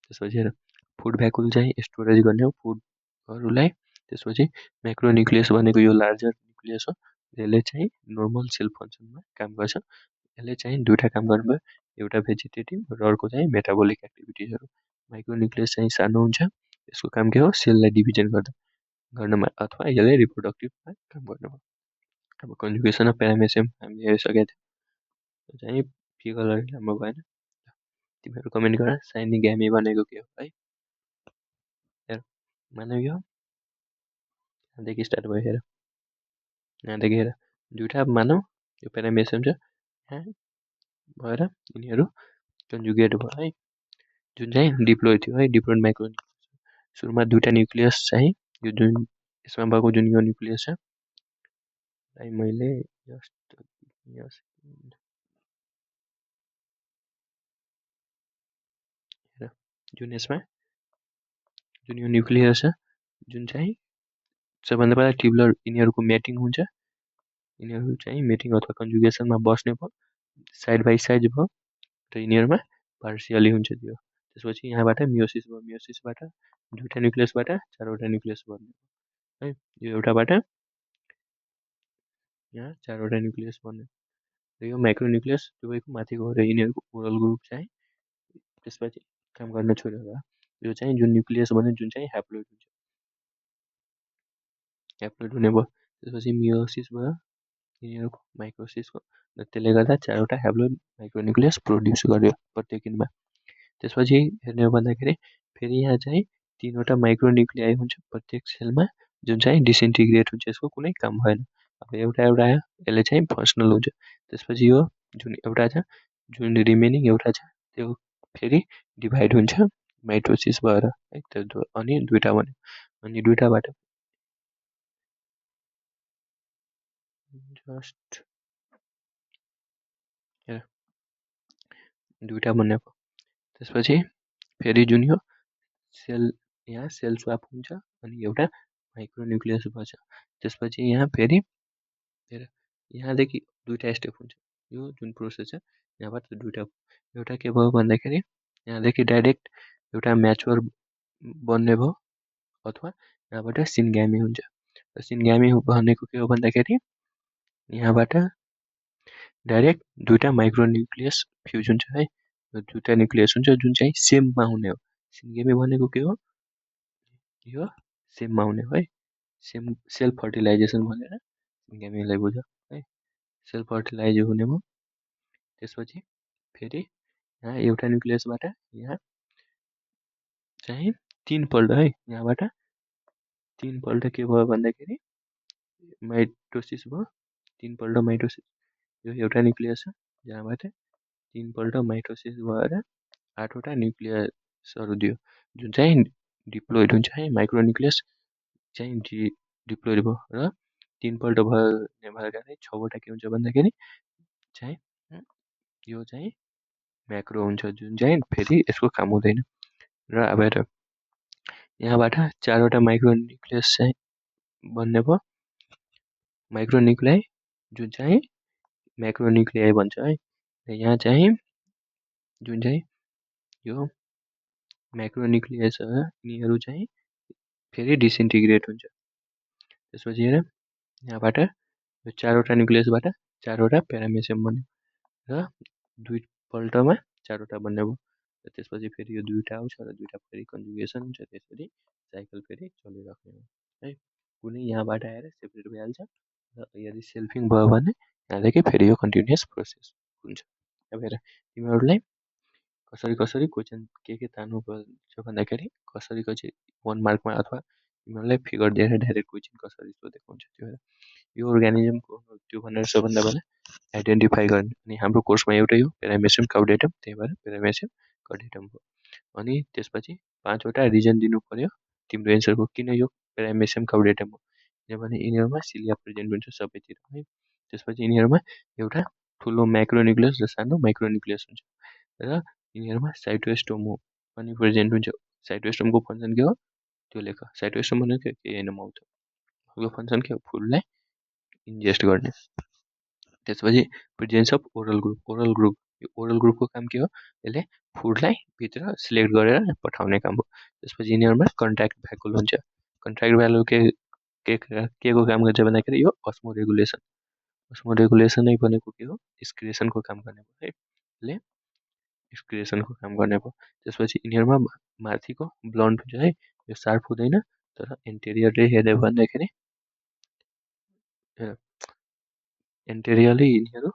त्यसपछि फुड भ्याकुल चाहिँ स्टोरेज गर्ने हो फुडहरूलाई। त्यसपछि म्याक्रोन्युक्लियस भनेको यो लार्जर न्युक्लियस हो, यसले चाहिँ नर्मल सेल फङ्सनमा काम गर्छ। यसले चाहिँ दुईवटा काम गर्नुभयो, एउटा भेजिटेटिभ र अर्को चाहिँ मेटाबोलिक एक्टिभिटिजहरू। माइक्रोन्युक्लियस चाहिँ सानो हुन्छ, यसको काम के हो, सेललाई डिभिजन गर्नमा अथवा यसले रिप्रोडक्टिभमा काम गर्नुभयो। अब कन्जुगेसन अफ पेरामेसियम हामीले हेरिसकेका थियौँ, चाहिँ फिगरहरू राम्रो भएन, तिमीहरू कमेन्ट गर साइनी ग्यामी भनेको के हो है। हेर मानव यो यहाँदेखि स्टार्ट भयो, हेर यहाँदेखि हेर दुईवटा मानव यो पेरामेसियम छ, यहाँ भएर यिनीहरू कन्जुगेट भयो है, जुन चाहिँ डिप्लोय थियो है, डिप्लोइड माइक्रोन्युक्लियस। सुरुमा दुईवटा न्युक्लियस चाहिँ यो जुन यसमा भएको जुन यो न्युक्लियस छ, मैले जुन यसमा जुन यो न्युक्लियस छ, जुन चाहिँ सबभन्दा पहिला ट्युबुलर यिनीहरूको मेटिङ हुन्छ, यिनीहरू चाहिँ मेटिङ अथवा कन्जुगेसनमा बस्ने भयो, साइड बाई साइड भयो र यिनीहरूमा पार्सियली हुन्छ त्यो। त्यसपछि यहाँबाट मियोसिस भयो, मियोसिसबाट दुईवटा न्युक्लियसबाट चारवटा न्युक्लियस बन्यो है, यो एउटाबाट यहाँ चारवटा न्युक्लियस बन्यो र यो माइक्रोन्युक्लियस तपाईँको माथि गएर यिनीहरूको ओरल ग्रुप चाहिँ त्यसपछि काम गर्न छोडेर यो चाहिँ जुन न्युक्लियस भन्यो जुन चाहिँ ह्याप्लोइड हुन्छ, ह्याप्लोइड हुने भयो। त्यसपछि मियोसिस भयो यिनीहरूको माइक्रोसिसको, र त्यसले गर्दा 4वटा ह्याप्लोइड माइक्रोन्युक्लियस प्रोड्युस गर्यो प्रत्येक दिनमा। त्यसपछि हेर्ने हो भन्दाखेरि फेरि यहाँ चाहिँ 3वटा माइक्रोन्युक्लियाई हुन्छ प्रत्येक सेलमा, जुन चाहिँ डिसइन्टिग्रेट हुन्छ, यसको कुनै काम भएन। अब एउटा एउटा आयो, यसले चाहिँ फङ्सनल हुन्छ। त्यसपछि यो जुन एउटा छ, जुन रिमेनिङ एउटा छ, त्यो फेरि डिभाइड हुन्छ माइटोसिस भएर है, त्यो अनि 2टा भन्यो, अनि 2टाबाट जस्ट 2टा भन्ने भयो। त्यसपछि फेरि जुन यो सेल, यहाँ सेल स्वाप हुन्छ अनि एउटा माइक्रोन्युक्लियस बन्छ। त्यसपछि यहाँ फेरि हेर यहाँदेखि 2टा स्टेप हुन्छ, यो जुन प्रोसेस छ यहाँबाट 2टा। एउटा के भयो भन्दाखेरि यहाँदेखि डाइरेक्ट एउटा म्याच्योर बन्ने भयो, अथवा यहाँबाट सिन्ग्यामी हुन्छ। र सिन्ग्यामी भनेको के हो भन्दाखेरि यहाँबाट डाइरेक्ट 2टा माइक्रोन्युक्लियस फ्युज हुन्छ है, 2टा न्युक्लियस हुन्छ जुन चाहिँ सेममा हुने हो। सिन्ग्यामी भनेको के हो, यो सेममा हुने हो है, सेम सेल्फ फर्टिलाइजेसन भनेर सिन्ग्यामीलाई बुझ है, सेल्फ फर्टिलाइज हुने भयो। त्यसपछि फेरि यहाँ एउटा न्युक्लियसबाट यहाँ चाहिँ 3पल्ट है, यहाँबाट 3पल्ट के भयो भन्दाखेरि माइटोसिस भयो, 3पल्ट माइटोसिस। यो एउटा न्युक्लियस छ जहाँबाट 3पल्ट माइटोसिस भएर 8वटा न्युक्लियसहरू दियो, जुन चाहिँ डिप्लोइड हुन्छ है, माइक्रोन्युक्लियस चाहिँ डिप्लोइड भयो। र 3पल्ट भएर चाहिँ 6वटा के हुन्छ भन्दाखेरि चाहिँ यो चाहिँ म्याक्रो हुन्छ, जुन चाहिँ फेरि यसको काम हुँदैन। र अब हेर यहाँबाट 4वटा माइक्रोन्युक्लियस चाहिँ बन्ने भयो, माइक्रोन्युक्लियाई जुन चाहिँ म्याक्रोन्युक्लियाई भन्छ है। र यहाँ चाहिँ जुन चाहिँ यो म्याक्रोन्युक्लियस छ यिनीहरू चाहिँ फेरि डिसइन्टिग्रेट हुन्छ। त्यसपछि हेर यहाँबाट यो 4वटा न्युक्लियसबाट 4वटा प्यारामेसियम बन्यो, र 2पल्टमा 4वटा बन्ने भयो। र त्यसपछि फेरि यो 2टा आउँछ र 2टा फेरि कन्जुगेसन हुन्छ, त्यसपछि साइकल फेरि चलिराख्ने हो है। कुनै यहाँबाट आएर सेपरेट भइहाल्छ, र यदि सेल्फिङ भयो भने यहाँदेखि फेरि यो कन्टिन्युस प्रोसेस हुन्छ। अब हेर तिमीहरूलाई कसरी कसरी क्वेसन के तान्नु पर्छ भन्दाखेरि कसरी कसरी 1 मार्कमा अथवा तिमीहरूलाई फिगर दिएर डाइरेक्ट क्वेसन कसरी सोधेको हुन्छ त्यो हेर। यो अर्गानिजमको त्यो भनेर सबभन्दा पहिला आइडेन्टिफाई गर्ने, अनि हाम्रो कोर्समा एउटै हो पेरामेसियम काउडेटम, त्यही भएर पेरामेसियम काउडेटम हो। अनि त्यसपछि 5वटा रिजन दिनु पर्यो तिम्रो एन्सरको, किन यो पेरामेसियम काउडेटम हो, किनभने यिनीहरूमा सिलिया प्रेजेन्ट हुन्छ सबैतिर है। त्यसपछि यिनीहरूमा एउटा ठुलो माइक्रोन्युक्लियस र सानो माइक्रोन्युक्लियस हुन्छ, र यिनीहरूमा साइटोस्टोम पनि प्रेजेन्ट हुन्छ। साइटोस्टोमको फङ्सन के हो त्यो लेख, साइटोस्टोम भनेको के होइन माउथ हो, यो फङ्सन के हो फुडलाई इन्जेस्ट गर्ने। त्यसपछि presence of oral group, oral group, यो ओरल ग्रुपको काम के हो, यसले फुडलाई भित्र सिलेक्ट गरेर पठाउने काम हो। त्यसपछि यिनीहरूमा कन्ट्याक्ट भ्याकुल हुन्छ, कन्ट्याक्ट भ्याकुल के को काम गर्छ भन्दाखेरि यो अस्मो रेगुलेसन, अस्मो रेगुलेसनै भनेको के हो एक्सक्रिएसनको काम गर्ने भयो है, यसले एक्सक्रिएसनको काम गर्ने भयो। त्यसपछि यिनीहरूमा माथिको ब्लन्ट हुन्छ है, यो सार्प हुँदैन, तर एन्टेरियरले हेऱ्यो भन्दाखेरि एन्टेरियरली यिनीहरू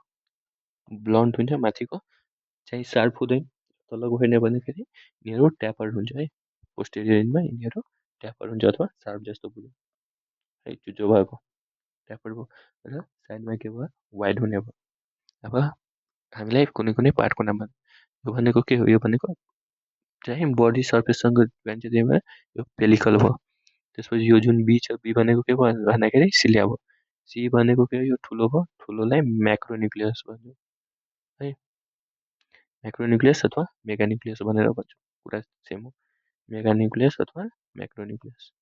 ब्लन्ट हुन्छ, माथिको चाहिँ सार्प हुँदैन। तलको हेर्ने भन्दाखेरि यिनीहरू ट्यापर हुन्छ है, पोस्टेरियरमा यिनीहरू ट्यापर हुन्छ अथवा सार्प जस्तो बुझ्यो है, चुच्चो भएको ट्यापर भयो। र साइडमा के भयो वाइड हुने भयो। अब हामीलाई कुनै कुनै पार्टको नाम यो भनेको के हो, यो भनेको चाहिँ बडी सर्फेससँग जान्छ, त्यही भएर यो पेलिकल भयो। त्यसपछि यो जुन बी छ, बी भनेको के भयो भन्दाखेरि सिलिया भयो। सी भनेको के हो, यो ठुलो भयो, ठुलोलाई म्याक्रोन्युक्लियस भन्छ है, म्याक्रोन्युक्लियस अथवा मेगान्युक्लियस भनेर भन्छौँ, कुरा सेम हो, मेगान्युक्लियस अथवा म्याक्रोन्युक्लियस।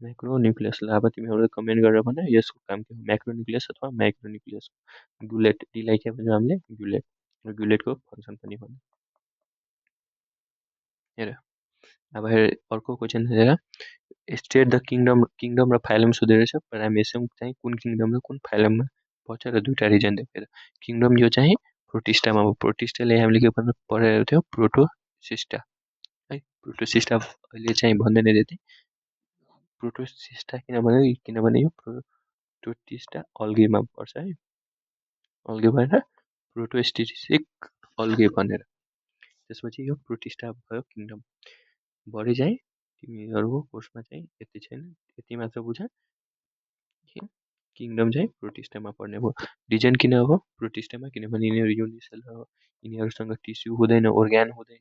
म्याक्रोन्युक्लियसलाई अब तिमीहरू कमेन्ट गरेर भने यसको काम के हो, म्याक्रोन्युक्लियस अथवा माइक्रोन्युक्लियस। गुलेट, डीलाई के भन्छौँ हामीले गुलेट, र गुलेटको फङ्सन पनि भन्छ। हेर अब अर्को क्वेसन हेर, स्टेट द किङडम, किङडम र फाइलम सोधेर छ, पेरामेसियम चाहिँ कुन किङडम र कुन फाइलममा पर्छ, र 2टा रिजन देखेर। किङडम यो चाहिँ प्रोटिस्टामा हो, प्रोटिस्टाले हामीले के भन्नु पढेको थियो प्रोटोसिस्टा, प्रोटोसिस्टा अहिले चाहिँ भन्दैन त्यति प्रोटोसिस्टा किनभने यो प्रोटोटिस्टा अल्गेमा पर्छ है, अल्गे भएर प्रोटोस्टिसिक अल्गे भनेर। त्यसपछि यो प्रोटिस्टा भयो किङडम। बढी चाहिँ तिमीहरूको कोर्समा चाहिँ यति छैन, यति मात्र बुझ। किङडम चाहिँ प्रोटिस्टामा पर्ने भयो। रिजन किन हो प्रोटिस्टामा, किनभने यिनीहरू युनिसेलर हो, यिनीहरूसँग टिस्यु हुँदैन, ओर्ग्यान हुँदैन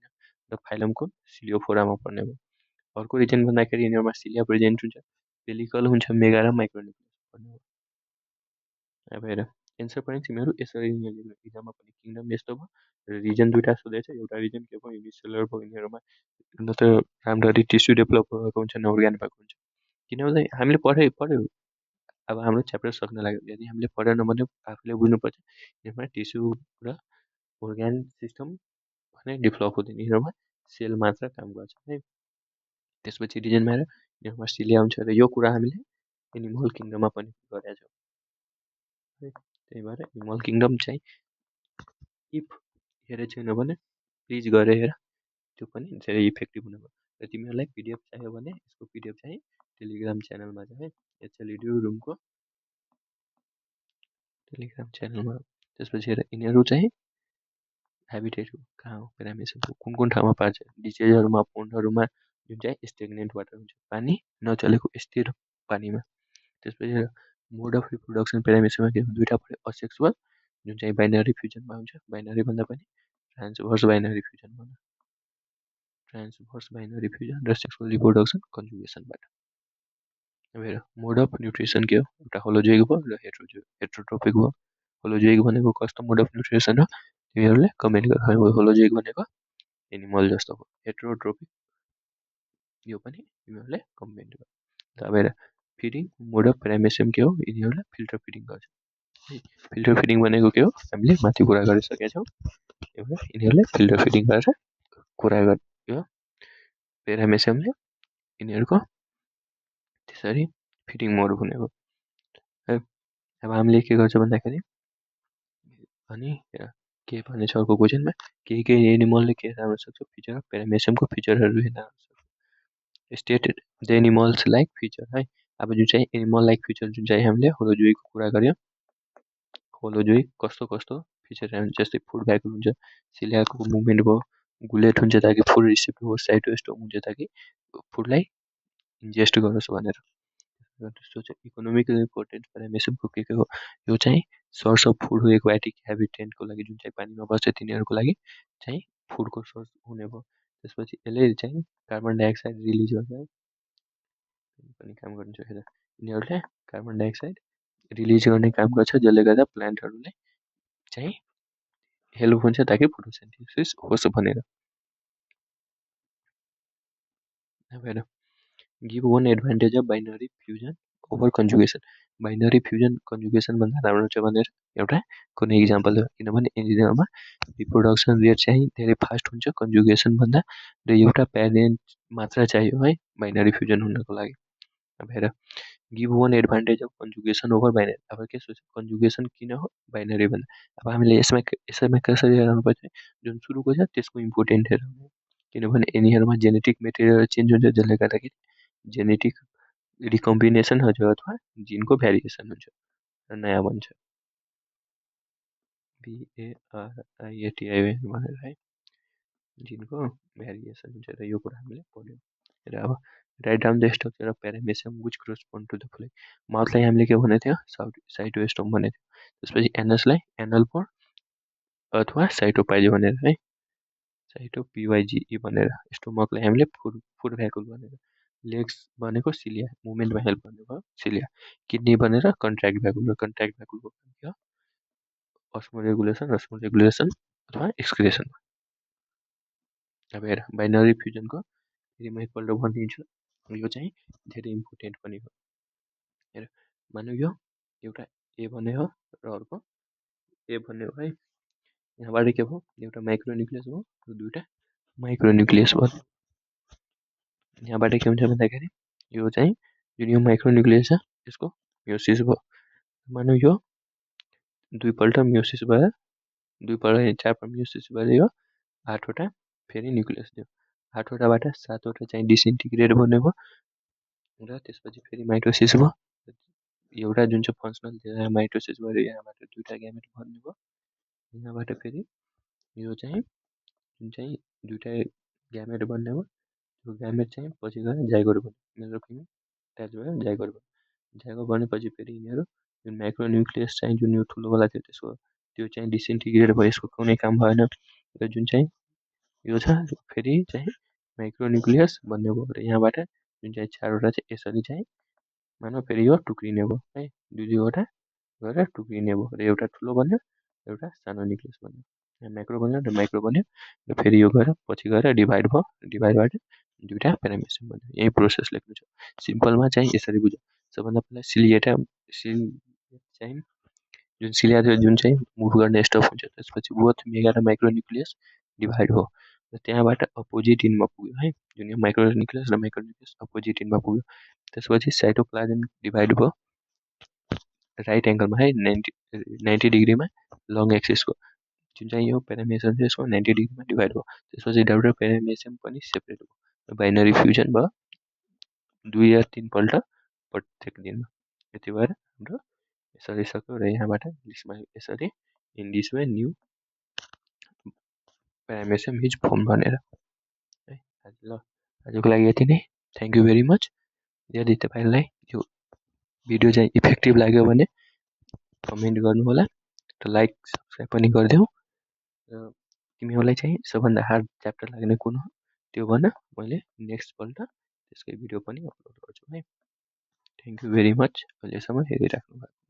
र फाइलमको सिलियोफोरामा पर्ने भयो। अर्को रिजन भन्दाखेरि यिनीहरूमा सिलिया प्रेजेन्ट हुन्छ, पेलिकल हुन्छ, मेगा र माइक्रोन्युक्लियस पर्ने भयो। अब हेर एन्सर पनि तिमीहरू यसरी इक्जाममा पनि किङडम यस्तो भयो र रिजन दुइटा सोधेछ। एउटा रिजन के भयो युनिसेलर भयो, यिनीहरूमा न त राम्ररी टिस्यु डेभलप भएको हुन्छ न ओर्ग्यान भएको हुन्छ। किनभने हामीले पढ्यो अब हाम्रो च्याप्टर सक्न लाग्यो, यदि हामीले पढेन भने आफूले बुझ्नुपर्छ यिनीहरूमा टिस्यु र ओर्ग्यान सिस्टम भने डेभलप हुँदैन, यिनीहरूमा सेल मात्र काम गर्छ है। त्यसपछि रिजनमा आएर यिनीहरूमा सिलिया हुन्छ र यो कुरा हामीले एनिमल किङडममा पनि गरेका छौँ है। त्यही भएर एनिमल किङडम चाहिँ इफ हेरेको छैन भने प्लिज गरेर हेर, त्यो पनि धेरै इफेक्टिभ हुनुभयो। र तिमीहरूलाई पिडिएफ चाहियो भने यसको पिडिएफ चाहिँ टेलिग्राम च्यानलमा छ है, एचएलइडी रुमको टेलिग्राम च्यानलमा। त्यसपछि हेर यिनीहरू चाहिँ हेबिटेट कहाँ हो, पिरामिडको कुन ठाउँमा पार्छ, डिसेजहरूमा, पोन्डहरूमा, जुन चाहिँ स्टेग्नेन्ट वाटर हुन्छ, पानी नचलेको स्थिर पानीमा। त्यसपछि हेर मोड अफ रिप्रोडक्सन पिरामिडमा के दुईवटा पऱ्यो, असेक्सुअल जुन चाहिँ बाइनरी फ्युजनमा हुन्छ, बाइनरी भन्दा पनि ट्रान्सभर्स बाइनरी फ्युजन भन्छ, ट्रान्सभर्स बाइनरी फ्युजन र सेक्सुअल रिप्रोडक्सन कन्जुगेसनबाट। अब हेर मोड अफ न्युट्रिसन के हो, एउटा होलोजोइक भयो र हेट्रोट्रोपिक भयो। होलोजोइक भनेको कस्तो मोड अफ न्युट्रिसन हो तिमीहरूले कमेन्ट गर। होलोजोइक भनेको एनिमल जस्तो हो, हेट्रोट्रोपिक यो पनि तिमीहरूले कमेन्ट गर। अब हेर फिडिङ मोड अफ पिरामिड के हो, यिनीहरूले फिल्टर फिडिङ गर्छ। फिल्टर फिडिङ भनेको के हो हामीले माथि कुरा गरिसकेका छौँ, यिनीहरूले फिल्टर फिडिङ गरेर कुरा गर्यो पिरामिडले यिनीहरूको त्यसरी फिडिङ मोड भनेको है। अब हामीले के गर्छ भन्दाखेरि अनि के भनेछ अर्को क्वेसनमा के एनिमलले के राम्रो सक्छ, फिचर अफ पिरामिडको फिचरहरू हेर्न सक्छ। Stated the animals like feature है। अब जुन चाहिँ एनिमल लाइक फिचर जुन चाहिँ हामीले होलोजोइकको कुरा गऱ्यौँ, होलोजोइक कस्तो कस्तो फिचर हुन्छ, जस्तै फुड भ्याकुम हुन्छ, सिलियाको मुभमेन्ट भयो, गुलेट हुन्छ ताकि फुड रिसिप्ट होस्, साइटोस्टोम हुन्छ ताकि फुडलाई इन्जेस्ट गरोस् भनेर। त्यस्तो चाहिँ इकोनोमिकल इम्पोर्टेन्ट पिरामिडको के हो, यो चाहिँ सोर्स अफ फुड हो एक्वाटिक हेबिटेन्टको लागि, जुन चाहिँ पानीमा बस्छ तिनीहरूको लागि चाहिँ फुडको सोर्स हुने भयो। त्यसपछि यसले चाहिँ कार्बन डाइअक्साइड रिलिज गर्छ है, पनि काम गर्छ। हेर यिनीहरूले कार्बन डाइअक्साइड रिलिज गर्ने काम गर्छ, जसले गर्दा प्लान्टहरूलाई चाहिँ हेल्प हुन्छ ताकि फोटोसिन्थेसिस होस् भनेर। अब हेर give one advantage of binary fusion over conjugation. Binary fusion conjugation भन्दा राम्रो छ भनेर एउटा कुनै इक्जाम्पल हो, किनभने यिनीहरूमा रिप्रोडक्सन रेट चाहिँ धेरै फास्ट हुन्छ कन्जुगेसन भन्दा, र एउटा प्यारेन्ट मात्र चाहियो है बाइनरी फ्युजन हुनको लागि। अब हेर give one advantage of conjugation over binary. अब के सोच कन्जुगेसन किन हो बाइनरी भन्दा, अब हामीले यसमा कसरी हेर्नुपर्छ, जुन सुरुको छ त्यसको इम्पोर्टेन्ट हेर्नु, किनभने यिनीहरूमा जेनेटिक मेटेरियल चेन्ज हुन्छ, जसले गर्दाखेरि जेनेटिक रिकम्बिनेसन हुन्छ अथवा जिनको भ्यारिएसन हुन्छ र नयाँ बन्छ, BARIATI भनेर है, जिनको भ्यारिएसन हुन्छ र यो कुरा हामीले पढ्यौँ। र अब write down the structure of paramecium which correspond to the following. माउथलाई हामीले के भनेको थियो साइटोस्टोम भनेको थियो, त्यसपछि एनसलाई एनल पोर अथवा साइटोपाइज भनेर है, साइटोपिवाइजी भनेर, स्टोमकलाई हामीले फुड भ्याकुल भनेर, लेग्स भनेको सिलिया मुभमेन्टमा हेल्प गर्ने भयो सिलिया, किडनी भनेर कन्ट्र्याक्ट भ्याकुल र कन्ट्र्याक्ट भ्याकुलको काम अस्मोरेगुलेसन अथवा एक्सक्रिएसन। अब हेर बाइनरी फ्युजनको फेरि म एकपल्ट भनिदिन्छु, यो चाहिँ धेरै इम्पोर्टेन्ट पनि हो। हेर मानौँ यो एउटा ए भन्ने हो र अर्को ए भन्ने हो है, यहाँबाट के भयो एउटा माइक्रोन्युक्लियस भयो र दुईवटा माइक्रोन्युक्लियस भयो। यहाँबाट के हुन्छ भन्दाखेरि यो चाहिँ जुन यो माइक्रोन्युक्लियस छ यसको म्योसिस भयो। मानौँ यो दुईपल्ट म्योसिस भएर दुईपल्ट चारपल्ट म्योसिस भएर यो 8वटा फेरि न्युक्लियस दियो, 8वटाबाट 7वटा चाहिँ डिसइन्टिग्रेट भन्ने भयो र त्यसपछि फेरि माइटोसिस भयो। एउटा जुन चाहिँ फङ्सनल माइटोसिस भएर यहाँबाट 2टा ग्यामेट भन्ने भयो। यहाँबाट फेरि यो चाहिँ जुन चाहिँ 2टा ग्यामेट बन्ने भयो, त्यो ग्यामेट चाहिँ पछि गएर जाइगोट बन्यो। मेसोफिङ ट्याच भयो, जाइगोट भयो। जाइगोट बनेपछि फेरि यिनीहरू जुन माइक्रोन्युक्लियस चाहिँ जुन यो ठुलोवाला थियो त्यसको त्यो चाहिँ डिसइन्टिग्रेट भयो, यसको कुनै काम भएन। र जुन चाहिँ यो छ फेरि चाहिँ माइक्रोन्युक्लियस बन्ने भयो र यहाँबाट जुन चाहिँ 4वटा चाहिँ यसरी चाहिँ मानव फेरि यो टुक्रिने भयो है, दुईवटा गरेर टुक्रिने भयो र एउटा ठुलो बन्यो, एउटा सानो न्युक्लियस बन्यो। माइक्रो बन्यो र माइक्रो बन्यो र फेरि यो गएर पछि गएर डिभाइड भयो, डिभाइडबाट 2टा पेरामेसियम बन्यो। यही प्रोसेस लेख्नु छ। सिम्पलमा चाहिँ यसरी बुझ्यो। सबभन्दा पहिला सिलिया चाहिँ जुन सिलिया जुन चाहिँ मुभ गर्ने स्टफ हुन्छ, त्यसपछि बोथ मेगा र माइक्रो न्युक्लियस डिभाइड हो र त्यहाँबाट अपोजिट इनमा पुग्यो है, जुन यो माइक्रो न्युक्लियस र माइक्रो न्युक्लियस अपोजिट इनमा पुग्यो। त्यसपछि साइटोप्लाज्म डिभाइड भयो राइट एङ्गलमा है, 90 डिग्रीमा लङ एक्सिसको। जुन चाहिँ यो पेरामेसियम छ यसको 90 डिग्रीमा डिभाइड भयो। त्यसपछि डबल पेरामेसियम पनि सेपरेट भयो, बाइनरी फ्युजन भयो 2 या 3 पल्ट प्रत्येक दिनमा। यति भएर हाम्रो यसरी सक्यो र यहाँबाट इङ्ग्लिसमा यसरी in this way new paramecium is form भनेर है। ल आजको लागि यति नै। Thank you very much. यदि तपाईँलाई यो भिडियो चाहिँ इफेक्टिभ लाग्यो भने कमेन्ट गर्नु होला र लाइक सब्सक्राइब पनि गरिदेऊ। र तिमीहरूलाई चाहिँ सबभन्दा हार्ड च्याप्टर लाग्ने कुन हो त्यो भन, मैले नेक्स्टपल्ट त्यसकै भिडियो पनि अपलोड गर्छु है। थ्याङ्क यू भेरी मच अहिलेसम्म हेरिराख्नु भएको।